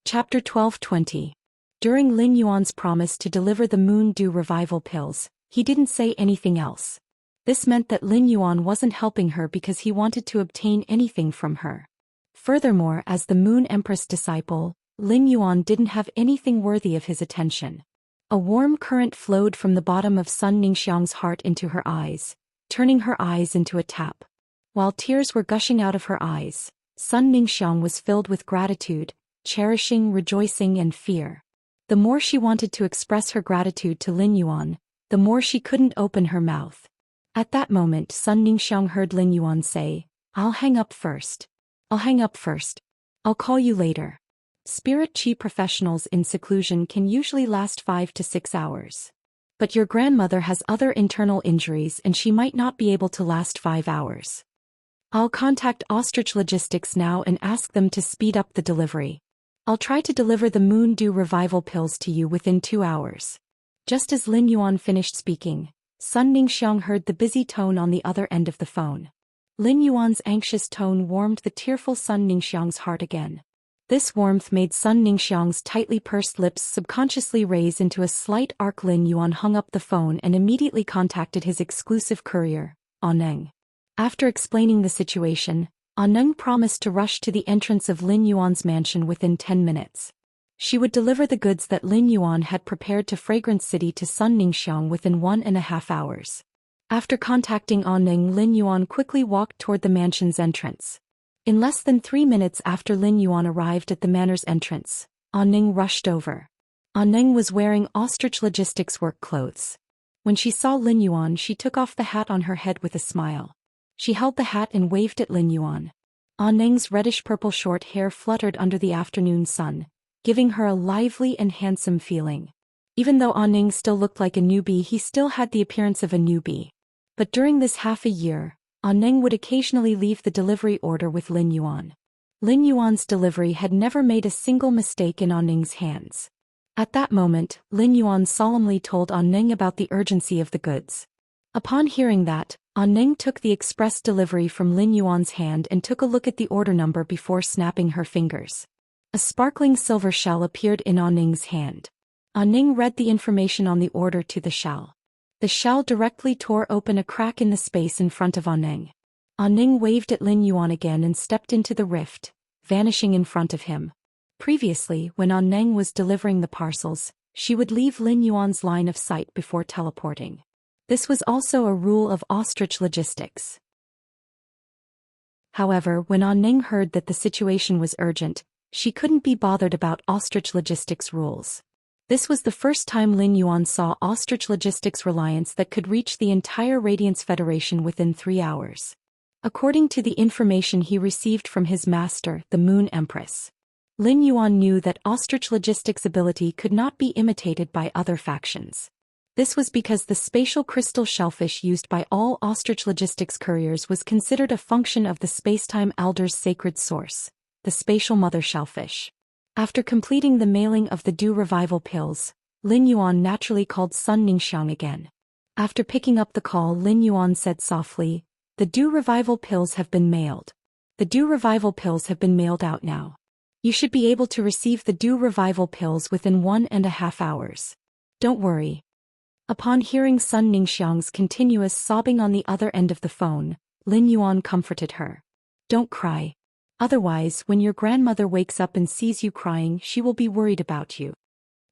Chapter 12:20. During Lin Yuan's promise to deliver the Moon Dew Revival Pills, he didn't say anything else. This meant that Lin Yuan wasn't helping her because he wanted to obtain anything from her. Furthermore, as the Moon Empress disciple, Lin Yuan didn't have anything worthy of his attention. A warm current flowed from the bottom of Sun Ningxiang's heart into her eyes, turning her eyes into a tap. While tears were gushing out of her eyes, Sun Ningxiang was filled with gratitude, cherishing, rejoicing, and fear. The more she wanted to express her gratitude to Lin Yuan, the more she couldn't open her mouth. At that moment, Sun Ningxiang heard Lin Yuan say, "I'll hang up first. I'll hang up first. I'll call you later." Spirit Qi professionals in seclusion can usually last 5 to 6 hours. But your grandmother has other internal injuries and she might not be able to last 5 hours. I'll contact Ostrich Logistics now and ask them to speed up the delivery. I'll try to deliver the Moon Dew Revival Pills to you within 2 hours. Just as Lin Yuan finished speaking, Sun Ningxiang heard the busy tone on the other end of the phone. Lin Yuan's anxious tone warmed the tearful Sun Ningxiang's heart again. This warmth made Sun Ningxiang's tightly pursed lips subconsciously raise into a slight arc. Lin Yuan hung up the phone and immediately contacted his exclusive courier, Aneng. After explaining the situation, Aneng promised to rush to the entrance of Lin Yuan's mansion within 10 minutes. She would deliver the goods that Lin Yuan had prepared to Fragrance City to Sun Ningxiang within 1.5 hours. After contacting Aneng, Lin Yuan quickly walked toward the mansion's entrance. In less than 3 minutes after Lin Yuan arrived at the manor's entrance, Aneng rushed over. Aneng was wearing Ostrich Logistics work clothes. When she saw Lin Yuan, she took off the hat on her head with a smile. She held the hat and waved at Lin Yuan. Aneng's reddish-purple short hair fluttered under the afternoon sun, giving her a lively and handsome feeling. Even though Aneng still looked like a newbie, he still had the appearance of a newbie. But during this half a year, Aneng would occasionally leave the delivery order with Lin Yuan. Lin Yuan's delivery had never made a single mistake in Aneng's hands. At that moment, Lin Yuan solemnly told Aneng about the urgency of the goods. Upon hearing that, Aneng took the express delivery from Lin Yuan's hand and took a look at the order number before snapping her fingers. A sparkling silver shell appeared in Aneng's hand. Aneng read the information on the order to the shell. The shell directly tore open a crack in the space in front of Aneng. Aneng waved at Lin Yuan again and stepped into the rift, vanishing in front of him. Previously, when Aneng was delivering the parcels, she would leave Lin Yuan's line of sight before teleporting. This was also a rule of Ostrich Logistics. However, when Aneng heard that the situation was urgent, she couldn't be bothered about Ostrich Logistics rules. This was the first time Lin Yuan saw ostrich logistics reliance that could reach the entire Radiance Federation within 3 hours. According to the information he received from his master, the Moon Empress, Lin Yuan knew that ostrich logistics ability could not be imitated by other factions. This was because the spatial crystal shellfish used by all ostrich logistics couriers was considered a function of the spacetime elder's sacred source, the spatial mother shellfish. After completing the mailing of the dew revival pills, Lin Yuan naturally called Sun Ningxiang again. After picking up the call, Lin Yuan said softly, "The dew revival pills have been mailed. The dew revival pills have been mailed out now. You should be able to receive the dew revival pills within 1.5 hours. Don't worry." Upon hearing Sun Ningxiang's continuous sobbing on the other end of the phone, Lin Yuan comforted her. "Don't cry. Otherwise, when your grandmother wakes up and sees you crying, she will be worried about you."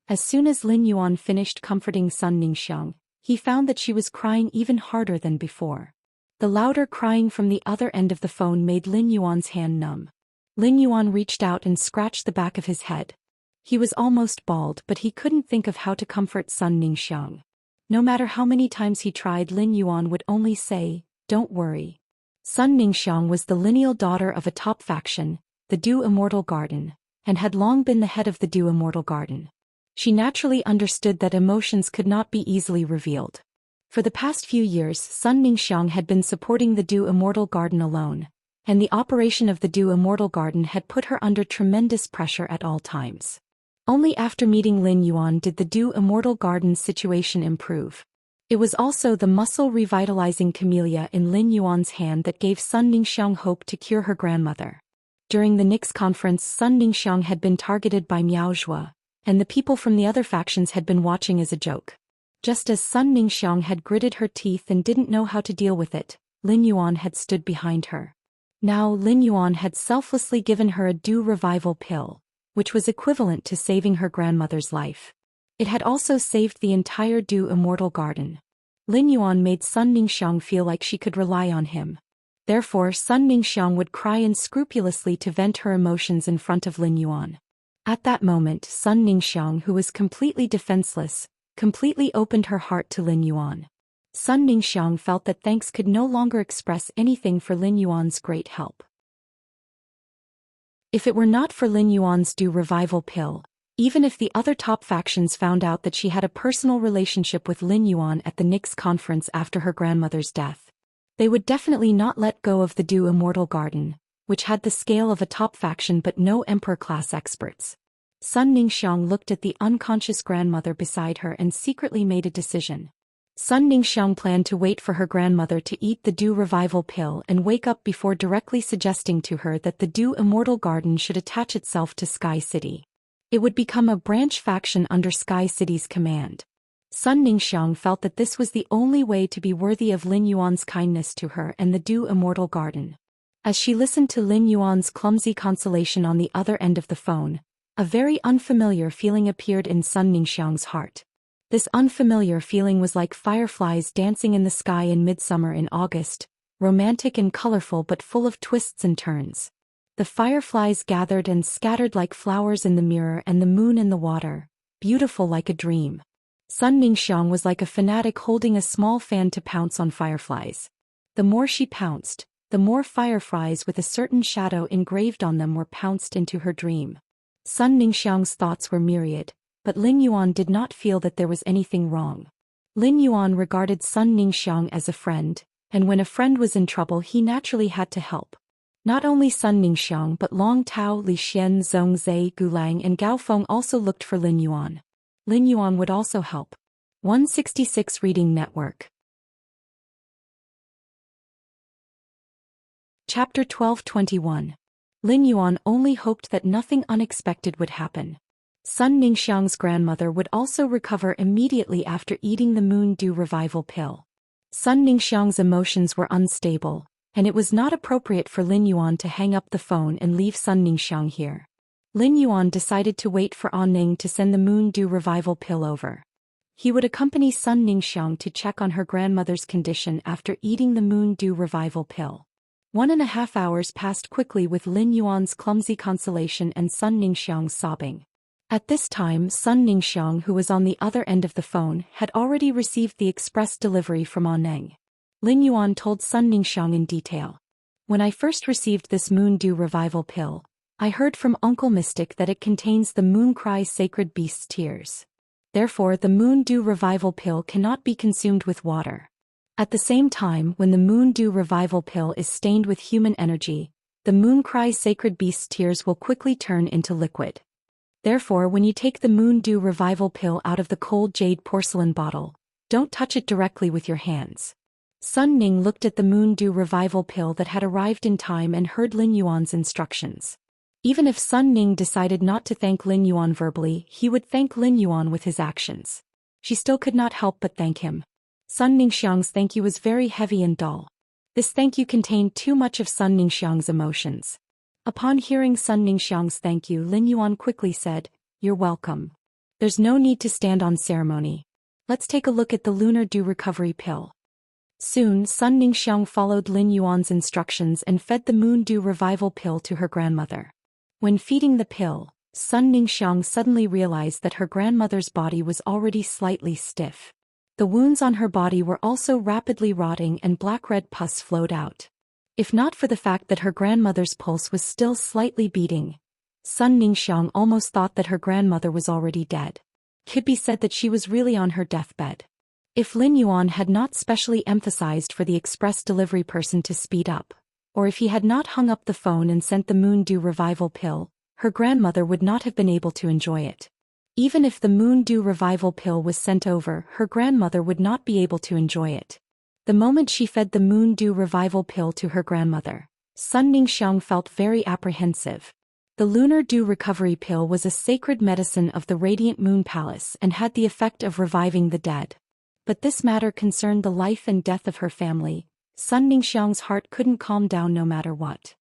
As soon as Lin Yuan finished comforting Sun Ningxiang, he found that she was crying even harder than before. The louder crying from the other end of the phone made Lin Yuan's hand numb. Lin Yuan reached out and scratched the back of his head. He was almost bald, but he couldn't think of how to comfort Sun Ningxiang. No matter how many times he tried, Lin Yuan would only say, "Don't worry." Sun Ningxiang was the lineal daughter of a top faction, the Dew Immortal Garden, and had long been the head of the Dew Immortal Garden. She naturally understood that emotions could not be easily revealed. For the past few years, Sun Ningxiang had been supporting the Dew Immortal Garden alone, and the operation of the Dew Immortal Garden had put her under tremendous pressure at all times. Only after meeting Lin Yuan did the Dew Immortal Garden's situation improve. It was also the muscle revitalizing camellia in Lin Yuan's hand that gave Sun Ningxiang hope to cure her grandmother. During the Nix conference, Sun Ningxiang had been targeted by Miao Zhua, and the people from the other factions had been watching as a joke. Just as Sun Ningxiang had gritted her teeth and didn't know how to deal with it, Lin Yuan had stood behind her. Now Lin Yuan had selflessly given her a Dew Revival pill, which was equivalent to saving her grandmother's life. It had also saved the entire Dew Immortal Garden. Lin Yuan made Sun Ningxiang feel like she could rely on him. Therefore, Sun Ningxiang would cry unscrupulously to vent her emotions in front of Lin Yuan. At that moment, Sun Ningxiang, who was completely defenseless, completely opened her heart to Lin Yuan. Sun Ningxiang felt that thanks could no longer express anything for Lin Yuan's great help. If it were not for Lin Yuan's Dew Revival pill, even if the other top factions found out that she had a personal relationship with Lin Yuan at the Nix conference after her grandmother's death, they would definitely not let go of the Dew Immortal Garden, which had the scale of a top faction but no emperor-class experts. Sun Ningxiang looked at the unconscious grandmother beside her and secretly made a decision. Sun Ningxiang planned to wait for her grandmother to eat the Dew Revival pill and wake up before directly suggesting to her that the Dew Immortal Garden should attach itself to Sky City. It would become a branch faction under Sky City's command. Sun Ningxiang felt that this was the only way to be worthy of Lin Yuan's kindness to her and the Dew Immortal Garden. As she listened to Lin Yuan's clumsy consolation on the other end of the phone, a very unfamiliar feeling appeared in Sun Ningxiang's heart. This unfamiliar feeling was like fireflies dancing in the sky in midsummer in August, romantic and colorful but full of twists and turns. The fireflies gathered and scattered like flowers in the mirror and the moon in the water, beautiful like a dream. Sun Ningxiang was like a fanatic holding a small fan to pounce on fireflies. The more she pounced, the more fireflies with a certain shadow engraved on them were pounced into her dream. Sun Ningxiang's thoughts were myriad, but Lin Yuan did not feel that there was anything wrong. Lin Yuan regarded Sun Ningxiang as a friend, and when a friend was in trouble he naturally had to help. Not only Sun Ningxiang but Long Tao, Li Xian, Zhong Zhe, Gulang and Gao Feng also looked for Lin Yuan. Lin Yuan would also help. 166 Reading Network. Chapter 12:21. Lin Yuan only hoped that nothing unexpected would happen. Sun Ningxiang's grandmother would also recover immediately after eating the Moon Dew Revival pill. Sun Ningxiang's emotions were unstable, and it was not appropriate for Lin Yuan to hang up the phone and leave Sun Ningxiang here. Lin Yuan decided to wait for An Ning to send the Moon Dew Revival pill over. He would accompany Sun Ningxiang to check on her grandmother's condition after eating the Moon Dew Revival pill. 1.5 hours passed quickly with Lin Yuan's clumsy consolation and Sun Ningxiang's sobbing. At this time Sun Ningxiang, who was on the other end of the phone, had already received the express delivery from Aneng. Lin Yuan told Sun Ningxiang in detail. When I first received this Moon Dew Revival pill, I heard from Uncle Mystic that it contains the Moon Cry's sacred beast's tears. Therefore the Moon Dew Revival pill cannot be consumed with water. At the same time, when the Moon Dew Revival pill is stained with human energy, the Moon Cry's sacred beast's tears will quickly turn into liquid. Therefore, when you take the Moon Dew Revival pill out of the cold jade porcelain bottle, don't touch it directly with your hands. Sun Ning looked at the Moon Dew Revival pill that had arrived in time and heard Lin Yuan's instructions. Even if Sun Ning decided not to thank Lin Yuan verbally, he would thank Lin Yuan with his actions. She still could not help but thank him. Sun Ningxiang's thank you was very heavy and dull. This thank you contained too much of Sun Ningxiang's emotions. Upon hearing Sun Ningxiang's thank you, Lin Yuan quickly said, "You're welcome. There's no need to stand on ceremony. Let's take a look at the Lunar Dew Recovery Pill." Soon Sun Ningxiang followed Lin Yuan's instructions and fed the Moon Dew Revival pill to her grandmother. When feeding the pill, Sun Ningxiang suddenly realized that her grandmother's body was already slightly stiff. The wounds on her body were also rapidly rotting and black-red pus flowed out. If not for the fact that her grandmother's pulse was still slightly beating, Sun Ningxiang almost thought that her grandmother was already dead. Could be said that she was really on her deathbed. If Lin Yuan had not specially emphasized for the express delivery person to speed up, or if he had not hung up the phone and sent the Moon Dew Revival pill, her grandmother would not have been able to enjoy it. Even if the Moon Dew Revival pill was sent over, her grandmother would not be able to enjoy it. The moment she fed the Moon Dew Revival pill to her grandmother, Sun Ningxiang felt very apprehensive. The Lunar Dew Recovery pill was a sacred medicine of the Radiant Moon Palace and had the effect of reviving the dead. But this matter concerned the life and death of her family. Sun Ningxiang's heart couldn't calm down no matter what.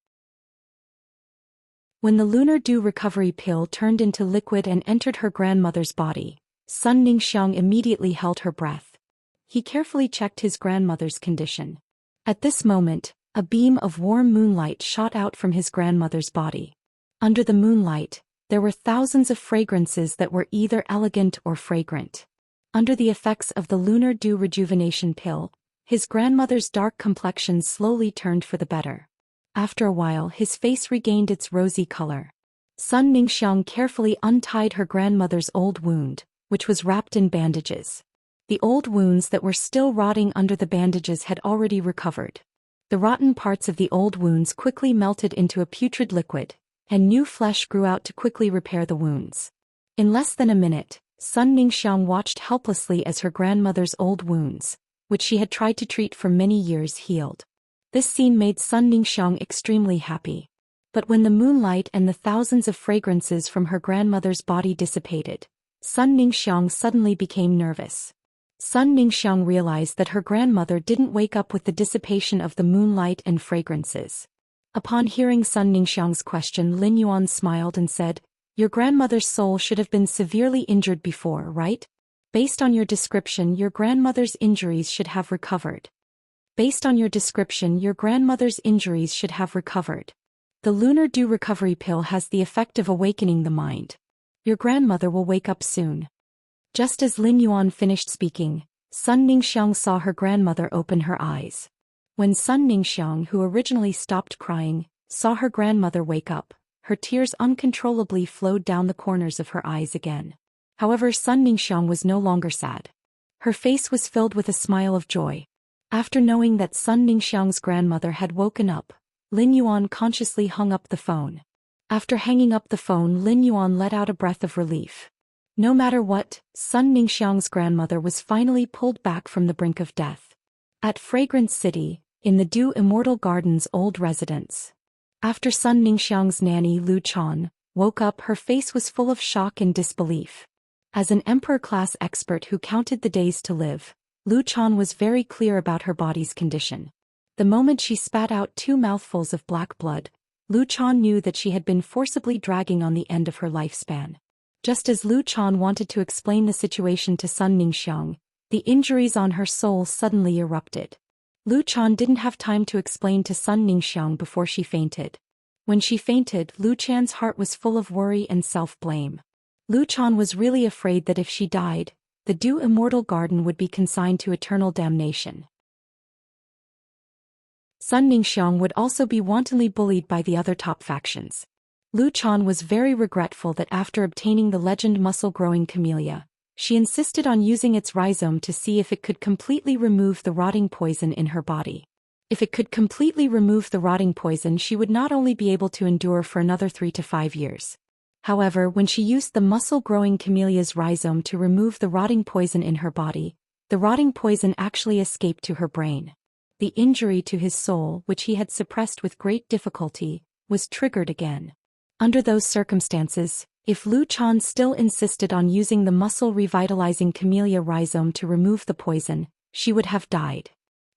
When the Lunar Dew Recovery pill turned into liquid and entered her grandmother's body, Sun Ningxiang immediately held her breath. He carefully checked his grandmother's condition. At this moment, a beam of warm moonlight shot out from his grandmother's body. Under the moonlight, there were thousands of fragrances that were either elegant or fragrant. Under the effects of the Lunar Dew Rejuvenation pill, his grandmother's dark complexion slowly turned for the better. After a while, his face regained its rosy color. Sun Ningxiang carefully untied her grandmother's old wound, which was wrapped in bandages. The old wounds that were still rotting under the bandages had already recovered. The rotten parts of the old wounds quickly melted into a putrid liquid, and new flesh grew out to quickly repair the wounds. In less than a minute, Sun Ningxiang watched helplessly as her grandmother's old wounds, which she had tried to treat for many years, healed. This scene made Sun Ningxiang extremely happy. But when the moonlight and the thousands of fragrances from her grandmother's body dissipated, Sun Ningxiang suddenly became nervous. Sun Ningxiang realized that her grandmother didn't wake up with the dissipation of the moonlight and fragrances. Upon hearing Sun Ningxiang's question, Lin Yuan smiled and said, "Your grandmother's soul should have been severely injured before, right? Based on your description, your grandmother's injuries should have recovered. Based on your description, your grandmother's injuries should have recovered. The Lunar Dew Recovery pill has the effect of awakening the mind. Your grandmother will wake up soon." Just as Lin Yuan finished speaking, Sun Ningxiang saw her grandmother open her eyes. When Sun Ningxiang, who originally stopped crying, saw her grandmother wake up, her tears uncontrollably flowed down the corners of her eyes again. However, Sun Ningxiang was no longer sad. Her face was filled with a smile of joy. After knowing that Sun Ningxiang's grandmother had woken up, Lin Yuan consciously hung up the phone. After hanging up the phone, Lin Yuan let out a breath of relief. No matter what, Sun Ningxiang's grandmother was finally pulled back from the brink of death. At Fragrance City, in the Dew Immortal Garden's old residence. After Sun Ningxiang's nanny Lu Chan woke up, her face was full of shock and disbelief. As an emperor-class expert who counted the days to live, Lu Chan was very clear about her body's condition. The moment she spat out 2 mouthfuls of black blood, Lu Chan knew that she had been forcibly dragging on the end of her lifespan. Just as Lu Chan wanted to explain the situation to Sun Ningxiang, the injuries on her soul suddenly erupted. Lu Chan didn't have time to explain to Sun Ningxiang before she fainted. When she fainted, Lu Chan's heart was full of worry and self-blame. Lu Chan was really afraid that if she died, the Du Immortal Garden would be consigned to eternal damnation. Sun Ningxiang would also be wantonly bullied by the other top factions. Lu Chan was very regretful that after obtaining the legend muscle-growing camellia, she insisted on using its rhizome to see if it could completely remove the rotting poison in her body. If it could completely remove the rotting poison, she would not only be able to endure for another 3 to 5 years. However, when she used the muscle-growing camellia's rhizome to remove the rotting poison in her body, the rotting poison actually escaped to her brain. The injury to his soul, which he had suppressed with great difficulty, was triggered again. Under those circumstances, if Lu Chan still insisted on using the muscle-revitalizing camellia rhizome to remove the poison, she would have died.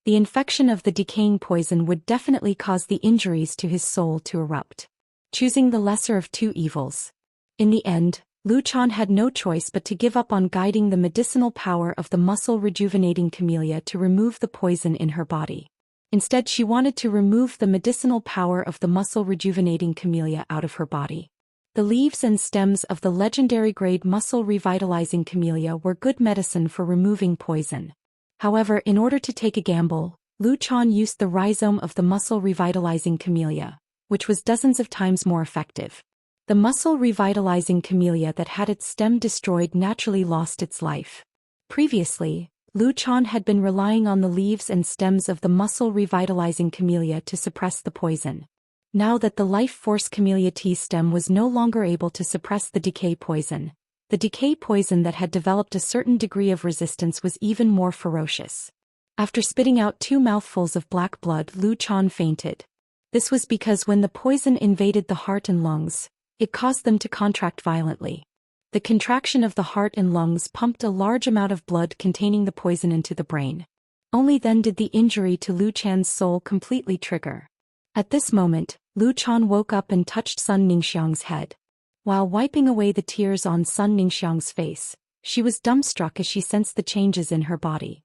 The infection of the decaying poison would definitely cause the injuries to his soul to erupt. Choosing the lesser of two evils. In the end, Lu Chan had no choice but to give up on guiding the medicinal power of the muscle-rejuvenating camellia to remove the poison in her body. Instead, she wanted to remove the medicinal power of the muscle-rejuvenating camellia out of her body. The leaves and stems of the legendary grade muscle-revitalizing camellia were good medicine for removing poison. However, in order to take a gamble, Lu Chan used the rhizome of the muscle-revitalizing camellia, which was dozens of times more effective. The muscle-revitalizing camellia that had its stem destroyed naturally lost its life. Previously, Lu Chan had been relying on the leaves and stems of the muscle-revitalizing camellia to suppress the poison. Now that the life force camellia tea stem was no longer able to suppress the decay poison, the decay poison that had developed a certain degree of resistance was even more ferocious. After spitting out 2 mouthfuls of black blood, Lu Chan fainted. This was because when the poison invaded the heart and lungs, it caused them to contract violently. The contraction of the heart and lungs pumped a large amount of blood containing the poison into the brain. Only then did the injury to Lu Chan's soul completely trigger. At this moment, Lu Chan woke up and touched Sun Ningxiang's head. While wiping away the tears on Sun Ningxiang's face, she was dumbstruck as she sensed the changes in her body.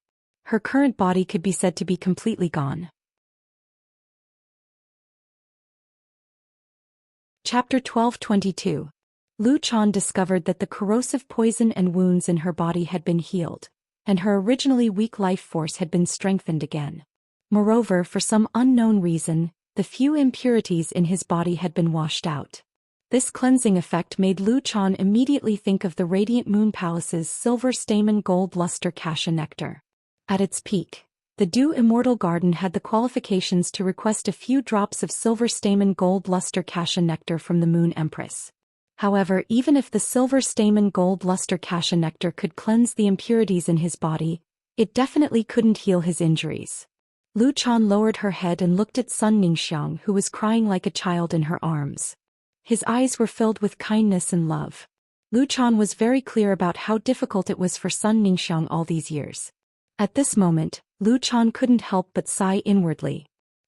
Her current body could be said to be completely gone. Chapter 12:22. Lu Chan discovered that the corrosive poison and wounds in her body had been healed, and her originally weak life force had been strengthened again. Moreover, for some unknown reason, the few impurities in his body had been washed out. This cleansing effect made Lu Chan immediately think of the Radiant Moon Palace's silver stamen gold luster cassia nectar. At its peak, the Du Immortal Garden had the qualifications to request a few drops of silver stamen gold luster cassia nectar from the Moon Empress. However, even if the silver stamen gold luster cassia nectar could cleanse the impurities in his body, it definitely couldn't heal his injuries. Lu Chan lowered her head and looked at Sun Ningxiang, who was crying like a child in her arms. His eyes were filled with kindness and love. Lu Chan was very clear about how difficult it was for Sun Ningxiang all these years. At this moment, Lu Chan couldn't help but sigh inwardly.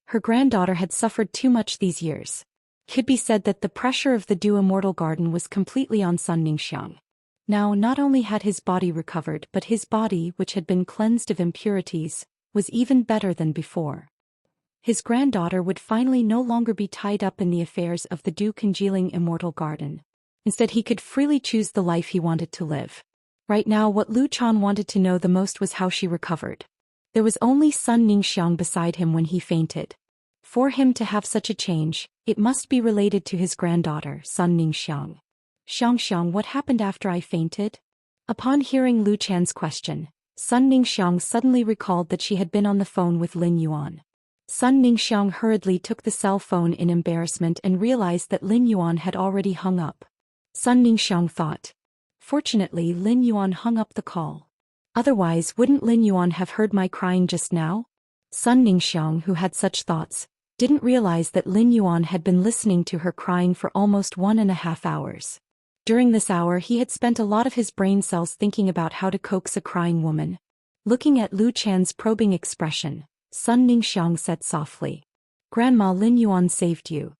Her granddaughter had suffered too much these years. It could be said that the pressure of the Du Immortal Garden was completely on Sun Ningxiang. Now, not only had his body recovered, but his body, which had been cleansed of impurities, was even better than before. His granddaughter would finally no longer be tied up in the affairs of the Du Congealing Immortal Garden. Instead, he could freely choose the life he wanted to live. Right now, what Lu Chan wanted to know the most was how she recovered. There was only Sun Ningxiang beside him when he fainted. For him to have such a change, it must be related to his granddaughter, Sun Ningxiang. Xianxia, what happened after I fainted? Upon hearing Lu Chan's question, Sun Ningxiang suddenly recalled that she had been on the phone with Lin Yuan. Sun Ningxiang hurriedly took the cell phone in embarrassment and realized that Lin Yuan had already hung up. Sun Ningxiang thought. Fortunately, Lin Yuan hung up the call. Otherwise, wouldn't Lin Yuan have heard my crying just now? Sun Ningxiang, who had such thoughts, didn't realize that Lin Yuan had been listening to her crying for almost 1.5 hours. During this hour, he had spent a lot of his brain cells thinking about how to coax a crying woman. Looking at Lu Chan's probing expression, Sun Ningxiang said softly, "Grandma, Lin Yuan saved you."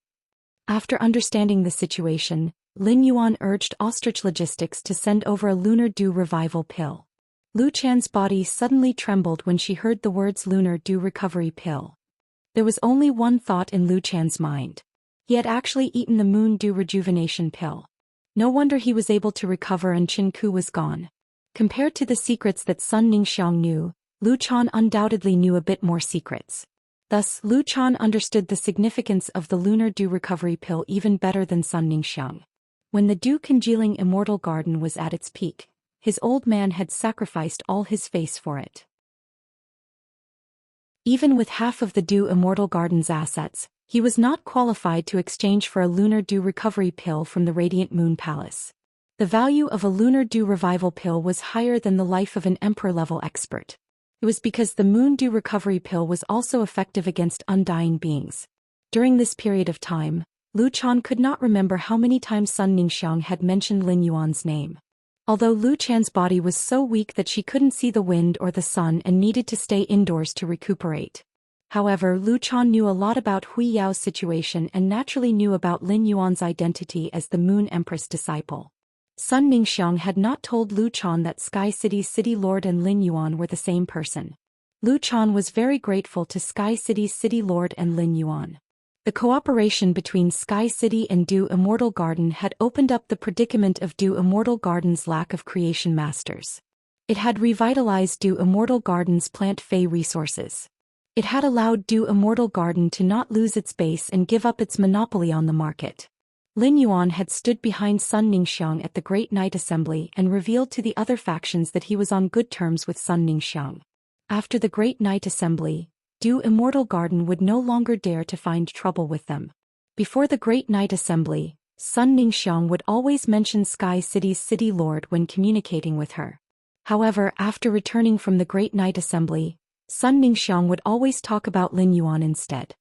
After understanding the situation, Lin Yuan urged Ostrich Logistics to send over a Lunar Dew Revival pill. Lu Chan's body suddenly trembled when she heard the words Lunar Dew Recovery Pill. There was only one thought in Lu Chan's mind. He had actually eaten the Moon Dew Rejuvenation Pill. No wonder he was able to recover and Qin Ku was gone. Compared to the secrets that Sun Ningxiang knew, Lu Chan undoubtedly knew a bit more secrets. Thus, Lu Chan understood the significance of the lunar dew recovery pill even better than Sun Ningxiang. When the dew congealing immortal garden was at its peak, his old man had sacrificed all his face for it. Even with half of the dew immortal garden's assets, he was not qualified to exchange for a lunar dew recovery pill from the Radiant Moon Palace. The value of a lunar dew revival pill was higher than the life of an emperor-level expert. It was because the moon dew recovery pill was also effective against undying beings. During this period of time, Lu Chan could not remember how many times Sun Ningxiang had mentioned Lin Yuan's name. Although Lu Chan's body was so weak that she couldn't see the wind or the sun and needed to stay indoors to recuperate. However, Lu Chan knew a lot about Hui Yao's situation and naturally knew about Lin Yuan's identity as the Moon Empress disciple. Sun Ningxiang had not told Lu Chan that Sky City's City Lord and Lin Yuan were the same person. Lu Chan was very grateful to Sky City's City Lord and Lin Yuan. The cooperation between Sky City and Dew Immortal Garden had opened up the predicament of Dew Immortal Garden's lack of creation masters. It had revitalized Dew Immortal Garden's plant-fey resources. It had allowed Dew Immortal Garden to not lose its base and give up its monopoly on the market. Lin Yuan had stood behind Sun Ningxiang at the Great Night Assembly and revealed to the other factions that he was on good terms with Sun Ningxiang. After the Great Night Assembly, Dew Immortal Garden would no longer dare to find trouble with them. Before the Great Night Assembly, Sun Ningxiang would always mention Sky City's City Lord when communicating with her. However, after returning from the Great Night Assembly, Sun Ningxiang would always talk about Lin Yuan instead.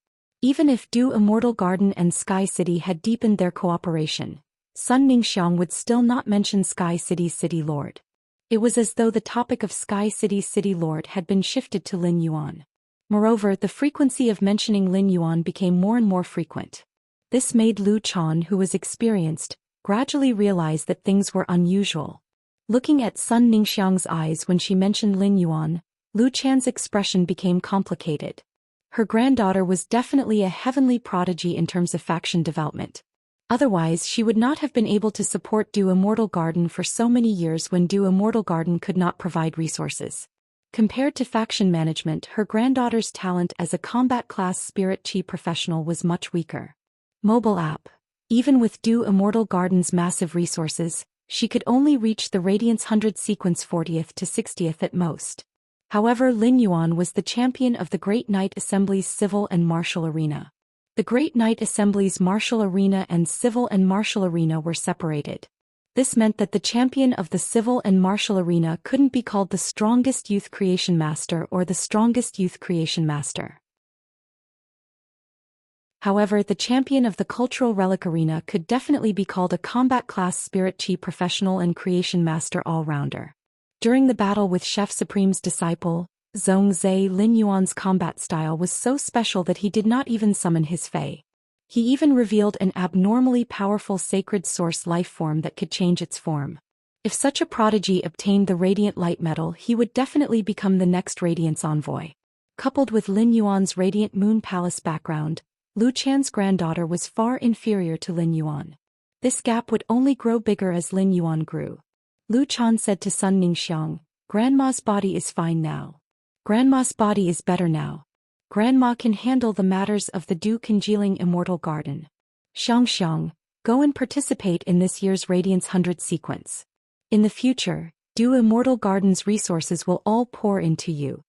Even if Dew Immortal Garden and Sky City had deepened their cooperation, Sun Ningxiang would still not mention Sky City's City Lord. It was as though the topic of Sky City's City Lord had been shifted to Lin Yuan. Moreover, the frequency of mentioning Lin Yuan became more and more frequent. This made Lu Chan, who was experienced, gradually realize that things were unusual. Looking at Sun Ningxiang's eyes when she mentioned Lin Yuan, Lu Chan's expression became complicated. Her granddaughter was definitely a heavenly prodigy in terms of faction development. Otherwise, she would not have been able to support Dew Immortal Garden for so many years when Dew Immortal Garden could not provide resources. Compared to faction management, her granddaughter's talent as a combat class spirit chi professional was much weaker. Mobile app. Even with Dew Immortal Garden's massive resources, she could only reach the Radiance 100 sequence 40th to 60th at most. However, Lin Yuan was the champion of the Great Night Assembly's Civil and Martial Arena. The Great Night Assembly's Martial Arena and Civil and Martial Arena were separated. This meant that the champion of the Civil and Martial Arena couldn't be called the strongest youth creation master or the strongest youth creation master. However, the champion of the Cultural Relic Arena could definitely be called a combat class spirit chi professional and creation master all-rounder. During the battle with Chef Supreme's disciple, Zhongzhe, Lin Yuan's combat style was so special that he did not even summon his Fei. He even revealed an abnormally powerful sacred source life form that could change its form. If such a prodigy obtained the Radiant Light Metal, he would definitely become the next Radiance Envoy. Coupled with Lin Yuan's Radiant Moon Palace background, Lu Chan's granddaughter was far inferior to Lin Yuan. This gap would only grow bigger as Lin Yuan grew. Lu Chan said to Sun Ningxiang, "Grandma's body is fine now. Grandma's body is better now. Grandma can handle the matters of the Dew Congealing Immortal Garden. Xianxia, go and participate in this year's Radiance 100 sequence. In the future, Dew Immortal Garden's resources will all pour into you.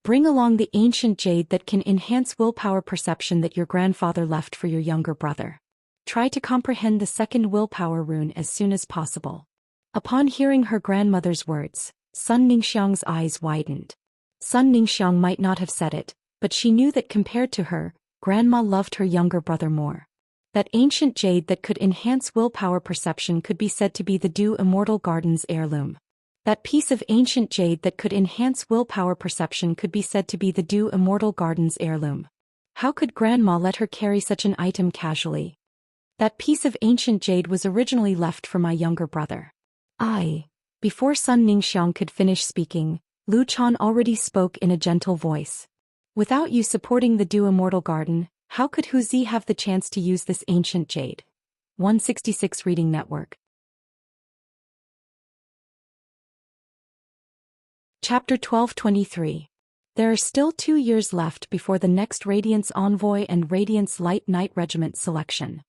Bring along the ancient jade that can enhance willpower perception that your grandfather left for your younger brother. Try to comprehend the second willpower rune as soon as possible." Upon hearing her grandmother's words, Sun Ningxiang's eyes widened. Sun Ningxiang might not have said it, but she knew that compared to her, Grandma loved her younger brother more. That ancient jade that could enhance willpower perception could be said to be the Dew Immortal Garden's heirloom. That piece of ancient jade that could enhance willpower perception could be said to be the Dew Immortal Garden's heirloom. How could Grandma let her carry such an item casually? That piece of ancient jade was originally left for my younger brother. Before Sun Ningxiang could finish speaking, Lu Chan already spoke in a gentle voice. Without you supporting the Dew Immortal Garden, how could Hu Zi have the chance to use this ancient jade? 166 Reading Network. Chapter 1223. There are still 2 years left before the next Radiance Envoy and Radiance Light Knight Regiment selection.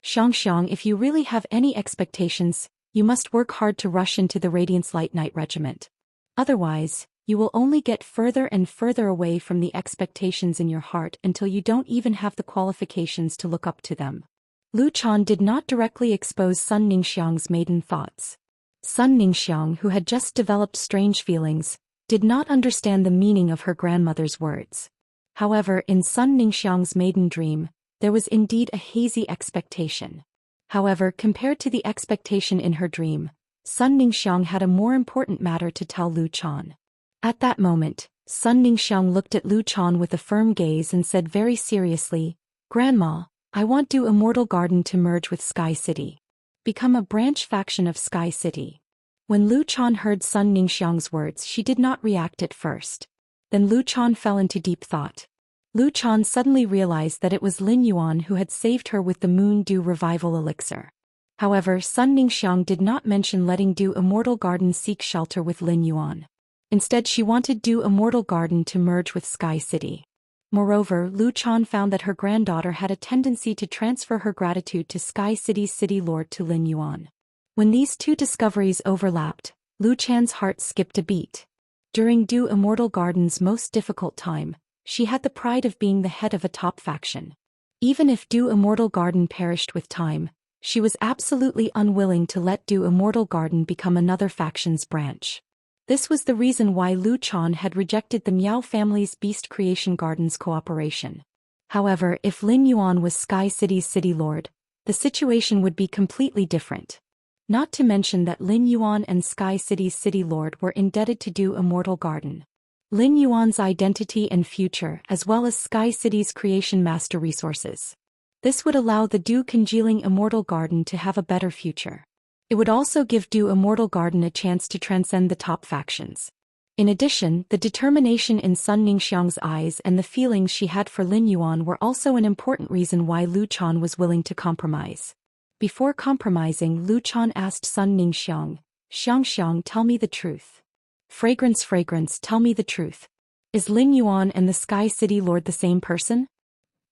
Xianxia, if you really have any expectations, you must work hard to rush into the Radiance Light Knight Regiment. Otherwise, you will only get further and further away from the expectations in your heart until you don't even have the qualifications to look up to them. Lu Chan did not directly expose Sun Ningxiang's maiden thoughts. Sun Ningxiang, who had just developed strange feelings, did not understand the meaning of her grandmother's words. However, in Sun Ningxiang's maiden dream, there was indeed a hazy expectation. However, compared to the expectation in her dream, Sun Ningxiang had a more important matter to tell Lu Chan. At that moment, Sun Ningxiang looked at Lu Chan with a firm gaze and said very seriously, "Grandma, I want Du Immortal Garden to merge with Sky City. Become a branch faction of Sky City." When Lu Chan heard Sun Ningxiang's words, she did not react at first. Then Lu Chan fell into deep thought. Lu Chan suddenly realized that it was Lin Yuan who had saved her with the Moon Dew Revival Elixir. However, Sun Ningxiang did not mention letting Du Immortal Garden seek shelter with Lin Yuan. Instead, she wanted Du Immortal Garden to merge with Sky City. Moreover, Lu Chan found that her granddaughter had a tendency to transfer her gratitude to Sky City's city lord to Lin Yuan. When these two discoveries overlapped, Lu Chan's heart skipped a beat. During Du Immortal Garden's most difficult time, she had the pride of being the head of a top faction. Even if Du Immortal Garden perished with time, she was absolutely unwilling to let Du Immortal Garden become another faction's branch. This was the reason why Lu Chan had rejected the Miao family's Beast Creation Garden's cooperation. However, if Lin Yuan was Sky City's city lord, the situation would be completely different. Not to mention that Lin Yuan and Sky City's city lord were indebted to Du Immortal Garden. Lin Yuan's identity and future, as well as Sky City's creation master resources. This would allow the Du congealing Immortal Garden to have a better future. It would also give Du Immortal Garden a chance to transcend the top factions. In addition, the determination in Sun Ningxiang's eyes and the feelings she had for Lin Yuan were also an important reason why Lu Chan was willing to compromise. Before compromising, Lu Chan asked Sun Ningxiang, "Xianxia, tell me the truth. Fragrance, tell me the truth. Is Lin Yuan and the Sky City Lord the same person?"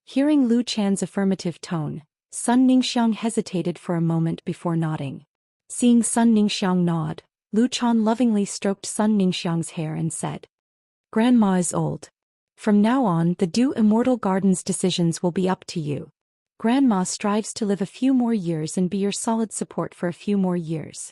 Hearing Lu Chan's affirmative tone, Sun Ningxiang hesitated for a moment before nodding. Seeing Sun Ningxiang nod, Lu Chan lovingly stroked Sun Ningxiang's hair and said, "Grandma is old. From now on, the Du Immortal Garden's decisions will be up to you. Grandma strives to live a few more years and be your solid support for a few more years.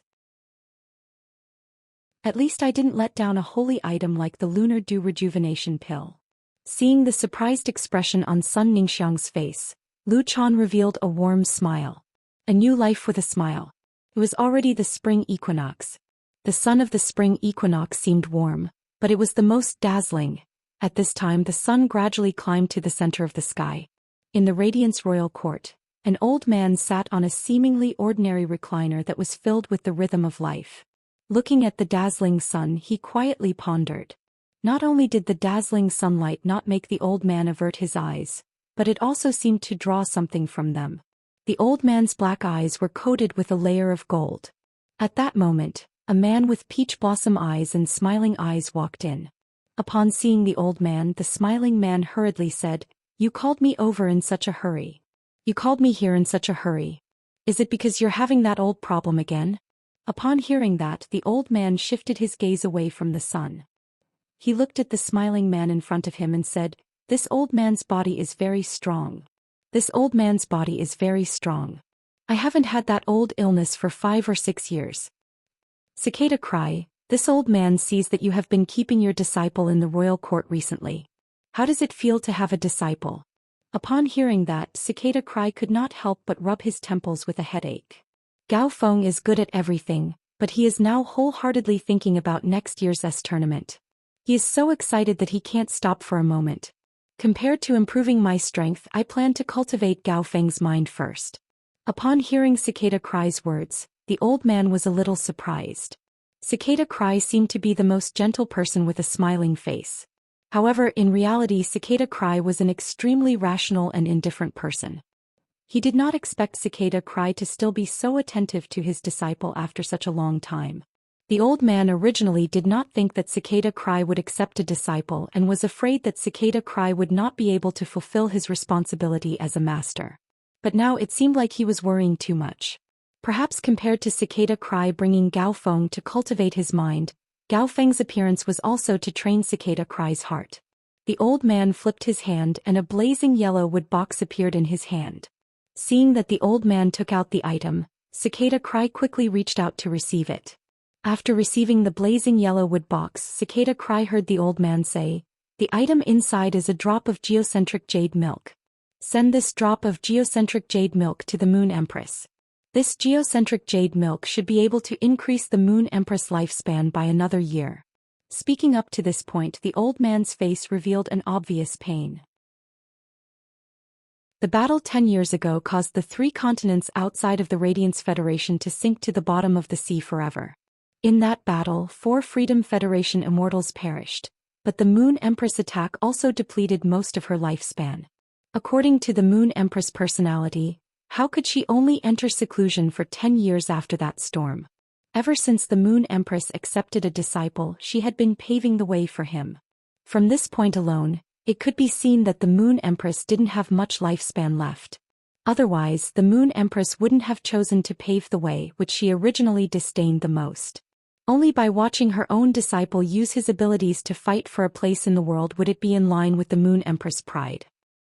At least I didn't let down a holy item like the Lunar Dew Rejuvenation Pill." Seeing the surprised expression on Sun Ningxiang's face, Lu Chan revealed a warm smile. A new life with a smile. It was already the spring equinox. The sun of the spring equinox seemed warm, but it was the most dazzling. At this time the sun gradually climbed to the center of the sky. In the Radiance Royal Court, an old man sat on a seemingly ordinary recliner that was filled with the rhythm of life. Looking at the dazzling sun, he quietly pondered. Not only did the dazzling sunlight not make the old man avert his eyes, but it also seemed to draw something from them. The old man's black eyes were coated with a layer of gold. At that moment, a man with peach blossom eyes and smiling eyes walked in. Upon seeing the old man, the smiling man hurriedly said, "You called me over in such a hurry. You called me here in such a hurry. Is it because you're having that old problem again?" Upon hearing that, the old man shifted his gaze away from the sun. He looked at the smiling man in front of him and said, "This old man's body is very strong. This old man's body is very strong. I haven't had that old illness for 5 or 6 years." Cicada cry, "This old man sees that you have been keeping your disciple in the royal court recently. How does it feel to have a disciple?" Upon hearing that, Cicada cry could not help but rub his temples with a headache. Gao Feng is good at everything, but he is now wholeheartedly thinking about next year's tournament. He is so excited that he can't stop for a moment. Compared to improving my strength, I plan to cultivate Gao Feng's mind first. Upon hearing Cicada Cry's words, the old man was a little surprised. Cicada Cry seemed to be the most gentle person with a smiling face. However, in reality, Cicada Cry was an extremely rational and indifferent person. He did not expect Cicada Cry to still be so attentive to his disciple after such a long time. The old man originally did not think that Cicada Cry would accept a disciple and was afraid that Cicada Cry would not be able to fulfill his responsibility as a master. But now it seemed like he was worrying too much. Perhaps compared to Cicada Cry bringing Gao Feng to cultivate his mind, Gao Feng's appearance was also to train Cicada Cry's heart. The old man flipped his hand and a blazing yellow wood box appeared in his hand. Seeing that the old man took out the item, Cicada Cry quickly reached out to receive it. After receiving the blazing yellow wood box, Cicada Cry heard the old man say, "The item inside is a drop of geocentric jade milk. Send this drop of geocentric jade milk to the Moon Empress. This geocentric jade milk should be able to increase the Moon Empress lifespan by another year." Speaking up to this point, the old man's face revealed an obvious pain. The battle 10 years ago caused the 3 continents outside of the Radiance Federation to sink to the bottom of the sea forever. In that battle, 4 Freedom Federation immortals perished, but the Moon Empress attack also depleted most of her lifespan. According to the Moon Empress personality, how could she only enter seclusion for 10 years after that storm? Ever since the Moon Empress accepted a disciple, she had been paving the way for him. From this point alone, it could be seen that the Moon Empress didn't have much lifespan left. Otherwise, the Moon Empress wouldn't have chosen to pave the way which she originally disdained the most. Only by watching her own disciple use his abilities to fight for a place in the world would it be in line with the Moon Empress' pride.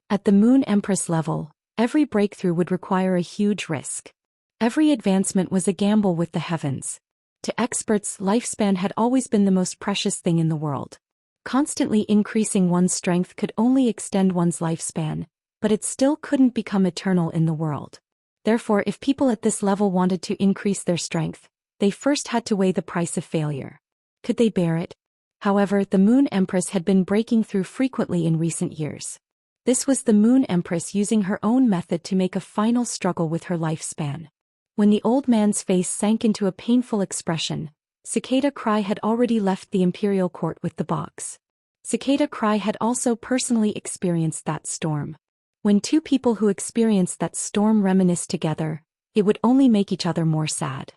At the Moon Empress level, every breakthrough would require a huge risk. Every advancement was a gamble with the heavens. To experts, lifespan had always been the most precious thing in the world. Constantly increasing one's strength could only extend one's lifespan, but it still couldn't become eternal in the world. Therefore, if people at this level wanted to increase their strength, they first had to weigh the price of failure. Could they bear it? However, the Moon Empress had been breaking through frequently in recent years. This was the Moon Empress using her own method to make a final struggle with her lifespan. When the old man's face sank into a painful expression, Cicada Cry had already left the Imperial Court with the box. Cicada Cry had also personally experienced that storm. When 2 people who experienced that storm reminisce together, it would only make each other more sad.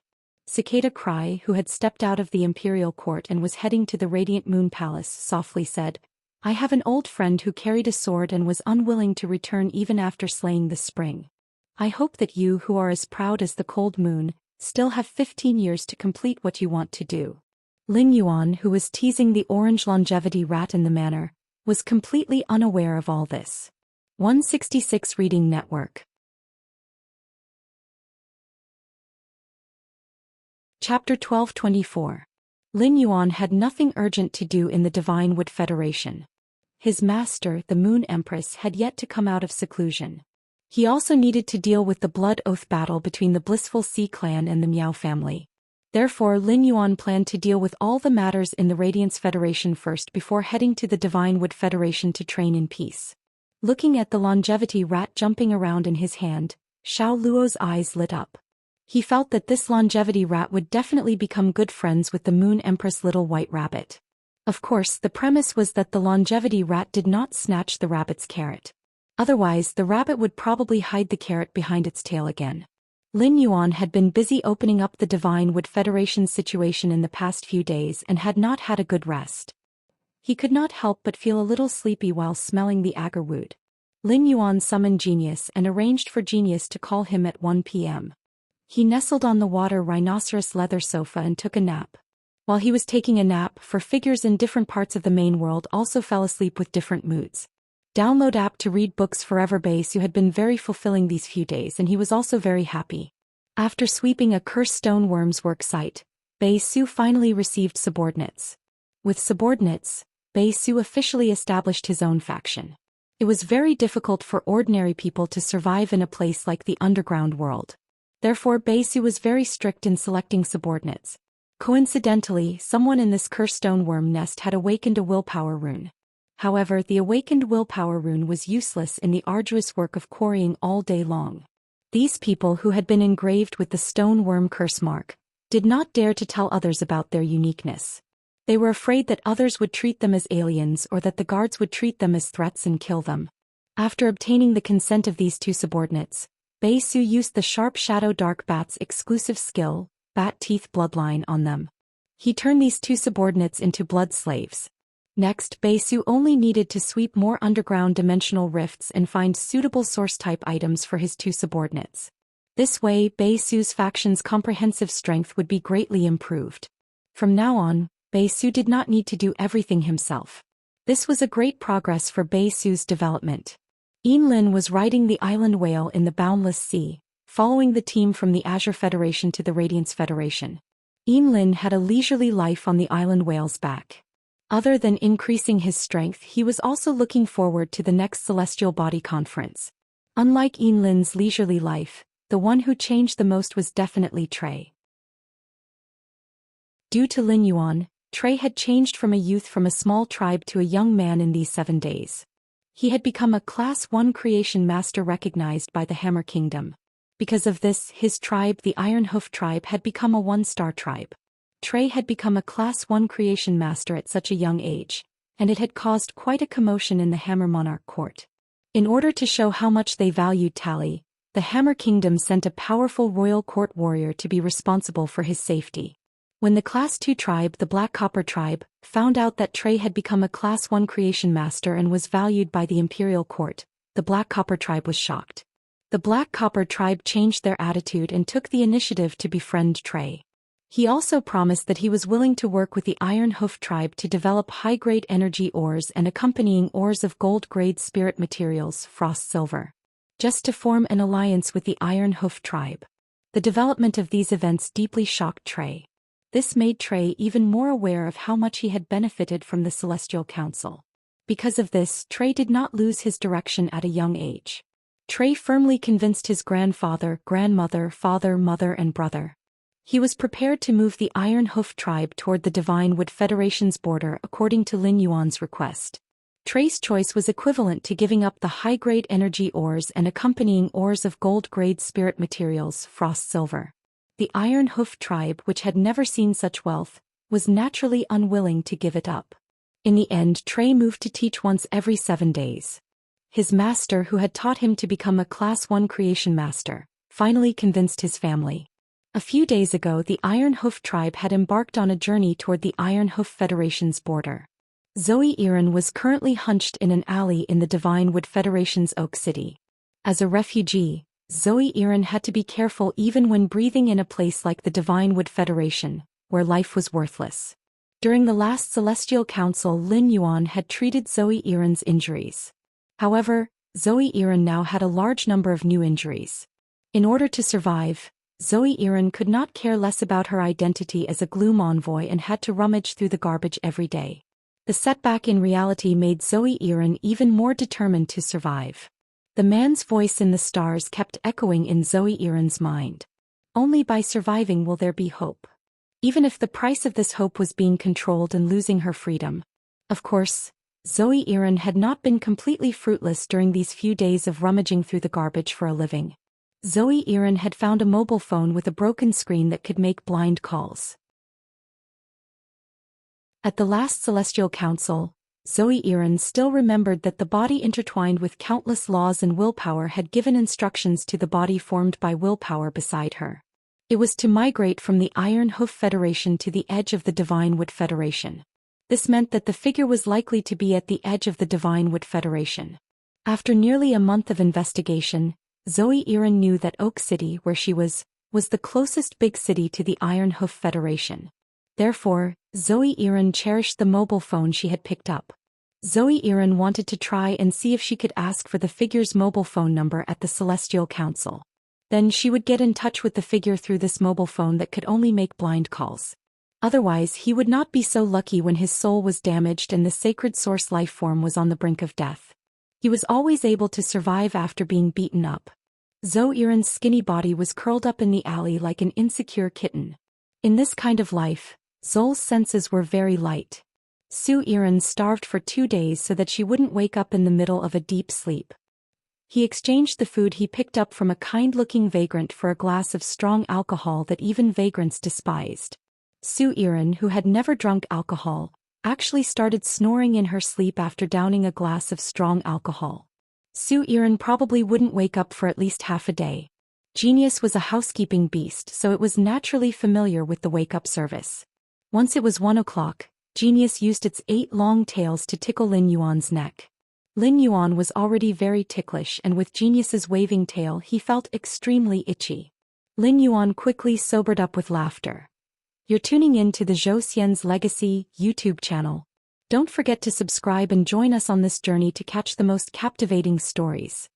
Cicada Cry, who had stepped out of the Imperial Court and was heading to the Radiant Moon Palace, softly said, "I have an old friend who carried a sword and was unwilling to return even after slaying the spring. I hope that you, who are as proud as the cold moon, still have 15 years to complete what you want to do." Lin Yuan, who was teasing the orange longevity rat in the manner, was completely unaware of all this. 166 Reading Network. Chapter 1224. Lin Yuan had nothing urgent to do in the Divine Wood Federation. His master, the Moon Empress, had yet to come out of seclusion. He also needed to deal with the blood oath battle between the Blissful Sea clan and the Miao family. Therefore, Lin Yuan planned to deal with all the matters in the Radiance Federation first before heading to the Divine Wood Federation to train in peace. Looking at the longevity rat jumping around in his hand, Xiao Luo's eyes lit up. He felt that this longevity rat would definitely become good friends with the Moon Empress little white rabbit. Of course, the premise was that the longevity rat did not snatch the rabbit's carrot. Otherwise, the rabbit would probably hide the carrot behind its tail again. Lin Yuan had been busy opening up the Divine Wood Federation's situation in the past few days and had not had a good rest. He could not help but feel a little sleepy while smelling the agar wood. Lin Yuan summoned Genius and arranged for Genius to call him at 1 p.m. He nestled on the water rhinoceros leather sofa and took a nap. While he was taking a nap, 4 figures in different parts of the main world also fell asleep with different moods. Download app to read books forever. Baisu had been very fulfilling these few days and he was also very happy. After sweeping a cursed stoneworm's work site, Baisu finally received subordinates. With subordinates, Baisu officially established his own faction. It was very difficult for ordinary people to survive in a place like the underground world. Therefore, Baisu was very strict in selecting subordinates. Coincidentally, someone in this cursed stoneworm nest had awakened a willpower rune. However, the awakened willpower rune was useless in the arduous work of quarrying all day long. These people who had been engraved with the stoneworm curse mark did not dare to tell others about their uniqueness. They were afraid that others would treat them as aliens or that the guards would treat them as threats and kill them. After obtaining the consent of these 2 subordinates, Baisu used the Sharp Shadow Dark Bat's exclusive skill, Bat Teeth Bloodline, on them. He turned these two subordinates into blood slaves. Next, Su only needed to sweep more underground dimensional rifts and find suitable source-type items for his two subordinates. This way, Su's faction's comprehensive strength would be greatly improved. From now on, Su did not need to do everything himself. This was a great progress for Su's development. Lin was riding the island whale in the boundless sea, following the team from the Azure Federation to the Radiance Federation. Lin had a leisurely life on the island whale's back. Other than increasing his strength, he was also looking forward to the next Celestial Body Conference. Unlike Lin's leisurely life, the one who changed the most was definitely Trey. Due to Lin Yuan, Trey had changed from a youth from a small tribe to a young man in these 7 days. He had become a Class 1 creation master recognized by the Hammer Kingdom. Because of this, his tribe, the Iron Hoof tribe, had become a 1-star tribe. Trey had become a Class 1 creation master at such a young age, and it had caused quite a commotion in the Hammer Monarch court. In order to show how much they valued Tally, the Hammer Kingdom sent a powerful royal court warrior to be responsible for his safety. When the Class 2 tribe, the Black Copper tribe, found out that Trey had become a Class 1 creation master and was valued by the Imperial Court, the Black Copper tribe was shocked. The Black Copper tribe changed their attitude and took the initiative to befriend Trey. He also promised that he was willing to work with the Iron Hoof tribe to develop high-grade energy ores and accompanying ores of gold-grade spirit materials, frost silver, just to form an alliance with the Iron Hoof tribe. The development of these events deeply shocked Trey. This made Trey even more aware of how much he had benefited from the Celestial Council. Because of this, Trey did not lose his direction at a young age. Trey firmly convinced his grandfather, grandmother, father, mother, and brother. He was prepared to move the Iron Hoof tribe toward the Divine Wood Federation's border according to Lin Yuan's request. Trey's choice was equivalent to giving up the high-grade energy ores and accompanying ores of gold-grade spirit materials, frost silver. The Iron Hoof tribe, which had never seen such wealth, was naturally unwilling to give it up. In the end, Trey moved to teach once every 7 days. His master, who had taught him to become a Class 1 creation master, finally convinced his family. A few days ago, the Iron Hoof tribe had embarked on a journey toward the Iron Hoof Federation's border. Zhou Xian was currently hunched in an alley in the Divine Wood Federation's Oak City. As a refugee, Zhou Xian had to be careful even when breathing in a place like the Divine Wood Federation, where life was worthless. During the last Celestial Council, Lin Yuan had treated Zhou Xian's injuries. However, Zhou Xian now had a large number of new injuries. In order to survive, Zhou Xian could not care less about her identity as a gloom envoy and had to rummage through the garbage every day. The setback in reality made Zhou Xian even more determined to survive. The man's voice in the stars kept echoing in Zhou Xian's mind. Only by surviving will there be hope. Even if the price of this hope was being controlled and losing her freedom. Of course, Zhou Xian had not been completely fruitless during these few days of rummaging through the garbage for a living. Zhou Xian had found a mobile phone with a broken screen that could make blind calls. At the last Celestial Council, Zhou Xian still remembered that the body intertwined with countless laws and willpower had given instructions to the body formed by willpower beside her. It was to migrate from the Iron Hoof Federation to the edge of the Divine Wood Federation. This meant that the figure was likely to be at the edge of the Divine Wood Federation. After nearly a month of investigation, Zhou Xian knew that Oak City, where she was the closest big city to the Iron Hoof Federation. Therefore, Zhou Xian cherished the mobile phone she had picked up. Zhou Xian wanted to try and see if she could ask for the figure's mobile phone number at the Celestial Council. Then she would get in touch with the figure through this mobile phone that could only make blind calls. Otherwise, he would not be so lucky when his soul was damaged and the sacred source life form was on the brink of death. He was always able to survive after being beaten up. Zhou Xian's skinny body was curled up in the alley like an insecure kitten. In this kind of life, Zhou's senses were very light. Zhou Xian starved for 2 days so that she wouldn't wake up in the middle of a deep sleep. He exchanged the food he picked up from a kind-looking vagrant for a glass of strong alcohol that even vagrants despised. Zhou Xian, who had never drunk alcohol, actually started snoring in her sleep after downing a glass of strong alcohol. Zhou Xian probably wouldn't wake up for at least half a day. Genius was a housekeeping beast, so it was naturally familiar with the wake-up service. Once it was 1 o'clock, Genius used its 8 long tails to tickle Lin Yuan's neck. Lin Yuan was already very ticklish, and with Genius's waving tail he felt extremely itchy. Lin Yuan quickly sobered up with laughter. You're tuning in to the Zhou Xian's Legacy YouTube channel. Don't forget to subscribe and join us on this journey to catch the most captivating stories.